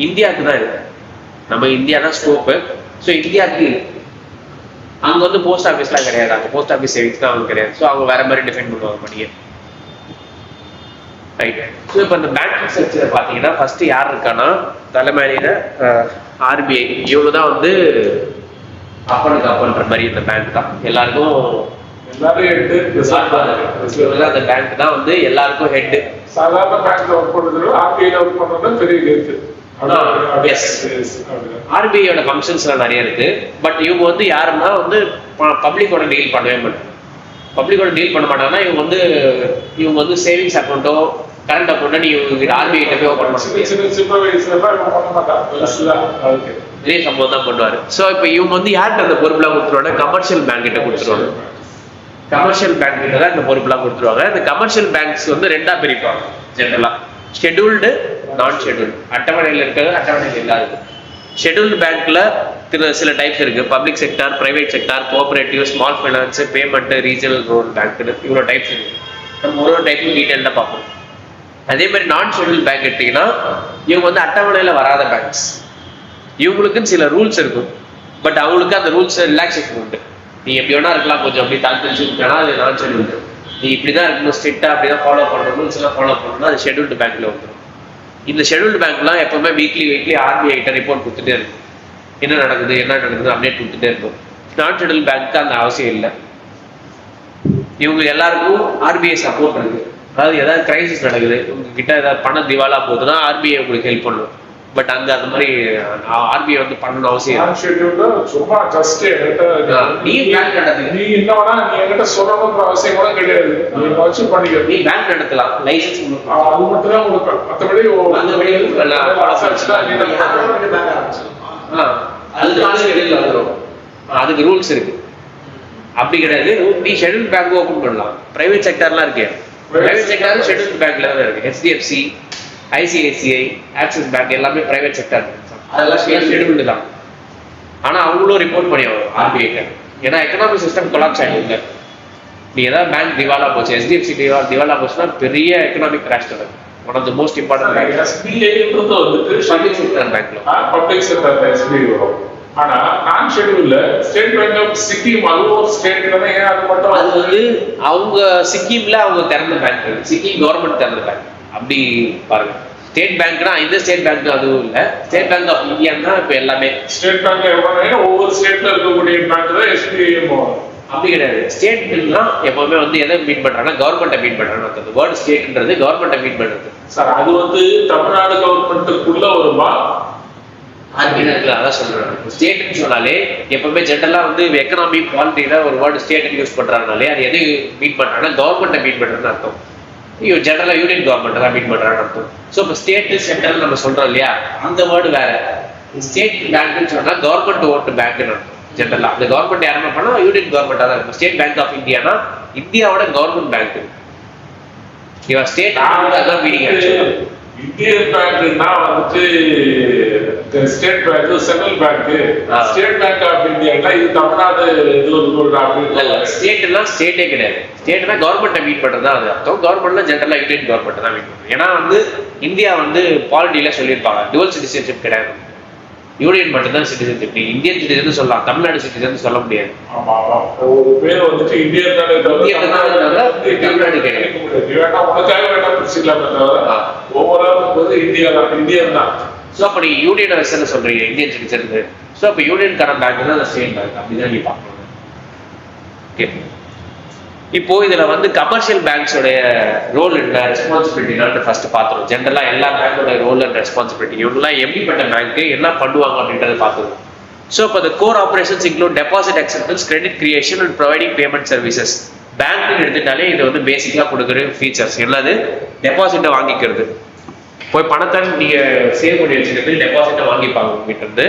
இந்தியாவுக்கு தான் இது. நம்ம இந்தியா தான் ஸ்கோப்பு. ஸோ இந்தியாவுக்கு அங்கே வந்து போஸ்ட் ஆஃபீஸ்லாம் கிடையாது. அங்கே போஸ்ட் ஆஃபீஸ் சேவிங்ஸ்லாம் அவங்க கிடையாது. ஸோ அவங்க வேற மாதிரி டிஃபைன் பண்ணுவாங்க மணியை. ரைட். ஸோ இப்போ இந்த பேங்கிங் செக்டர் பார்த்தீங்கன்னா ஃபர்ஸ்ட் யார் இருக்கான்னா தலைமையில RBI. இவங்க தான் வந்து அப்பனுக்கு அப்பன்ற மாதிரி இந்த பேங்க் தான் எல்லாருக்கும் அந்த பேங்க் தான் வந்து எல்லாருக்கும் ஹெட். சாதாரண பேங்க்ல ஒர்க் பண்றது RBI ஒர்க் பண்றது பெரிய ஹெட். RBIயோட ஃபங்க்ஷன்ஸ்லாம் நிறைய இருக்கு. பட் இவங்க வந்து யாருன்னா வந்து பப்ளிக்கோட டீல் பண்ணவே மாட்டாங்க. பப்ளிக்கோட டீல் பண்ண மாட்டாங்கன்னா இவங்க வந்து சேவிங்ஸ் அக்கௌண்ட்டோ கரண்ட் அக்கௌண்ட்டோ நீங்க RBI கிட்ட போய் ஓபன் பண்ண முடியாது. நிறைய சம்பவம் தான் பண்ணுவாரு. ஸோ இப்போ இவங்க வந்து யார்கிட்ட அந்த பொறுப்புலாம் கொடுத்துருவாங்க? கமர்ஷியல் பேங்க் கிட்ட கொடுத்துருவாங்க. கமர்ஷியல் பேங்க் கிட்ட தான் இந்த பொறுப்புலாம் கொடுத்துருவாங்க. இந்த கமர்ஷியல் பேங்க்ஸ் வந்து ரெண்டா பிரிப்பாங்க ஜெனரலா. ஷெட்யூல்டு, நான் ஷெட்யூல்டு. அட்டவணையில் இருக்கிறது, அட்டவணையில் இல்லாதது. ஷெட்யூல்டு பேங்க்ல சில டைப்ஸ் இருக்கு. Public sector, private sector, cooperative, small finance, payment, regional rural bank, இவ்வளோ டைப்ஸ் இருக்கு. நம்ம ஒரு டைப்பும் டீட்டெயிலாக பார்ப்போம். அதே மாதிரி நான் ஷெட்யூல்டு பேங்க் எடுத்தீங்கன்னா இவங்க வந்து அட்டவணையில் வராத பேங்க்ஸ். இவங்களுக்குன்னு சில ரூல்ஸ் இருக்கும். பட் அவங்களுக்கு அந்த ரூல்ஸ் ரிலாக்ஸேஷன் உண்டு. நீ எப்படி வேணா இருக்கலாம், கொஞ்சம் அப்படி தாழ்த்து அது நான் ஷெட்யூல்டு. நீ இப்படிதான் இருக்கணும், ஸ்ட்ரிக்டா அப்படிதான் ஃபாலோ பண்ணணும், ரூல்ஸ் எல்லாம் ஃபாலோ பண்ணணும். அது ஷெட்யூல்டு பேங்க்ல வந்துடும். இந்த ஷெட்யூல்டு பேங்க்லாம் எப்பவுமே வீக்லி RBI கிட்ட ரிப்போர்ட் கொடுத்துட்டே இருக்கும். என்ன நடக்குது அப்டேட் கொடுத்துட்டே இருக்கும். நான் ஷெட்யூல்டு பேங்க்கு அந்த அவசியம் இல்லை. இவங்க எல்லாருக்கும் RBI சப்போர்ட் இருக்கு. அதாவது ஏதாவது கிரைசிஸ் நடக்குது, உங்ககிட்ட ஏதாவது பணம் திவாலா போகுதுன்னா RBI உங்களுக்கு ஹெல்ப் பண்ணும். பட் அங்க அந்த மாதிரி RBI வந்து பண்ணணும் அவசியம். சும்மா ஜஸ்ட் நீ பேங்க் நடத்துங்க, நீ என்னன்னா நீ என்கிட்ட சொல்லணும்ன்ற அவசியம் கூட கிடையாது. நீ வச்சு பண்ணிக்க. நீ பேங்க் நடத்தலாம், லைசன்ஸ் அது மட்டும் தான் கொடுப்பேன். மற்றபடி அதுக்கு ரூல்ஸ் இருக்கு. அப்படி கிடையாது. நீ ஷெட்யூல்டு பேங்க் ஓபன் பண்ணலாம். பிரைவேட் செக்டார்லாம் இருக்கு. பிரைவேட் செக்டார் ஷெட்யூல்டு பேங்க்ல தான் இருக்கு. HDFC, ICICI, ஆக்சிஸ் பேங்க் எல்லாமே பிரைவேட் செக்டார். அதெல்லாம் ஷெட்யூல்டு தான். ஆனா அவங்களும் ரிப்போர்ட் பண்ணியாகும் RBI. ஏன்னா எக்கனாமிக் சிஸ்டம் கொலாப்ஸ் ஆகிடுங்க. நீ ஏதாவது பேங்க் திவாலா போச்சு, HDFC திவாலா போச்சுன்னா பெரிய எக்கனாமிக் கிராஷ் நடக்கும். One of the most important bank SBI-ன்றது வந்துட்டு பப்ளிக் செக்டர் பேங்க்ல. பப்ளிக் செக்டர் SBI வரும். ஆனா நான் ஷெட்யூல்ல ஸ்டேட் பேங்க் ஆஃப் சிக்கிம் அதுவும் ஸ்டேட் தானே, ஏன் அது மட்டும்? அது வந்து அவங்க சிக்கிம்ல அவங்க திறந்த பேங்க், சிக்கிம் கவர்மெண்ட் திறந்த பேங்க். அப்படி பாருங்க, ஸ்டேட் பேங்க்னா இந்த ஸ்டேட் பேங்க் அதுவும் இல்ல, ஸ்டேட் பேங்க் ஆஃப் இந்தியா தான் இப்ப எல்லாமே. ஸ்டேட் பேங்க் எவ்வளவு ஒவ்வொரு ஸ்டேட்ல இருக்கக்கூடிய பேங்க் தான் SBI. அப்படி கிடையாது. ஸ்டேட் பில்தான் எப்பவுமே வந்து எதை மீட் பண்றாங்கன்னா கவர்மெண்ட்டை மீட் பண்றாங்க. வேர்ட் ஸ்டேட்ன்றது கவர்மெண்ட்டை மீட் பண்றது. சார் அது வந்து தமிழ்நாடு கவர்மெண்ட்டுக்குள்ள வருமா? அதான் சொல்றேன். ஸ்டேட்னு சொன்னாலே எப்பவுமே ஜென்ரலா வந்து எக்கனாமி பாலிட்டியில ஒரு வேர்டு ஸ்டேட் யூஸ் பண்றாங்கனாலே அது எது மீட் பண்றாங்கன்னா கவர்மெண்ட்டை மீட் பண்றதுன்னு அர்த்தம். ஜென்ரலா யூனியன் கவர்மெண்ட் தான் மீட் பண்றாங்கன்னு அர்த்தம். ஸோ இப்போ ஸ்டேட் சென்ட்ரல் நம்ம சொல்றோம் இல்லையா, அந்த வேர்டு வேற. ஸ்டேட் பேங்க்னு சொன்னா கவர்மெண்ட் ஓட்டு பேங்க்னு அர்த்தம். ஜென்ரலா அந்த கவர்மெண்ட் யாருமே பண்ணா யூனியன் கவர்மெண்டா தான் இருக்கும். ஸ்டேட் பேங்க் ஆஃப் இந்தியானா இந்தியாவோட கவர்மெண்ட் பேங்க். இவன் ஸ்டேட் அதான் மீனிங். இந்தியன் பேங்க்னா வந்துட்டு state bank, central bank. State bank of இந்தியானா இது தமிழ்நாடு இது இல்ல. ஸ்டேட்னா ஸ்டேட்டே கிடையாது. ஸ்டேட்னா கவர்மெண்ட்டை மீட் பண்றதா அது அர்த்தம். கவர்மெண்ட்னா ஜென்ரலா யூனியன் கவர்மெண்ட் தான் மீட் பண்ணும். ஏன்னா வந்து இந்தியா வந்து பாலிட்டியில சொல்லியிருப்பாங்க டுவல் சிட்டிசன்ஷிப் கிடையாது, யூனியன் மட்டும் தான் சிட்டிசன்ஷிப். நீ இந்தியன் சிட்டிசன் சொல்லலாம், தமிழ்நாடு சிட்டிசன் சொல்ல முடியாது. ஆமா ஆமா, ஒரு பேர் வந்துட்டு இந்தியன் தமிழ்நாடு கிடையாது. உனக்காக வேண்டாம் பிடிச்சிக்கலாமே தவிர ஓவரால் இந்தியன் தான். ஸோ அப்போ நீ யூனியன் அரசு சொல்றீங்க இந்தியன் சிட்டிசன். ஸோ அப்போ யூனியன் கரண்ட் பேங்க் தான் ஸ்டேட் பேங்க். அப்படிதான் நீ பார்க்கணும். ஓகே, இப்போ இதுல வந்து கமர்ஷியல் பேங்க்ஸோட ரோல் என்ன, ரெஸ்பான்சிபிலிட்டி ஃபர்ஸ்ட் பார்த்துரும். ஜென்ரலா எல்லா பேங்கோட ரோல் அண்ட் ரெஸ்பான்சிபிலிட்டி இவங்கெல்லாம் எப்படிப்பட்ட பேங்க் என்ன பண்ணுவாங்க அப்படின்றத பார்த்துரும். ஸோ இப்போ the core operations include deposit acceptance, credit creation and providing payment services. பேங்க்னு எடுத்துட்டாலே இது வந்து பேசிக்கா கொடுக்குற ஃபீச்சர்ஸ் என்னது, டெபாசிட்டை வாங்கிக்கிறது. போய் பணத்தை நீங்க சேவ் பண்ணி வச்சுக்கிறது, டெபாசிட்டை வாங்கிப்பாங்க உங்ககிட்ட இருந்து.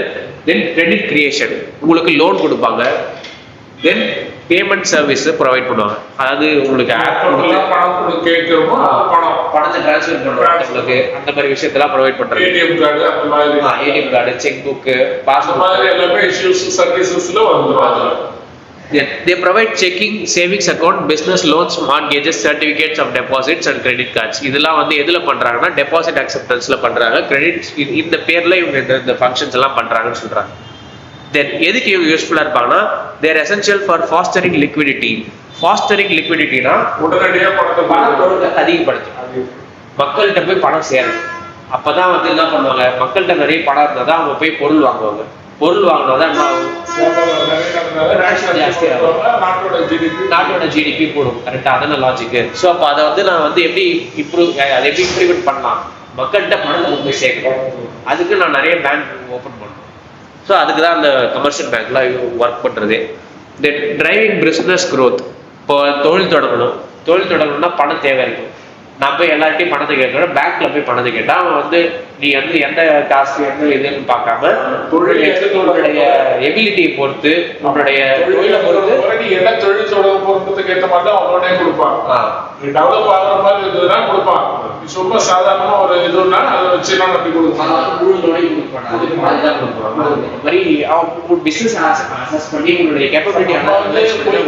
தென் கிரெடிட் கிரியேஷன், உங்களுக்கு லோன் கொடுப்பாங்க. தென் பேமெண்ட் சர்வீஸ் ப்ரொவைட் பண்ணுவாங்க. அதாவது உங்களுக்கு பணம் கேட்கிறோமோ பணத்தை டிரான்ஸ்ஃபர் பண்ணுறவங்களுக்கு அந்த மாதிரி விஷயத்தெல்லாம் ப்ரொவைட் பண்றாங்க. ஏடிஎம் கார்டு, அந்த மாதிரி ATM card, check book, passbook மாதிரி எல்லாமே இஷ்யூஸ் சர்வீசஸ்ல வந்துடும். They provide checking, savings account, business loans, mortgages, certificates of deposits and credit cards. இதெல்லாம் வந்து எதுல பண்றாங்கன்னா டெபாசிட் அக்செப்டன்ஸ்ல பண்றாங்க. கிரெடிட் இந்த பேர்ல இவங்க இந்த ஃபங்க்ஷன்ஸ் எல்லாம் பண்றாங்கன்னு சொல்றாங்க. தென் எதுக்கு இவங்க யூஸ்ஃபுல்லா இருப்பாங்கன்னா they're essential for fostering liquidity. Fostering லிக்விடிட்டினா உடனடியாக பணத்தை அதிகப்படுத்தும். மக்கள்கிட்ட போய் பணம் சேரும். அப்பதான் வந்து என்ன பண்ணுவாங்க, மக்கள்கிட்ட நிறைய பணம் இருந்தால் தான் அவங்க போய் பொருள் வாங்குவாங்க. பொருள் வாங்கினாதான் நாட்டோட ஜிடிபி கூடும். கரெக்டா, அதான லாஜிக். ஸோ அப்போ அதை வந்து நான் வந்து எப்படி அதை எப்படி இம்ப்ளிமெண்ட் பண்ணலாம், மக்கள்கிட்ட பணத்தை போய் சேர்க்கணும். அதுக்கு நான் நிறைய பேங்க் ஓப்பன் பண்ணணும். ஸோ அதுக்கு தான் அந்த கமர்ஷியல் பேங்க்ல ஒர்க் பண்றது. தென் டிரைவிங் பிஸ்னஸ் க்ரோத். இப்போ தொழில் தொடங்கணும்னா பணம் தேவை இருக்கும். நான் போய் எல்லார்ட்டையும் பணத்தை கேட்கணும், பேங்க்ல போய் பணத்தை கேட்டா அவன் வந்து நீ வந்து எந்த காசு எந்த இதுன்னு பார்க்காம உன்னுடைய எபிலிட்டியை பொறுத்து, உன்னுடைய தொழிலை பொறுத்து நீ என்ன தொழில் தொடங்க போறதுக்கு ஏற்ற மாதிரி அவனோடனே கொடுப்பான். நீ டெவலப் ஆகிற மாதிரி இருந்ததுன்னா கொடுப்பான். நீ சும்மா சாதாரணமா ஒரு இதுன்னா அதை வச்சு எல்லாம் நம்பி கொடுப்பான்.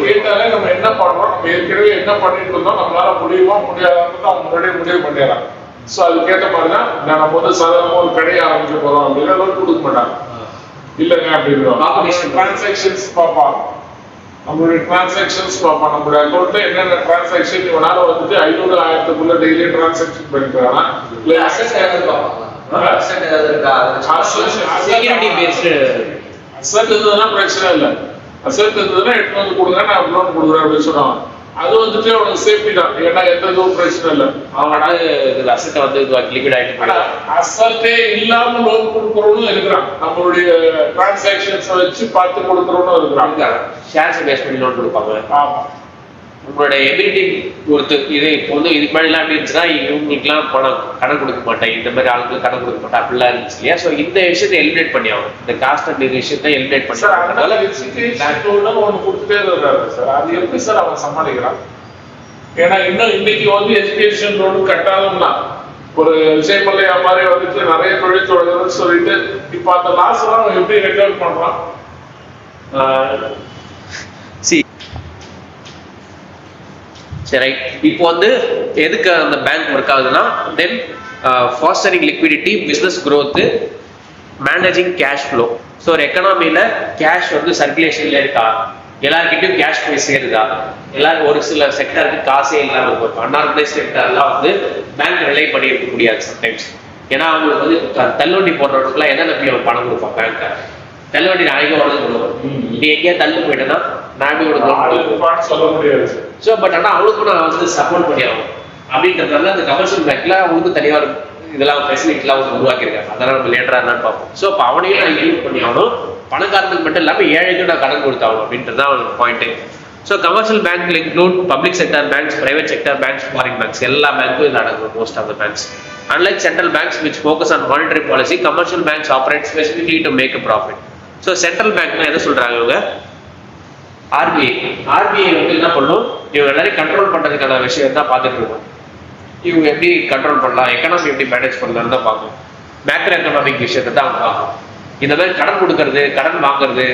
கேட்டாலே நம்ம என்ன பண்றோம், நம்ம ஏற்கனவே என்ன பண்ணிட்டு இருந்தோம், நம்மளால முடியுமா முடியாத முன்னாடியே முடிவு பண்ணிடலாம். ஸோ அதுக்கேற்ற மாதிரி தான் நம்ம வந்து சாதாரண ஒரு கடையை ஆரம்பிக்க போறோம் அப்படின்னா லோன் கொடுக்க மாட்டாங்க. இல்லைங்க அப்படின்னு டிரான்சாக்ஷன்ஸ் பார்ப்பான், நம்மளுடைய டிரான்சாக்ஷன்ஸ் பார்ப்பான். நம்மளுடைய அக்கௌண்ட்ல என்னென்ன டிரான்சாக்ஷன் இவனால வந்துட்டு 500 1000க்குள்ள டெய்லி டிரான்சாக்ஷன் பண்ணிக்கிறானா, செக்யூரிட்டி பேஸ்டு அசட் இருந்ததுன்னா பிரச்சனை இல்லை. அசட் இருந்ததுன்னா எடுத்து வந்து கொடுங்க, நான் லோன் கொடுக்குறேன் அப்படின்னு சொன்னாங்க. அது வந்துட்டு அவனுக்கு சேஃப்டி தான். ஏன்னா எந்த இதுவும் பிரச்சனை இல்லை. அவனா அசட்டை வந்து லிக்விட் ஆகிட்டு அசட்டே இல்லாம லோன் கொடுக்குறவனும் இருக்கிறான். நம்மளுடைய டிரான்சாக்ஷன்ஸ் வச்சு பார்த்து கொடுக்குறவனும் இருக்கிறாங்க. ஷேர்ஸ் பேஸ் பண்ணி லோன் கொடுப்பாங்க. ஆமா, உங்களோட எபிலிட்டி பொறுத்து. இது இப்போ வந்து இதுக்கு முன்னாடி எப்படி இருந்துச்சுன்னா இவங்களுக்குலாம் பணம் கடன் கொடுக்க மாட்டேன், இந்த மாதிரி ஆளுங்களுக்கு கடன் கொடுக்க மாட்டேன் அப்படிலாம் இருந்துச்சு இல்லையா. ஸோ இந்த விஷயத்தை எலிமினேட் பண்ணி ஆகும். இந்த காஸ்ட் அண்ட் இது விஷயத்தை எலிமினேட் பண்ணி ஒன்று கொடுத்துட்டே இருக்காரு சார். அது எப்படி சார் அவன் சமாளிக்கிறான்? ஏன்னா இன்னும் இன்னைக்கு வந்து எஜுகேஷன் லோன் கட்டாதோம்னா ஒரு விஜயமல்லையா மாதிரி வந்துட்டு நிறைய தொழில் தொடங்குன்னு சொல்லிட்டு இப்ப அந்த லாஸ் எல்லாம் அவன் எப்படி ரெக்கவர் பண்றான்? சரி, இப்போ வந்து எதுக்கு அந்த பேங்க் ஒர்க் ஆகுதுன்னா, then fostering liquidity, business growth, managing cash flow. So ஒரு எக்கனாமியில கேஷ் வந்து சர்க்குலேஷன்ல இருக்கா, எல்லாருக்கிட்டையும் கேஷ் போய் சேருதா, எல்லாரும் ஒரு சில செக்டருக்கு காசே இல்லாமல் இருக்கும். அன்ஆர்கனைஸ் செக்டர்லாம் வந்து பேங்க் ரிலை பண்ணி இருக்க முடியாது சம்டைம்ஸ். ஏன்னா அவங்களுக்கு வந்து தள்ளுவண்டி போடுறவங்களுக்குலாம் எதை நம்பி அவன் பணம் கொடுப்பான் பேங்க்கை? தள்ளுவண்டி நாளைக்கு வரது கொடுக்கும். நீ எங்கேயா தள்ளு போயிட்டேன்னா நாளைக்கு கொடுக்கும் சொல்ல முடியாது. ஸோ பட் ஆனால் அவளுக்கும் நான் வந்து சப்போர்ட் பண்ணியாகும் அப்படின்றதுனால அந்த கமர்ஷியல் பேங்க்ல அவங்களுக்கு தனியாக இதெல்லாம் ஃபெசிலிட்டிலாம் வந்து உருவாக்கியிருக்காங்க. அதெல்லாம் நம்ம லேட்டராக என்னன்னு பார்ப்போம். ஸோ இப்போ அவனையும் நான் இன்க்ளூட் பண்ணி ஆகணும், பணக்காரனுக்கு மட்டும் இல்லாமல் ஏழைக்கும் நான் கடன் கொடுத்தாகணும் அப்படின்றது தான் அவனுக்கு பாயிண்ட்டு. ஸோ கமர்ஷியல் பேங்க்ல include public sector banks, private sector banks, foreign banks, எல்லா பேங்க்கும் இது அடங்கும். Most of the banks. Unlike central banks which focus on monetary policy, commercial banks operate specifically to make a profit. So central bank என்ன சொல்றாங்க இவங்க? RBI வந்து என்ன பண்ணும், இவங்க எல்லாரையும் கண்ட்ரோல் பண்றதுக்கான விஷயம் தான் பார்த்துட்டு இருக்கோம். இவங்க எப்படி கண்ட்ரோல் பண்ணலாம், எக்கனாமி எப்படி மேனேஜ் பண்ணலாம்னு தான் பார்க்கணும். மேக்ரோ எக்கனாமிக் விஷயத்தை தான் அவங்க பார்க்கணும். இந்த மாதிரி கடன் கொடுக்கறது, கடன் வாங்குறது,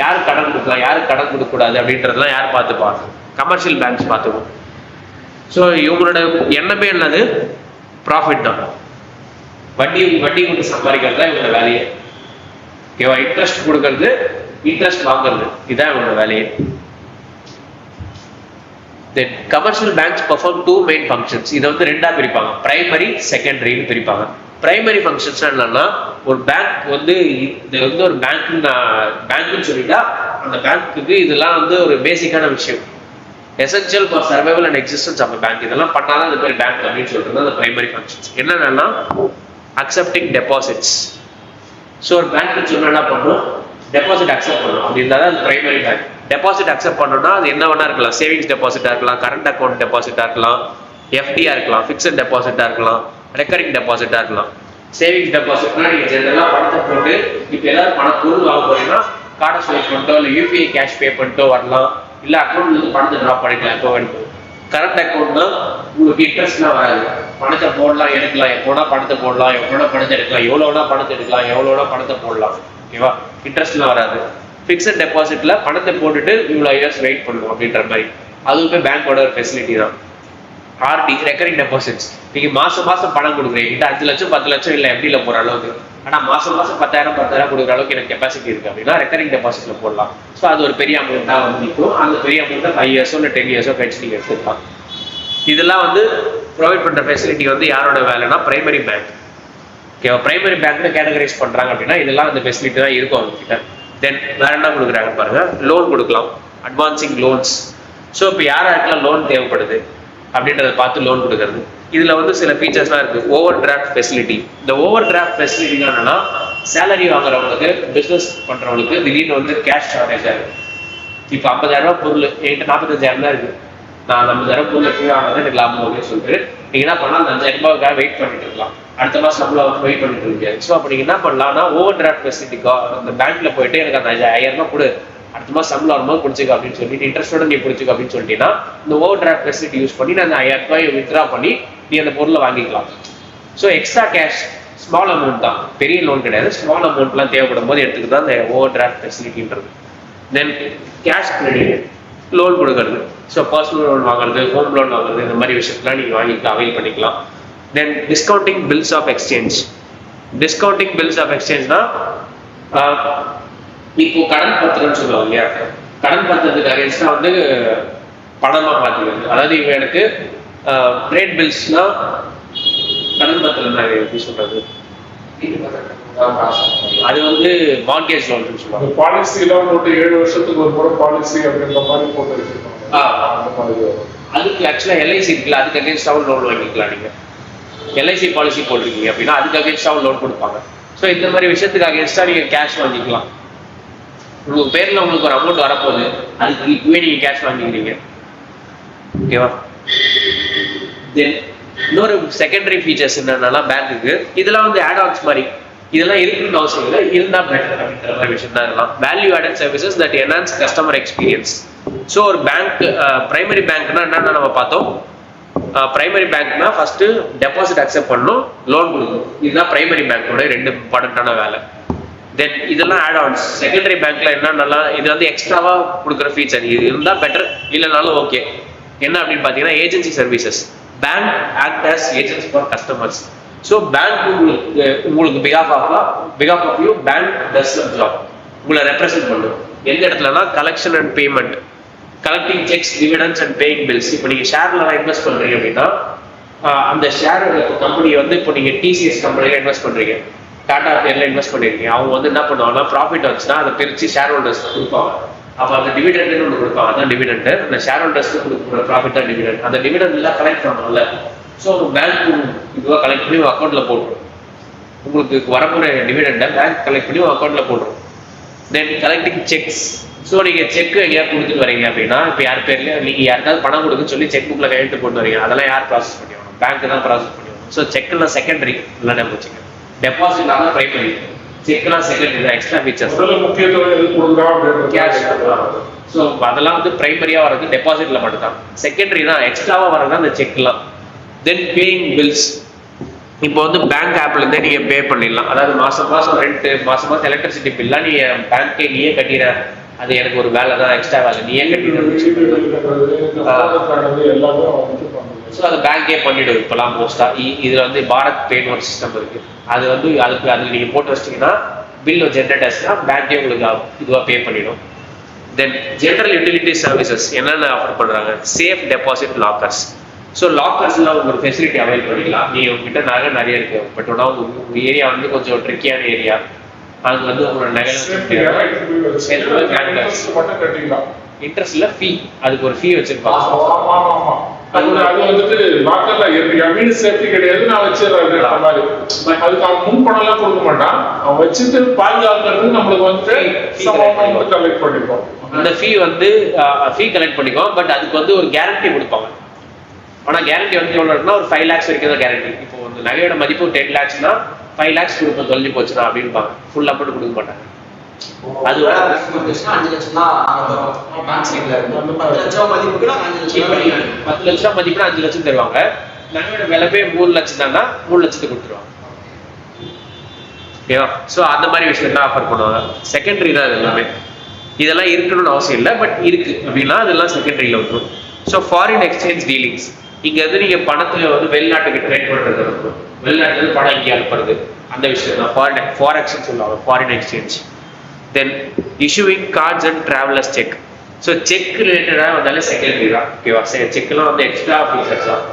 யார் கடன் கொடுக்கலாம், யாருக்கு கடன் கொடுக்க கூடாது அப்படின்றதுலாம் யார் பார்த்துப்பாங்க? கமர்ஷியல் பேங்க்ஸ் பார்த்துக்கும். ஸோ இவங்களோட எண்ணமே என்னது? ப்ராஃபிட் தான். வட்டி கொண்டு சம்பாதிக்கிறது தான் இவங்களோட வேலையே. ஓகேவா? இன்ட்ரெஸ்ட் கொடுக்கறது, இன்ட்ரெஸ்ட் வாங்குறது, இதுதான் இவங்களோட வேலையே. Then commercial banks perform two main functions. இதை வந்து ரெண்டா பிரிப்பாங்க, பிரைமரி, செகண்டரின்னு பிரிப்பாங்க. பிரைமரி ஃபங்க்ஷன்ஸ் என்னன்னா, ஒரு பேங்க் வந்து இது வந்து ஒரு பேங்க்னு சொல்லிட்டா அந்த பேங்க்குக்கு இதெல்லாம் வந்து ஒரு பேசிக்கான விஷயம். Essential for survival and existence of bank. இதெல்லாம் பண்ணாதான் அது பேர் பேங்க் அப்படின்னு சொல்றது அந்த பிரைமரி ஃபங்க்ஷன்ஸ். என்னென்னா அக்செப்டிங் டெபாசிட்ஸ். ஸோ ஒரு பேங்க் சொன்னா என்ன பண்ணும், டெபாசிட் அக்செப்ட் பண்ணும். அப்படி இருந்தால் தான் அது பிரைமரி பேங்க். டெபாசிட் அக்செப்ட் பண்ணணும்னா அது என்ன வேணா இருக்கலாம், சேவிங்ஸ் டெபாசிட்டா இருக்கலாம், கரண்ட் அக்கௌண்ட் டெபாசிட்டா இருக்கலாம், எஃப்டியா இருக்கலாம், ஃபிக்ஸட் டெபாசிட்டா இருக்கலாம், ரெக்கரிங் டெபாசிட்டா இருக்கலாம். சேவிங்ஸ் டெபாசிட்னா நீங்க ஜெனரலாக பணத்தை போட்டு இப்போ எல்லாரும் பொருள் வாங்க போறீங்கன்னா கார்டை ஸ்வைப் பண்ணிட்டோ இல்லை யூபிஐ கேஷ் பே பண்ணிட்டோ வரலாம், இல்ல அக்கௌண்ட்ல பணத்தை ட்ராப் பண்ணிக்கலாம். இப்போ வேணும் கரண்ட் அக்கௌண்ட்னா உங்களுக்கு இன்ட்ரெஸ்ட்லாம் வராது, பணத்தை போடலாம் எடுக்கலாம், எப்போனா பணத்தை போடலாம், எப்போனா பணத்தை எடுக்கலாம், எவ்வளோனா பணத்தை எடுக்கலாம், எவ்வளோனா பணத்தை போடலாம். ஓகேவா? இன்ட்ரெஸ்ட்லாம் வராது. ஃபிக்ஸட் டெபாசிட்ல பணத்தை போட்டுட்டு இவ்வளோ இயர்ஸ் வெயிட் பண்ணணும் அப்படின்ற மாதிரி, அதுவுமே பேங்கோட ஒரு ஃபெசிலிட்டி தான். RD, recurring deposits. நீங்க மாசம் பணம் கொடுக்குறீங்க, 5 லட்சம் 10 லட்சம் இல்லை எப்படில போற அளவுக்கு, ஆனா மாசம் 10,000 கொடுக்குற அளவுக்கு எனக்கு கெப்பாசிட்டி இருக்கு அப்படின்னா ரெக்கரிங் டெபாசிட்ல போடலாம். ஸோ அது ஒரு பெரிய அமௌண்ட் தான் வந்து நிற்கும். அந்த பெரிய அமௌண்ட் 5 இயர்ஸோ இல்லை 10 இயர்ஸோ கழிச்சு நீங்க எடுத்துக்கலாம். இதெல்லாம் வந்து ப்ரொவைட் பண்ற ஃபெசிலிட்டி வந்து யாரோட வேலைன்னா பிரைமரி பேங்க். ஓகேவா? பிரைமரி பேங்க்ல கேட்டகரைஸ் பண்றாங்க அப்படின்னா இதெல்லாம் அந்த ஃபெசிலிட்டி தான் இருக்கும் அவங்க கிட்ட. தென் வேற என்ன கொடுக்குறாங்க பாருங்க, லோன் கொடுக்கலாம், அட்வான்சிங் லோன்ஸ். ஸோ இப்போ யாருக்கெல்லாம் லோன் தேவைப்படுது அப்படின்றத பார்த்து லோன் கொடுக்கறது. இதுல வந்து சில ஃபீச்சர்ஸ்லாம் இருக்கு. Over draft facility. இந்த ஓவர் டிராஃப்ட் ஃபெசிலிட்டி என்னன்னா, சேலரி வாங்குறவங்களுக்கு, பிசினஸ் பண்றவங்களுக்கு திடீர்னு வந்து கேஷ் ஷார்டேஜ் ஆகுது. இப்போ 50,000 பொருள் என்கிட்ட 45,000 தான் இருக்கு, நான் 50,000 பொருள் எப்படி வாங்கினது எனக்கு லாபம் அப்படின்னு சொல்லிட்டு நீங்க என்ன பண்ணலாம், அந்த 5,000 வெயிட் பண்ணிட்டு இருக்கலாம். அடுத்த மாசம் நம்மள வெயிட் பண்ணிட்டு இருக்க. ஸோ அப்போ நீங்க என்ன பண்ணலாம்னா, ஓவர் டிராஃப்ட் ஃபெசிலிட்டிக்கோ அந்த பேங்க்ல போயிட்டு எனக்கு அந்த 5,000 கொடு, அடுத்த மாதம் சம்பளம் வரும்போது பிடிச்சிக்க அப்படின்னு சொல்லிட்டு இன்ட்ரெஸ்டோட நீ பிடிச்சிக்க அப்படின்னு சொல்லிட்டீங்கன்னா இந்த ஓவர் டிராஃப்ட் ஃபெசிலிட்டி யூஸ் பண்ணி நான் அந்த 5,000 வித்ரா பண்ணி நீ அந்த பொருளை வாங்கிக்கலாம். So extra cash, small amount தான், பெரிய லோன் கிடையாது, ஸ்மால் அமௌண்ட்லாம் தேவைப்படும் போது எடுத்துக்கிட்டு தான் அந்த ஓவர் டிராஃப்ட் ஃபெசிலிட்டின்றது. தென் கேஷ் கிரெடிட், லோன் கொடுக்கறது. ஸோ பர்சனல் லோன் வாங்குறது, ஹோம் லோன் வாங்குறது, இந்த மாதிரி விஷயத்தெல்லாம் நீங்கள் வாங்கிக்கலாம், அவைல் பண்ணிக்கலாம். Then discounting bills of exchange. Discounting bills of எக்ஸ்சேஞ்ச்னா இப்போ கடன் பத்திரம்னு சொல்லுவாங்க இல்லையா, கடன் பத்திரத்துக்கு அகேன்ஸ்டா வந்து பணமா மாத்திக்கிறது. அதாவது இவங்க எனக்கு ட்ரேட் பில்ஸ்னா கடன் பத்திரம் தான் எப்படி சொல்றது, அது வந்து மார்கேஜ் லோன் சொல்லுவாங்க. பாலிசி எல்லாம் போட்டு 7 வருஷத்துக்கு ஒரு முறை பாலிசி அப்படின்ற மாதிரி போட்டு வச்சிருக்காங்க. அதுக்கு ஆக்சுவலா எல்ஐசி இருக்குல்ல, அதுக்கு அகேன்ஸ்டாவும் லோன் வாங்கிக்கலாம். நீங்க எல்ஐசி பாலிசி போட்டிருக்கீங்க அப்படின்னா அதுக்கு அகேன்ஸ்டாவும் லோன் கொடுப்பாங்க. ஸோ இந்த மாதிரி விஷயத்துக்கு அகேன்ஸ்டா நீங்க கேஷ் வாங்கிக்கலாம். உங்க பேர்ல உங்களுக்கு ஒரு அமௌண்ட் வரப்போகுது, அதுக்கு இப்பவே நீங்க கேஷ் வாங்கிக்கிறீங்க. ஓகேவா? தென் இன்னொரு செகண்டரி ஃபீச்சர்ஸ் என்னன்னா பேங்க்குக்கு இதெல்லாம் வந்து ஆட் ஆன்ஸ் மாதிரி, இதெல்லாம் இருக்குன்னு அவசியம் இல்லை, இருந்தா பெட்டர் அப்படின்ற மாதிரி விஷயம் தான் இருக்கலாம். Value added services that enhance customer experience. So ஒரு பேங்க், பிரைமரி பேங்க்னா என்னன்னா நம்ம பார்த்தோம், பிரைமரி பேங்க்னா ஃபர்ஸ்ட் டெபாசிட் அக்செப்ட் பண்ணணும், லோன் கொடுக்கணும். இதுதான் பிரைமரி பேங்கோட 2 இம்பார்ட்டன்டான வேலை. தென் இதெல்லாம் ஆட் ஆன்ஸ். செகண்டரி பேங்க்ல என்னன்னா இது வந்து எக்ஸ்ட்ராவா கொடுக்குற ஃபீச்சர், இது இருந்தா பெட்டர், இல்லைனாலும் ஓகே. என்ன அப்படின்னு பார்த்தீங்கன்னா agency services. Bank act as agency for customers. So bank உங்களுக்கு பிகாஃப் of you bank does job, உங்களை ரெப்ரசென்ட் பண்ணும். எந்த இடத்துலனா collection and payment, collecting cheques, dividends and paying bills. இப்போ நீங்கள் ஷேர்ல இன்வெஸ்ட் பண்ணுறீங்க அப்படின்னா அந்த ஷேர் கம்பெனி வந்து இப்போ நீங்கள் டிசிஎஸ் கம்பெனியில் இன்வெஸ்ட் பண்ணுறீங்க, டாடா பேர்ல இன்வெஸ்ட் பண்ணிருக்கீங்க, அவங்க வந்து என்ன பண்ணுவாங்கன்னா ப்ராஃபிட் வந்துச்சுன்னா அதை பிரித்து ஷேர் ஹோல்டர்ஸ் கொடுப்பாங்க. அப்போ அந்த டிவிடெண்ட்னு ஒன்று கொடுப்பாங்க, அதான் டிவிடெண்ட். அந்த ஷேர் ஹோல்டர்ஸ்க்கு கொடுக்குற ப்ராஃபிட் தான் டிவிடெண்ட். அந்த டிவிடெண்ட் எல்லாம் கலெக்ட் பண்ணணும்ல, ஸோ பேங்க் இதுவாக கலெக்ட் பண்ணி உங்கள் அக்கௌண்ட்ல போட்டுரும். உங்களுக்கு வரக்கூடிய டிவிடெண்டை பேங்க் கலெக்ட் பண்ணி உங்கள் அக்கௌண்ட்ல போட்டுரும். தென் கலெக்டிங் செக்ஸ். ஸோ நீங்கள் செக் எங்கேயாவது கொடுத்துட்டு வரீங்க அப்படின்னா, இப்போ யார் பேர்ல நீங்கள் யாருக்காவது பணம் கொடுக்குன்னு சொல்லி செக் புக்கில் கையெழுத்து போட்டு வரீங்க, அதெல்லாம் யார் ப்ராசஸ் பண்ணி வரணும்? பேங்க் தான் ப்ராசஸ் பண்ணி வரணும். ஸோ செக்லாம் செகண்டரி இல்லைன்னா வச்சுக்க, டெபாசிட் ஆனால் பிரைமரி, செக்லாம் செகண்டரி தான், எக்ஸ்ட்ரா ஃபீச்சர்ஸ். முக்கியத்துவம் எது கொடுக்குறோம்? கேஷ். ஸோ அதெல்லாம் வந்து பிரைமரியா வர்றது டெபாசிட்ல மட்டும் தான். செகண்டரி தான் எக்ஸ்ட்ராவா வர்றது அந்த செக்லாம். தென் பேயிங் பில்ஸ். இப்போ வந்து பேங்க் ஆப்ல இருந்தே நீங்க பே பண்ணிடலாம். அதாவது மாசம் மாசம் ரெண்ட், மாசம் மாசம் எலக்ட்ரிசிட்டி பில்லாம் நீங்க பேங்க்கே நீயே கட்டிட, அது எனக்கு ஒரு வேலை தான், எக்ஸ்ட்ரா வேலை நீயே கட்டிடணும். ஸோ அது பேங்கே பண்ணிவிடும் இப்போலாம் மோஸ்ட்டாக. இதில் வந்து பாரத் பேன்னு ஒரு சிஸ்டம் இருக்குது, அது வந்து அதில் நீங்கள் போட்டு வச்சிட்டிங்கன்னா பில் ஜென்ரேட் ஆச்சுன்னா பேங்கே உங்களுக்கு இதுவாக பே பண்ணிடும். தென் ஜென்ரல் யூட்டிலிட்டி சர்வீசஸ் என்னென்ன ஆஃபர் பண்ணுறாங்க? Safe deposit lockers. ஸோ லாக்கர்ஸில் ஒரு ஃபெசிலிட்டி அவைல் பண்ணிக்கலாம். நீங்கள் உங்ககிட்ட நகை நிறைய இருக்குது, பட் ஆனால் உங்கள் ஏரியா வந்து கொஞ்சம் ட்ரிக்கியான ஏரியா, அங்கே வந்து உங்களோட நகை இன்ட்ரெஸ்ட்ல ஃபீ, அதுக்கு ஒரு ஃபீ வச்சிருப்பாங்க. அது வந்துட்டு லாக்கர்ல இருக்கு, சேஃப்டி கிடையாது, நான் வச்சிடறேன் மாதிரி. அதுக்கு அவன் முன் பணம் எல்லாம் கொடுக்க மாட்டான், அவன் வச்சுட்டு பாதுகாக்கிறது நம்மளுக்கு வந்து கலெக்ட் பண்ணிப்போம். அந்த ஃபீ வந்து ஃபீ கலெக்ட் பண்ணிக்குவோம், பட் அதுக்கு வந்து ஒரு கேரண்டி கொடுப்பாங்க. ஆனால் கேரண்டி வந்து எவ்வளோ இருக்குன்னா ஒரு 5 lakhs வரைக்கும் தான் கேரண்டி. இப்போ வந்து நகையோட மதிப்பு 10 lakhsனா 5 lakhs கொடுப்போம், தொலைஞ்சு போச்சுன்னா அப்படின்பாங்க. ஃபுல் அமௌண்ட் கொடுக்க மாட்டாங்க. அது 5 லட்சம் தான் பேங்க் சைடுல இருக்கு. 10 லட்சம் மதிப்புக்கு 5 லட்சம், 10 லட்சம் மதிப்புனா 5 லட்சம் தருவாங்க. நகையோட விலைப்பே 3 லட்சம் தானா 3 லட்சத்துக்கு கொடுத்துருவாங்க. ஓகேவா? ஸோ அந்த மாதிரி விஷயம் தான் ஆஃபர் பண்ணுவாங்க. செகண்டரி தான் இது எல்லாமே. இதெல்லாம் இருக்கணும்னு அவசியம் இல்லை, பட் இருக்கு அப்படின்னா அதெல்லாம் செகண்டரியில் வந்துடும். So foreign exchange dealings. இங்கே வந்து நீங்கள் பணத்தை வந்து வெளிநாட்டுக்கு ட்ரேட் பண்ணுறது இருக்கும், வெளிநாட்டுக்கு பணம் இங்கே அனுப்புறது, அந்த விஷயம் தான் ஃபாரெக்ஸ்ன்னு சொல்லுவாங்க, foreign exchange. Then issuing cards and travellers cheque. So cheque ரிலேட்டடாக வந்தாலே செகண்டரி தான். ஓகேவா? செக்லாம் வந்து எக்ஸ்ட்ரா ஃபீச்சர்ஸ் தான்.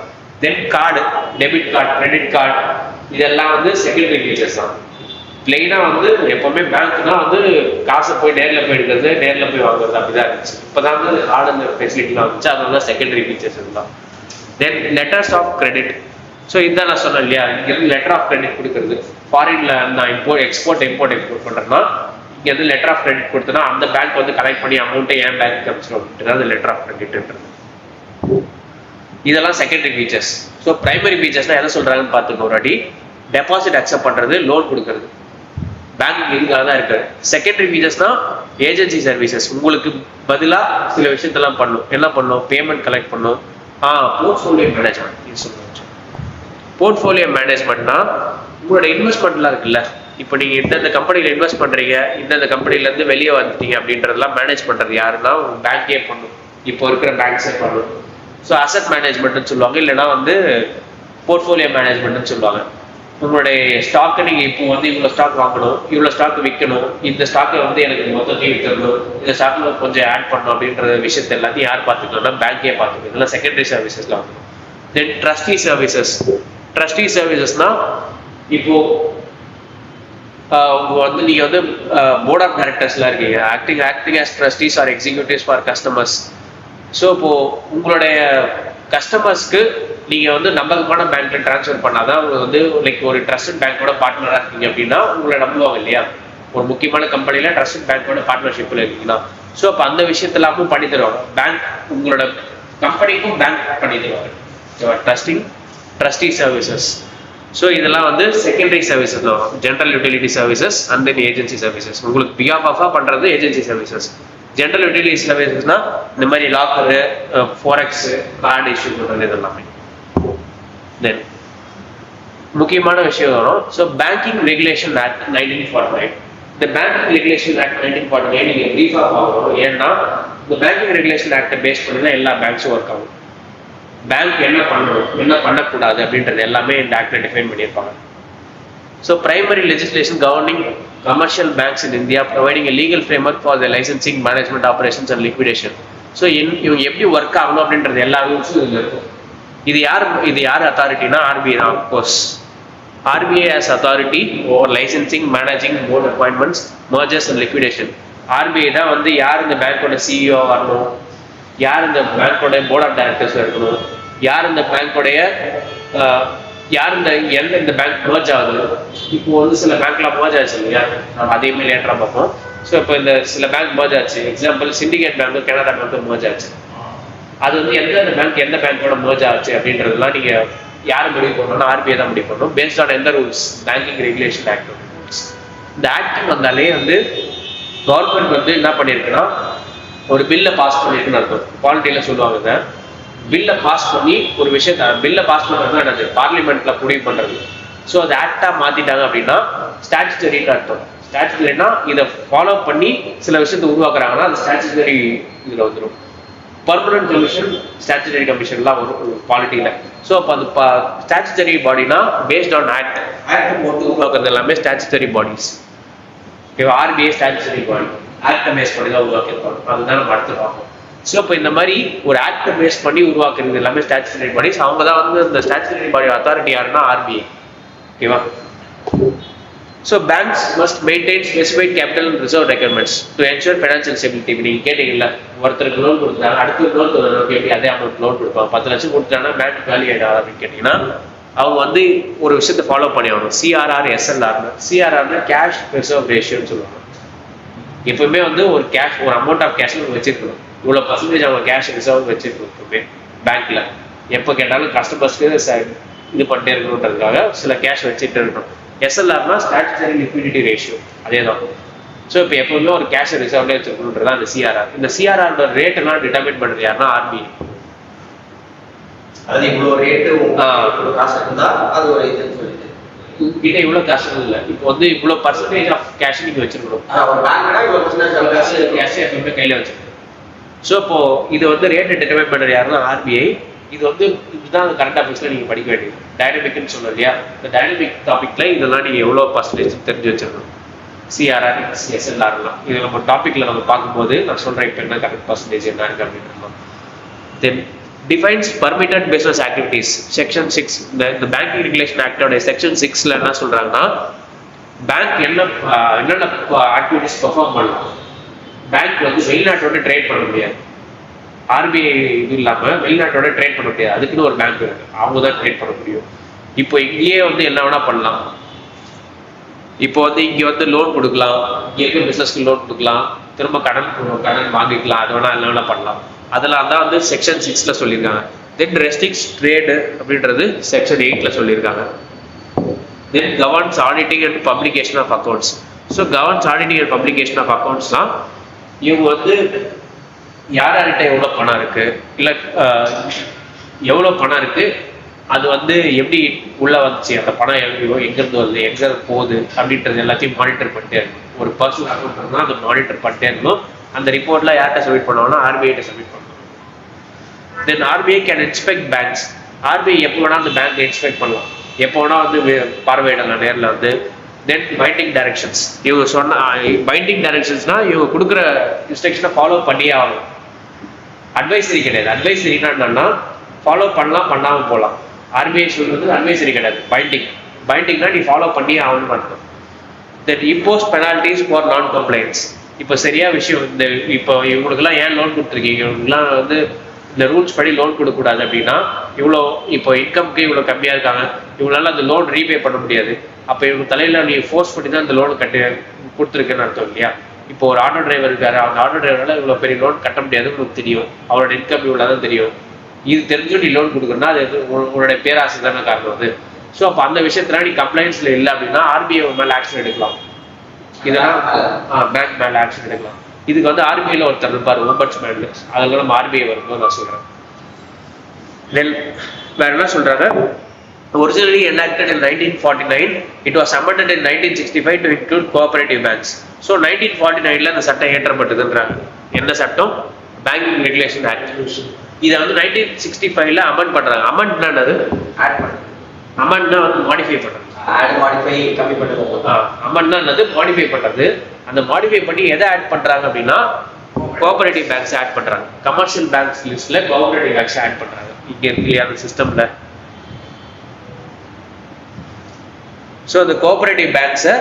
Then card, debit card, credit card, இதெல்லாம் வந்து செகண்டரி ஃபீச்சர்ஸ் தான். பிளெயினாக வந்து எப்போவுமே பேங்க்னா வந்து காசை போய் நேரில் போய் எடுக்கிறது, நேரில் போய் வாங்குறது அப்படிதான் இருந்துச்சு. இப்போ தான் வந்து கார்டு ஃபெசிலிட்டிலாம் வந்துச்சு, அதெல்லாம் செகண்டரி ஃபீச்சர்ஸ் இருந்தால். தென் லெட்டர்ஸ் ஆஃப் கிரெடிட். ஸோ இதான் நான் சொன்னேன் இல்லையா, இங்கேருந்து லெட்டர் ஆஃப் கிரெடிட் கொடுக்குறது. ஃபாரின்ல நான் எக்ஸ்போர்ட் இம்போர்ட் பண்ணுறேன்னா இங்கேருந்து லெட்டர் ஆஃப் கிரெடிட் கொடுத்தனா அந்த பேங்க் வந்து கலெக்ட் பண்ணி அமௌண்ட்டை என் பேங்க் அனுப்பிச்சிடும் அப்படின்ட்டு தான் லெட்டர் ஆஃப் கிரெடிட்ன்றது. இதெல்லாம் செகண்டரி ஃபீச்சர்ஸ். ஸோ பிரைமரி ஃபீச்சர்ஸ்னா எதை சொல்றாங்கன்னு பார்த்துக்கணும். ஒரு அடி டெபாசிட் அக்செப்ட் பண்ணுறது, லோன் கொடுக்கறது, பேங்க் இதுக்காக தான் இருக்கு. செகண்டரி ஃபீச்சர்ஸ்னா ஏஜென்சி சர்வீசஸ். உங்களுக்கு பதிலாக சில விஷயத்தெல்லாம் பண்ணும். என்ன பண்ணும்? பேமெண்ட் கலெக்ட் பண்ணும். Portfolio management. இது சொல்லுங்க. போர்ட்ஃபோலியோ மேனேஜ்மெண்ட்னா உங்களோட இன்வெஸ்ட்மெண்ட்லாம் இருக்குல்ல, இப்போ நீங்கள் இந்தந்த கம்பெனியில் இன்வெஸ்ட் பண்ணுறீங்க, இந்தந்த கம்பெனிலேருந்து வெளியே வந்துட்டீங்க அப்படின்றதெல்லாம் மேனேஜ் பண்ணுறது யாருன்னா பேங்க்கே பண்ணும். இப்போ இருக்கிற பேங்க்ஸே பண்ணும். ஸோ அசட் மேனேஜ்மெண்ட்னு சொல்லுவாங்க, இல்லைனா வந்து போர்ட்ஃபோலியோ மேனேஜ்மெண்ட்னு சொல்லுவாங்க. உங்களுடைய ஸ்டாக்கை நீங்கள் இப்போ வந்து இவ்வளோ ஸ்டாக் வாங்கணும், இவ்வளோ ஸ்டாக் விற்கணும், இந்த ஸ்டாக்கை வந்து எனக்கு மொத்தத்தையும் விற்கணும், இந்த ஸ்டாக்கில் கொஞ்சம் ஆட் பண்ணணும் அப்படின்ற விஷயத்த எல்லாத்தையும் யார் பார்த்துக்கணும்னா பேங்க்கே பார்த்துக்கணும். இதெல்லாம் செகண்டரி சர்வீசஸ்லாம் வந்து. Then trustee services. ட்ரஸ்டி சர்வீசஸ்னா இப்போ வந்து நீங்கள் வந்து போர்ட் ஆஃப் டைரக்டர்ஸ்லாம் இருக்கீங்க, acting as trustees or executives for customers. So இப்போ உங்களுடைய கஸ்டமர்ஸ்க்கு நீங்கள் வந்து நம்பகமான பேங்க்ல ட்ரான்ஸ்ஃபர் பண்ணாதான் அவங்க வந்து லைக் ஒரு ட்ரஸ்டட் பேங்கோட பார்ட்னராக இருக்கீங்க அப்படின்னா உங்களை நம்புவாங்க இல்லையா. ஒரு முக்கியமான கம்பெனியில் ட்ரஸ்டட் பேங்கோட பார்ட்னர்ஷிப்பில் இருக்கீங்கன்னா, ஸோ அப்போ அந்த விஷயத்தெல்லாமும் பண்ணி தருவாங்க. பேங்க் உங்களோட கம்பெனிக்கும் பேங்க் பண்ணி தருவாங்க. Trustee services. ஸோ இதெல்லாம் வந்து செகண்டரி சர்வீசஸ் தான். General utility services and then agency services. உங்களுக்கு பிஆஃபாக பண்ணுறது ஏஜென்சி சர்வீசஸ். ஜென்ரல் யூட்டிலிட்டி சர்வீசஸ்னா இந்த மாதிரி லாக்கரு, ஃபாரெக்ஸ், கார்டு இஷ்யூ பண்ணுறது இதெல்லாமே. தென் முக்கியமான விஷயம் வரும். So banking regulation act 1949. இந்த பேங்கிங் ரெகுலேஷன் ஆக்ட் 1949 நீங்கள் ப்ரீஃபாக பார்க்கணும். ஏன்னா இந்த பேங்கிங் ரெகுலேஷன் ஆக்டை பேஸ் பண்ணி தான் எல்லா பேங்க்ஸும் ஒர்க் ஆகும். பேங்க் என்ன பண்ணணும் என்ன பண்ணக்கூடாது அப்படின்றது எல்லாமே இந்த ஆக்ட்ல டிஃபைன் பண்ணியிருப்பாங்க. So primary legislation governing commercial banks in India providing a legal framework for the licensing, management, operations and liquidation. So இவங்க எப்படி ஒர்க் ஆகணும் அப்படின்றது எல்லா ரூல்ஸும் இதில் இருக்கும். இது யார் அத்தாரிட்டினா ஆர்பிஐ தான். Of course RBI has authority over licensing, managing, board appointments, mergers and liquidation. RBI தான் வந்து யார் இந்த பேங்கோட CEO வரணும், யார் இந்த பேங்கோட போர்ட் ஆஃப் டைரக்டர்ஸ் இருக்கணும், யார் இந்த பேங்கோடைய யார் இந்த பேங்க் மர்ஜ் ஆகுது. இப்போ வந்து சில பேங்க்லாம் மர்ஜ் ஆச்சு இல்லையா, நம்ம அதையுமே லேட்டராக பார்ப்போம். ஸோ இப்போ இந்த சில பேங்க் மர்ஜ் ஆச்சு, எக்ஸாம்பிள் சிண்டிகேட் பேங்க்கு கனடா பேங்க்கு மர்ஜ் ஆச்சு. அது வந்து எந்த பேங்க் எந்த பேங்கோட மர்ஜ் ஆச்சு அப்படின்றதுலாம் நீங்கள் யார் முடிவு பண்ணணும்னா RBI தான் முடிவு பண்ணணும். பேஸ்ட் ஆன் எந்த rules, banking regulation act rules. இந்த ஆக்ட் வந்தாலே வந்து கவர்மெண்ட் வந்து என்ன பண்ணியிருக்குன்னா ஒரு பில்லை பாஸ் பண்ணியிருக்குன்னு அர்த்தம். பாலிட்டியில் சொல்லுவாங்க பில்லை பாஸ் பண்ணி ஒரு விஷயத்த பில்லை பாஸ் பண்ணுறது என்னது, பார்லிமெண்ட்ல முடிவு பண்ணுறது. ஸோ அது ஆக்டா மாத்திட்டாங்க அப்படின்னா ஸ்டாச்சுட்டரின்னு அர்த்தம். ஸ்டாச்சுட்டரினா இதை ஃபாலோ பண்ணி சில விஷயத்தை உருவாக்குறாங்கன்னா அது ஸ்டாச்சுட்டரி இதில் வந்துடும். பர்மனன்ட் கமிஷன், ஸ்டாச்சுட்டரி கமிஷன்லாம் வரும் பாலிட்டியில். ஸோ அப்போ அது ஸ்டாச்சுட்டரி பாடினா பேஸ்ட் ஆன் ஆக்ட் போட்டு உருவாக்குறது எல்லாமே statutory bodies. RBI statutory body, ஆக்டை பேஸ் பண்ணி தான் உருவாக்கியிருப்பாங்க. அதுதான் நம்ம அடுத்து பார்ப்போம். ஸோ இப்போ இந்த மாதிரி ஒரு ஆக்டை பேஸ் பண்ணி உருவாக்குறது எல்லாமே ஸ்டாச்சுட்டரி பாடிஸ். அவங்க தான் வந்து இந்த ஸ்டாச்சுட்டரி பாடி அத்தாரிட்டி யாருன்னா RBI. ஓகேவா? So banks must maintain specified capital and reserve requirements to ensure financial stability. இப்போ நீங்கள் கேட்டீங்கல்ல, ஒருத்தருக்கு லோன் கொடுத்தாங்க, அடுத்த லோன் கேட்டு அதே அமௌண்ட் லோன் கொடுப்பாங்க. 10 லட்சம் கொடுத்தாங்கன்னா பேங்க் வேல்யூ ஆயிடாது அப்படின்னு கேட்டிங்கன்னா அவங்க வந்து ஒரு விஷயத்தை ஃபாலோ பண்ணி ஆகணும். CRR, SLR. CRRனா கேஷ் ரிசர்வ் ரேஷியோன்னு சொல்லுவாங்க. எப்பவுமே வந்து ஒரு அமௌண்ட் ஆஃப் கேஷ் வச்சிருக்கணும். இவ்வளோ பர்சன்டேஜ் அவங்க கேஷ் ரிசர்வ் வச்சிருக்கணும் எப்பவுமே பேங்க்ல. எப்போ கேட்டாலும் கஸ்டமர்ஸ்க்கு இது பண்ணிட்டே இருக்கணுன்றதுக்காக சில கேஷ் வச்சுட்டு இருக்கணும். SLRனா ஸ்டாச்சுட்டரி லிக்விடிட்டி ரேஷியோ, அதே தான். ஸோ இப்போ எப்பவுமே ஒரு கேஷ் ரிசர்வ்லேயே வச்சிருக்கணுன்றது அந்த CRR. இந்த CRR ரேட் எல்லாம் டிட்டர்மின் பண்ணுறது யாருன்னா RBI. அது இவ்வளோ ரேட்டு காசு இருந்தா அது ஒரு இதுன்னு சொல்லிட்டு கிட்ட இவ்வளோ கேஷ் இல்லை. இப்போ வந்து இவ்வளோ பர்சன்டேஜ் ஆஃப் கேஷ் நீங்கள் வச்சிருக்கணும். கேஷ் எப்பவுமே கையில் வச்சிருக்கணும். ஸோ இப்போ இது வந்து ரேட்டு டிட்டர்மைன் பண்ணுறது யாருன்னா RBI. இது வந்து இதுதான் கரண்ட் அஃபேர்ஸ்ல நீங்கள் படிக்க வேண்டியது. டைனமிக்னு சொன்னோம் இல்லையா, இந்த டைனமிக் டாபிக்ல இதெல்லாம் நீங்கள் எவ்வளோ பர்சன்டேஜ் தெரிஞ்சு வச்சிருக்கணும். CRR, SLRலாம் இது நம்ம டாபிக்ல நம்ம பார்க்கும்போது நான் சொல்கிறேன் இப்போ என்ன கரெக்ட் பர்சன்டேஜ் என்ன இருக்கு அப்படின்னு. Then defines permitted business activities. Section 6 இந்த பேங்கிங் ரெகுலேஷன் ஆக்டோட செக்ஷன் 6ல என்ன சொல்றாங்கன்னா பேங்க் என்னென்ன ஆக்டிவிட்டிஸ் பெர்ஃபார்ம் பண்ணலாம். பேங்க் வந்து வெளிநாட்டோட ட்ரேட் பண்ண முடியாது. RBI இது இல்லாமல் வெளிநாட்டோட ட்ரேட் பண்ண முடியாது. அதுக்குன்னு ஒரு பேங்க் இருக்கு, அவங்க தான் ட்ரேட் பண்ண முடியும். இப்போ இங்கேயே வந்து என்ன வேணா பண்ணலாம். இப்போ வந்து இங்கே வந்து லோன் கொடுக்கலாம், இங்கே பிஸ்னஸ்க்கு லோன் கொடுக்கலாம், திரும்ப கடன் வாங்கிக்கலாம், அது வேணா என்ன வேணா பண்ணலாம். அதெல்லாம் தான் வந்து செக்ஷன் 6ல சொல்லியிருக்காங்க. தென் ரெஸ்ட்ரிக்ட்ஸ் ட்ரேடு அப்படின்றது செக்ஷன் 8ல சொல்லியிருக்காங்க. Then governance auditing and publication of accounts. So governance auditing and publication of அக்கௌண்ட்ஸ்லாம் இவங்க வந்து யார்கிட்ட எவ்வளோ பணம் இருக்கு, இல்லை எவ்வளோ பணம் இருக்கு, அது வந்து எப்படி உள்ள வந்துச்சு, அந்த பணம் எங்கேருந்து வருது, எங்கே போகுது அப்படின்றது எல்லாத்தையும் மானிட்டர் பண்ணிட்டே இருக்கணும். ஒரு பர்சனல் அக்கௌண்ட் அதை மானிட்டர் பண்ணிட்டே இருக்கணும். அந்த ரிப்போர்ட்லாம் யார்கிட்ட சப்மிட் பண்ணுவாங்கன்னா RBI சப்மிட் பண்ணணும். தென் RBI can inspect banks. RBI எப்போ வேணா அந்த பேங்க் இன்ஸ்பெக்ட் பண்ணலாம், எப்போ வேணா வந்து பார்வையிடலாம் நேரில் வந்து. தென் பைண்டிங் டைரக்ஷன்ஸ். இவங்க சொன்ன பைண்டிங் டைரக்ஷன்ஸ்னா இவங்க கொடுக்குற இன்ஸ்ட்ரக்ஷனை ஃபாலோ பண்ணியே ஆகணும். அட்வைசரி கிடையாது. அட்வைசரினா என்னன்னா ஃபாலோ பண்ணலாம், பண்ணாமல் போகலாம். RBI சொல்றது அட்வைசரி கிடையாது, பைண்டிங்னா நீ ஃபாலோ பண்ணியே ஆகணும்னு அர்த்தம். தென் இம்போஸ் பெனால்டிஸ் ஃபார் நான் கம்ப்ளைண்ட்ஸ். இப்போ சரியா விஷயம் இந்த இப்போ இவங்களுக்குலாம் ஏன் லோன் கொடுத்துருக்கீங்க, இவங்களுக்குலாம் வந்து இந்த ரூல்ஸ் படி லோன் கொடுக்கக்கூடாது அப்படின்னா இவ்வளோ இப்போ இன்கம்க்கு இவ்வளோ கம்மியாக இருக்காங்க, இவங்களால அந்த லோன் ரீபே பண்ண முடியாது. அப்போ இவங்க தலையில் நீ ஃபோர்ஸ் பண்ணி தான் இந்த லோன் கொடுத்துருக்குன்னு அர்த்தம் இல்லையா. இப்போ ஒரு ஆட்டோ டிரைவர் இருக்காரு, அந்த ஆட்டோ டிரைவரால் இவ்வளோ பெரிய லோன் கட்ட முடியாது உங்களுக்கு தெரியும், அவரோட இன்கம் இவ்வளோ தான் தெரியும். இது தெரிஞ்சும் நீ லோன் கொடுக்குறனா அது உன்னுடைய பேராசை தானே காரணம் அது. ஸோ அப்போ அந்த விஷயத்துல நீ கம்ப்ளைண்ட்ஸ்ல இல்லை அப்படின்னா RBI மேலே ஆக்ஷன் எடுக்கலாம். இதெல்லாம் பேங்க் மேலே ஆக்ஷன் எடுக்கலாம். இதுக்கு வந்து RBIல ஒருத்தர் இருப்பார், ஓம்பட்ஸ்மேன். அதெல்லாம் நம்ம RBI வரும்போது நான் சொல்றேன். தென் வேற என்ன சொல்றாங்க, originally enacted in 1949, it was amended in 1965 to include cooperative banks. So 1949ல அந்த சட்டம் ஏற்றப்பட்டதுன்றாங்க. என்ன சட்டம்? Banking regulation act. இதை வந்து 1965ல அமெண்ட் பண்றாங்க. அமெண்ட்னா என்னது? ஆட் பண்ணு. அமெண்ட்னா வந்து மாடிஃபை பண்றது. ஆட் மாடிஃபை கம்மி பண்ணுறது. அமெண்ட்னா என்னது? மாடிஃபை பண்றது. அந்த மாடிஃபை பண்ணி எதை ஆட் பண்றாங்க அப்படின்னா கோஆபரேட்டிவ் பேங்க்ஸ் ஆட் பண்றாங்க. கமர்ஷியல் பேங்க்ஸ் லிஸ்ட்ல கோஆபரேட்டிவ் பேங்க்ஸ் ஆட் பண்றாங்க. இங்க இருக்கு இல்லையா அந்த சிஸ்டம்ல. ஸோ அந்த கோஆபரேட்டிவ் பேங்க்ஸை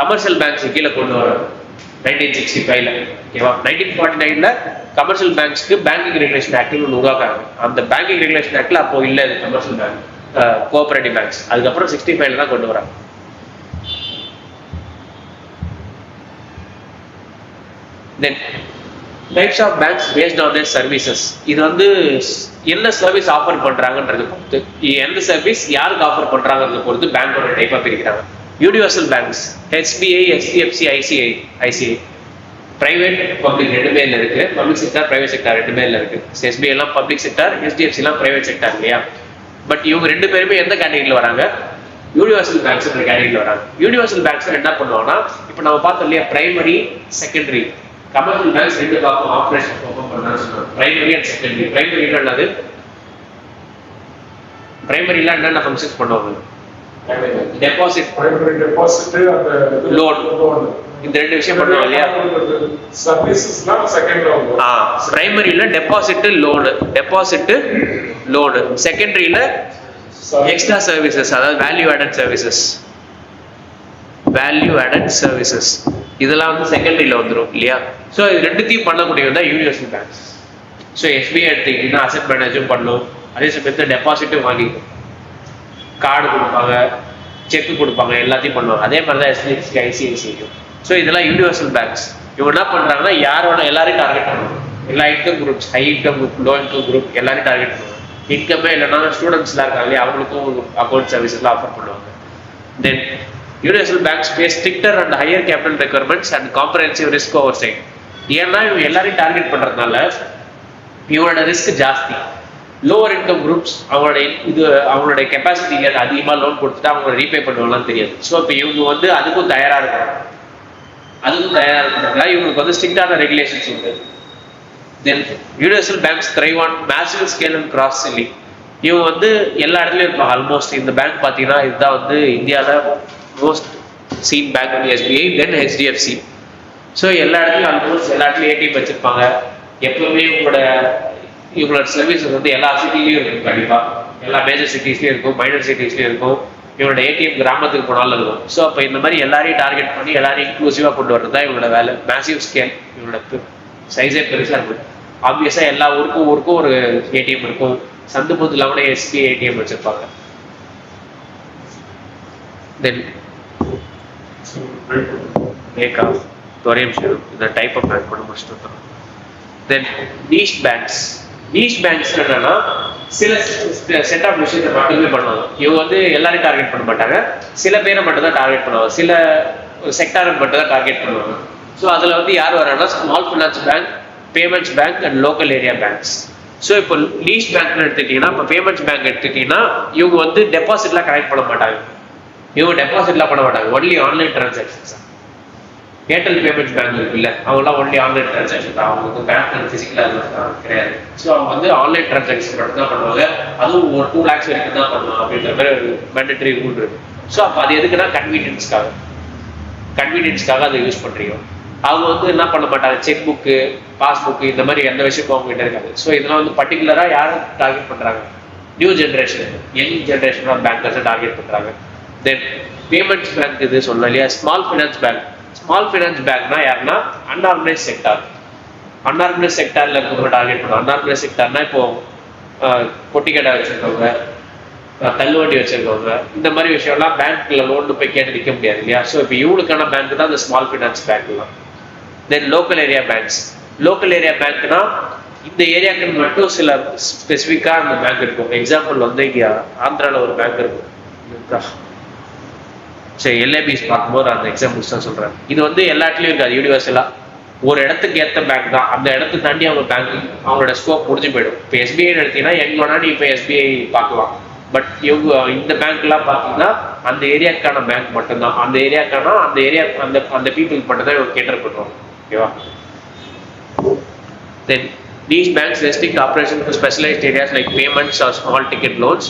கமர்ஷியல் பேங்க்ஸ் கீழே கொண்டு வராங்க 1965ல. ஓகேவா? 1949ல கமர்ஷியல் பேங்க்ஸ்க்கு பேங்கிங் ரெகுலேஷன் ஆக்ட்னு ஒன்று உருவாக்குறாங்க. அந்த பேங்கிங் ரெகுலேஷன் ஆக்ட்ல அப்போ இல்லை அது கமர்ஷியல் பேங்க் கோஆபரேட்டிவ் பேங்க்ஸ். அதுக்கப்புறம் 65ல தான் கொண்டு வராங்க. Then types of banks based on their services. இது வந்து என்ன சர்வீஸ் ஆஃபர் பண்றாங்கன்றது பொறுத்து, எந்த சர்வீஸ் யாருக்கு ஆஃபர் பண்றாங்கன்றத பொறுத்து பேங்கோட டைப்பா பிரிக்கிறாங்க. Universal banks HBI, HDFC, ICICI private public ரெண்டுமே இருக்கு. பப்ளிக் செக்டார் பிரைவேட் செக்டார் ரெண்டுமே இருக்கு. SBI எல்லாம் பப்ளிக் செக்டார், HDFC எல்லாம் பிரைவேட் செக்டார் இல்லையா? பட் இவங்க ரெண்டு பேருமே எந்த கேட்டகரியில் வராங்க? யூனிவர்சல் பேங்க்ஸ் கேட்டகரியில் வராங்க. யூனிவர்சல் பேங்க்ஸ் என்ன பண்ணுவாங்கன்னா, இப்போ நம்ம பார்த்தோம் இல்லையா பிரைமரி செகண்டரி. கமர்ஷியல் பேங்க்ஸ் ரெண்டு பார்ப்போம் ஆப்ரேஷன் ஓபன் பண்ணான்னு சொல்றாங்க. Primary and secondary. பிரைமரினா என்னது? பிரைமரில என்னென்ன ஃபங்க்ஷன்ஸ் பண்ணுவாங்க? டெபாசிட், லோன், இந்த ரெண்டு விஷயம் பண்ணுவாங்க இல்லையா? சர்வீசஸ்னா செகண்ட் ரவுண்ட். பிரைமரியில டெபாசிட் லோன், டெபாசிட் லோன். செகண்டரியில எக்ஸ்ட்ரா சர்வீசஸ், அதாவது value added services. Value added services இதெல்லாம் வந்து செகண்டரியில வந்துடும் இல்லையா? ஸோ இது ரெண்டுத்தையும் பண்ணக்கூடியது தான் யூனிவர்சல் பேங்க்ஸ். ஸோ SBI எடுத்தீங்கன்னா அசெட் மேனேஜும் பண்ணும், அதே சமயத்தில் டெபாசிட்டும் வாங்கிக்கும், கார்டு கொடுப்பாங்க, செக் கொடுப்பாங்க, எல்லாத்தையும் பண்ணுவாங்க. அதே மாதிரி தான் HDFC, ICICI. ஸோ இதெல்லாம் யூனிவர்சல் பேங்க்ஸ். இவங்க என்ன பண்றாங்கன்னா யாரோட எல்லாரையும் டார்கெட் பண்ணுவாங்க. எல்லா income groups, high income group, low income group எல்லாரையும் டார்கெட் பண்ணுவாங்க. இன்கமே இல்லைன்னா ஸ்டூடெண்ட்ஸ்லாம் இருக்காங்க இல்லையா, அவங்களுக்கும் அக்கௌண்ட் சர்வீசஸ்லாம் ஆஃபர் பண்ணுவாங்க. தென் universal banks face stricter and higher capital requirements and comprehensive risk oversight. ஏன்னா இவங்க எல்லாரையும் டார்கெட் பண்றதுனால இவங்களோட ரிஸ்க் ஜாஸ்தி. லோவர் இன்கம் குரூப்ஸ் அவங்களுடைய கெப்பாசிட்டி அதிகமாக லோன் கொடுத்துட்டு அவங்க ரீபே பண்ணுவாங்கன்னு தெரியாது. ஸோ இப்போ இவங்க வந்து அதுக்கும் தயாரா இருக்காங்க. இவங்களுக்கு வந்து ஸ்ட்ரிக்டான ரெகுலேஷன்ஸ் உண்டு. Then universal banks thrive on massive scale and cross selling. இவங்க வந்து எல்லா இடத்துலையும் இருப்பாங்க ஆல்மோஸ்ட். இந்த பேங்க் பார்த்தீங்கன்னா இதுதான் வந்து இந்தியாவில் மோஸ்ட் சீன் பேங்க் வந்து SBI, தென் HDFC. ஸோ எல்லா இடத்துலையும் ஆல்மோஸ்ட் எல்லா இடத்துலையும் ATM வச்சிருப்பாங்க. எப்பவுமே இவங்களோட சர்வீசஸ் வந்து எல்லா சிட்டிலையும் இருக்கும். கண்டிப்பாக எல்லா மேஜர் சிட்டிஸ்லையும் இருக்கும், மைனர் சிட்டிஸ்லையும் இருக்கும். இவங்களோட ATM கிராமத்துக்கு போனாலும் இருக்கும். ஸோ அப்போ இந்த மாதிரி எல்லாரையும் டார்கெட் பண்ணி எல்லாரையும் இன்க்ளூசிவாக கொண்டு வரது தான் இவங்களோட வேலை. மேசிவ் ஸ்கேல், இவங்களோட சைஸே பெருசாக இருக்கும். ஆப்வியஸாக எல்லா ஊருக்கும் ஒரு ATM இருக்கும். சந்து பொதுல கூட SBI ATM வச்சிருப்பாங்க. தென் ஒரே நிமிஷம் இந்த டைப் ஆஃப் பேங்க் பண்ண முடிச்சுட்டு வந்துடும். தென் நீஷ் பேங்க்ஸ். நீஷ் பேங்க்ஸ் என்னன்னா சில செட் ஆஃப் விஷயத்தை மட்டுமே பண்ணுவாங்க. இவங்க வந்து எல்லாரையும் டார்கெட் பண்ண மாட்டாங்க, சில பேரை மட்டும் தான் டார்கெட் பண்ணுவாங்க, சில செக்டாரை மட்டும் தான் டார்கெட் பண்ணுவாங்க. ஸோ அதில் வந்து யார் வராங்கன்னா small finance bank, payments bank and local area banks. So இப்போ லீஸ் பேங்க்னு எடுத்துக்கிட்டீங்கன்னா, இப்போ பேமெண்ட்ஸ் பேங்க் எடுத்துக்கிட்டீங்கன்னா இவங்க வந்து டெபாசிட்லாம் கனெக்ட் பண்ண மாட்டாங்க. இவங்க டெபாசிட்லாம் பண்ண மாட்டாங்க, only online transactions. Airtel payments bank இருக்குல்ல, அவங்களாம் ஒன்லி ஆன்லைன் டிரான்சாக்ஷன் தான். அவங்களுக்கு பேங்க் ஃபிசிக்கலாக கிடையாது. ஸோ அவங்க வந்து ஆன்லைன் டிரான்சாக்ஷன் மட்டும் தான் பண்ணுவாங்க. அதுவும் ஒரு 2 lakhs வரைக்கும் தான் பண்ணுவாங்க அப்படின்ற மாதிரி ஒரு மேண்டட்டரி ரூல் இருக்கு. ஸோ அப்போ அது எதுக்குன்னா கன்வீனியன்ஸ்க்காக அதை யூஸ் பண்ணுறீங்க. அவங்க வந்து என்ன பண்ண மாட்டாங்க, செக் புக்கு, பாஸ்புக்கு இந்த மாதிரி எந்த விஷயமும் அவங்க கிட்ட இருக்காது. ஸோ இதெல்லாம் வந்து பர்டிகுலராக யாரும் டார்கெட் பண்ணுறாங்க, new generation, young generation of பேங்கர்ஸை டார்கெட் பண்ணுறாங்க. தென் பேமெண்ட்ஸ் பேங்க் இது சொல்லலாம் இல்லையா, small finance bank. Small finance பேங்க்னா யாருன்னா அன்ஆர்கனைஸ் செக்டார். அன்ஆர்கனைஸ் செக்டார்ல இருக்கிறவங்க டார்கெட் பண்ணுவோம். அன்ஆர்கனைஸ் செக்டார்னா இப்போ பொட்டிக்கடை வச்சிருக்கவங்க, தள்ளுவண்டி வச்சிருக்கவங்க, இந்த மாதிரி விஷயம்லாம் பேங்க்ல லோன் போய் கேட்டு நிற்க முடியாது இல்லையா. ஸோ இப்போ இவங்களுக்கான பேங்க் தான் இந்த ஸ்மால் ஃபினான்ஸ் பேங்க்லாம். Then local area banks. Local area பேங்க்னா இந்த ஏரியாவுக்கு மட்டும் சில ஸ்பெசிஃபிக்காக அந்த பேங்க் இருக்கும். எக்ஸாம்பிள் வந்து இங்கே ஆந்திராவில் ஒரு பேங்க் இருக்கும். சரி, LIBs பார்க்கும்போது அந்த எக்ஸாம்பிள்ஸ் தான் சொல்கிறேன். இது வந்து எல்லா இடத்துலையும் இருக்காது, யூனிவர்சலாக ஒரு இடத்துக்கு ஏற்ற பேங்க் தான். அந்த இடத்த தாண்டி அவங்க பேங்க் அவங்களோட ஸ்கோப் முடிஞ்சு போயிடும். இப்போ SBI எடுத்தீங்கன்னா எங்கே வேணாலும் இப்போ SBI பார்க்கலாம். பட் இவங்க இந்த பேங்க்லாம் பார்த்தீங்கன்னா அந்த ஏரியாவுக்கான பேங்க் மட்டும்தான். அந்த ஏரியாவுக்கான அந்த பீப்புளுக்கு மட்டும்தான் இவங்க கேட்டர் பண்ணுவாங்க. ஓகேவா? தென் These banks restrict operation to specialized areas like payments or small ticket loans.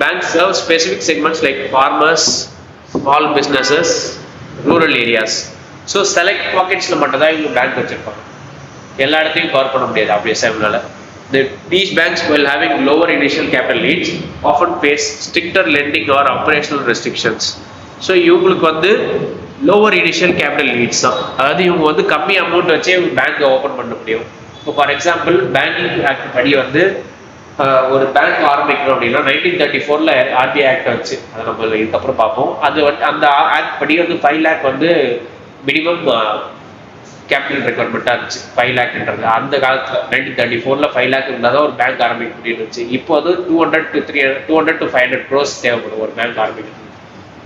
Banks serve specific segments like farmers, small businesses, rural areas. So select pockets la mattum da inga bank vechirupanga. எல்லா இடத்தையும் cover பண்ண முடியாது ஆப்வியஸா இவனால. These banks, while having lower initial capital needs, often face stricter lending or operational restrictions. So இவங்களுக்கு வந்து lower initial capital needs தான். அதாவது இவங்க வந்து கம்மி அமௌண்ட் வச்சே பேங்க் ஓபன் பண்ண முடியும். இப்போ ஃபார் எக்ஸாம்பிள் பேங்கிங் ஆக்ட் படி வந்து ஒரு பேங்க் ஆரம்பிக்கணும் அப்படின்னா 1934ல ஆர்பிஐ ஆக்ட் வந்துச்சு. அதை நம்ம இதுக்கப்புறம் பார்ப்போம். அது வந்து அந்த ஆக்ட் படி வந்து 5 lakh வந்து மினிமம் கேபிட்டல் ரெக்வயர்மெண்ட்டாக இருந்துச்சு. 5 lakhன்றது அந்த காலத்தில் 1934ல 5 lakh இருந்தால் தான் ஒரு பேங்க் ஆரம்பிக்க முடியும் இருந்துச்சு. இப்போ வந்து 200 to 500 crores தேவைப்படும் ஒரு பேங்க் ஆரம்பிக்கிறது.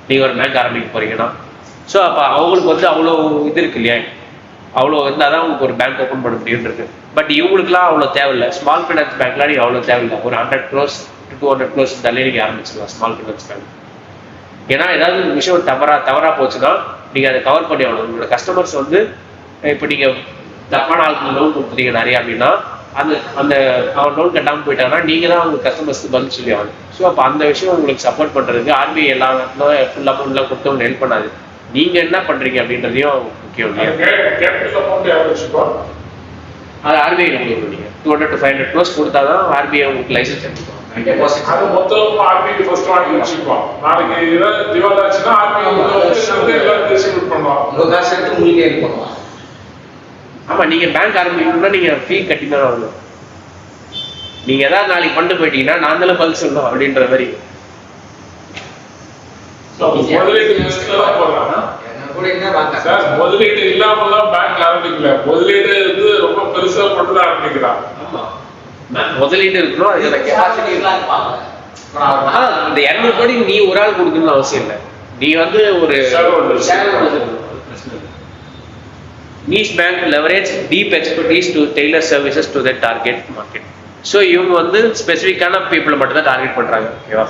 நீங்கள் ஒரு பேங்க் ஆரம்பிக்க போறீங்கன்னா ஸோ அப்போ அவங்களுக்கு வந்து அவ்வளோ இது இருக்கு இல்லையா, அவ்வளோ இருந்தால் தான் உங்களுக்கு ஒரு பேங்க் ஓப்பன் பண்ண முடியும் இருக்கு. பட் இவங்களுக்குலாம் அவ்வளோ தேவையில்லை. ஸ்மால் ஃபைனான்ஸ் பேங்க்லாம் நீங்கள் அவ்வளோ தேவையில்லை. ஒரு 100 crores to 200 crores இருந்தாலே நீங்கள் ஆரம்பிச்சிடலாம் ஸ்மால் ஃபைனான்ஸ் பேங்க். ஏன்னா ஏதாவது ஒரு விஷயம் தவறா போச்சுன்னா நீங்கள் அதை கவர் பண்ணி ஆகணும். உங்களோட கஸ்டமர்ஸ் வந்து இப்போ நீங்கள் தப்பான ஆளுக்கு லோன் கொடுத்துட்டீங்க நிறையா அப்படின்னா அந்த அவன் லோன் கட்டாமல் போயிட்டாங்கன்னா நீங்கள் தான் அவங்க கஸ்டமர்ஸ்க்கு பதில் சொல்லி ஆகணும். ஸோ அப்போ அந்த விஷயம் உங்களுக்கு சப்போர்ட் பண்ணுறதுக்கு ஆர்பிஐ எல்லா ஃபுல் அமௌண்ட்லாம் கொடுத்து அவங்க ஹெல்ப் பண்ணாது. நீங்கள் என்ன பண்ணுறீங்க அப்படின்றதையும் முக்கியம் இல்லையா. அது ஆர்பிஐ உங்களுக்கு நீங்கள் 200 to 500 crores கொடுத்தா தான் ஆர்பிஐ உங்களுக்கு லைசன்ஸ் எடுத்துக்கோங்க. அது மொத்தம் ஆர்பிஐ ஃபர்ஸ்ட் வாங்கி வச்சுப்போம். நாளைக்கு ஏதாவது திவால் ஆச்சுன்னா ஆர்பிஐ எல்லாரும் டிஸ்ட்ரிபியூட் பண்ணுவோம். உங்கள் காசு எடுத்து உங்களுக்கு ஹெல்ப் பண்ணுவோம். ஆமாம், நீங்கள் பேங்க் ஆரம்பிக்கணும்னா நீங்கள் ஃபீ கட்டி தான் ஆகணும். நீங்கள் ஏதாவது நாளைக்கு பண்ணிட்டு போயிட்டீங்கன்னா நான் தானே பதில் சொல்லணும் அப்படின்ற மாதிரி. முதலீடு இல்லாம தான் பேங்க் ஆரம்பிக்கல. முதலீடு வந்து ரொம்ப பெருசா மட்டும் ஆரம்பிக்கிறான். முதலீடு இருக்கணும். அதுல கெப்பாசிட்டி இந்த 200 கோடி நீ ஒரு ஆள் கொடுக்கணும்னு அவசியம் இல்லை. நீ வந்து ஒரு niche bank leverage deep expertise to tailor services to their target market. So இவங்க வந்து ஸ்பெசிஃபிக்கான பீப்புளை மட்டும் தான் டார்கெட் பண்றாங்க. ஓகேவா?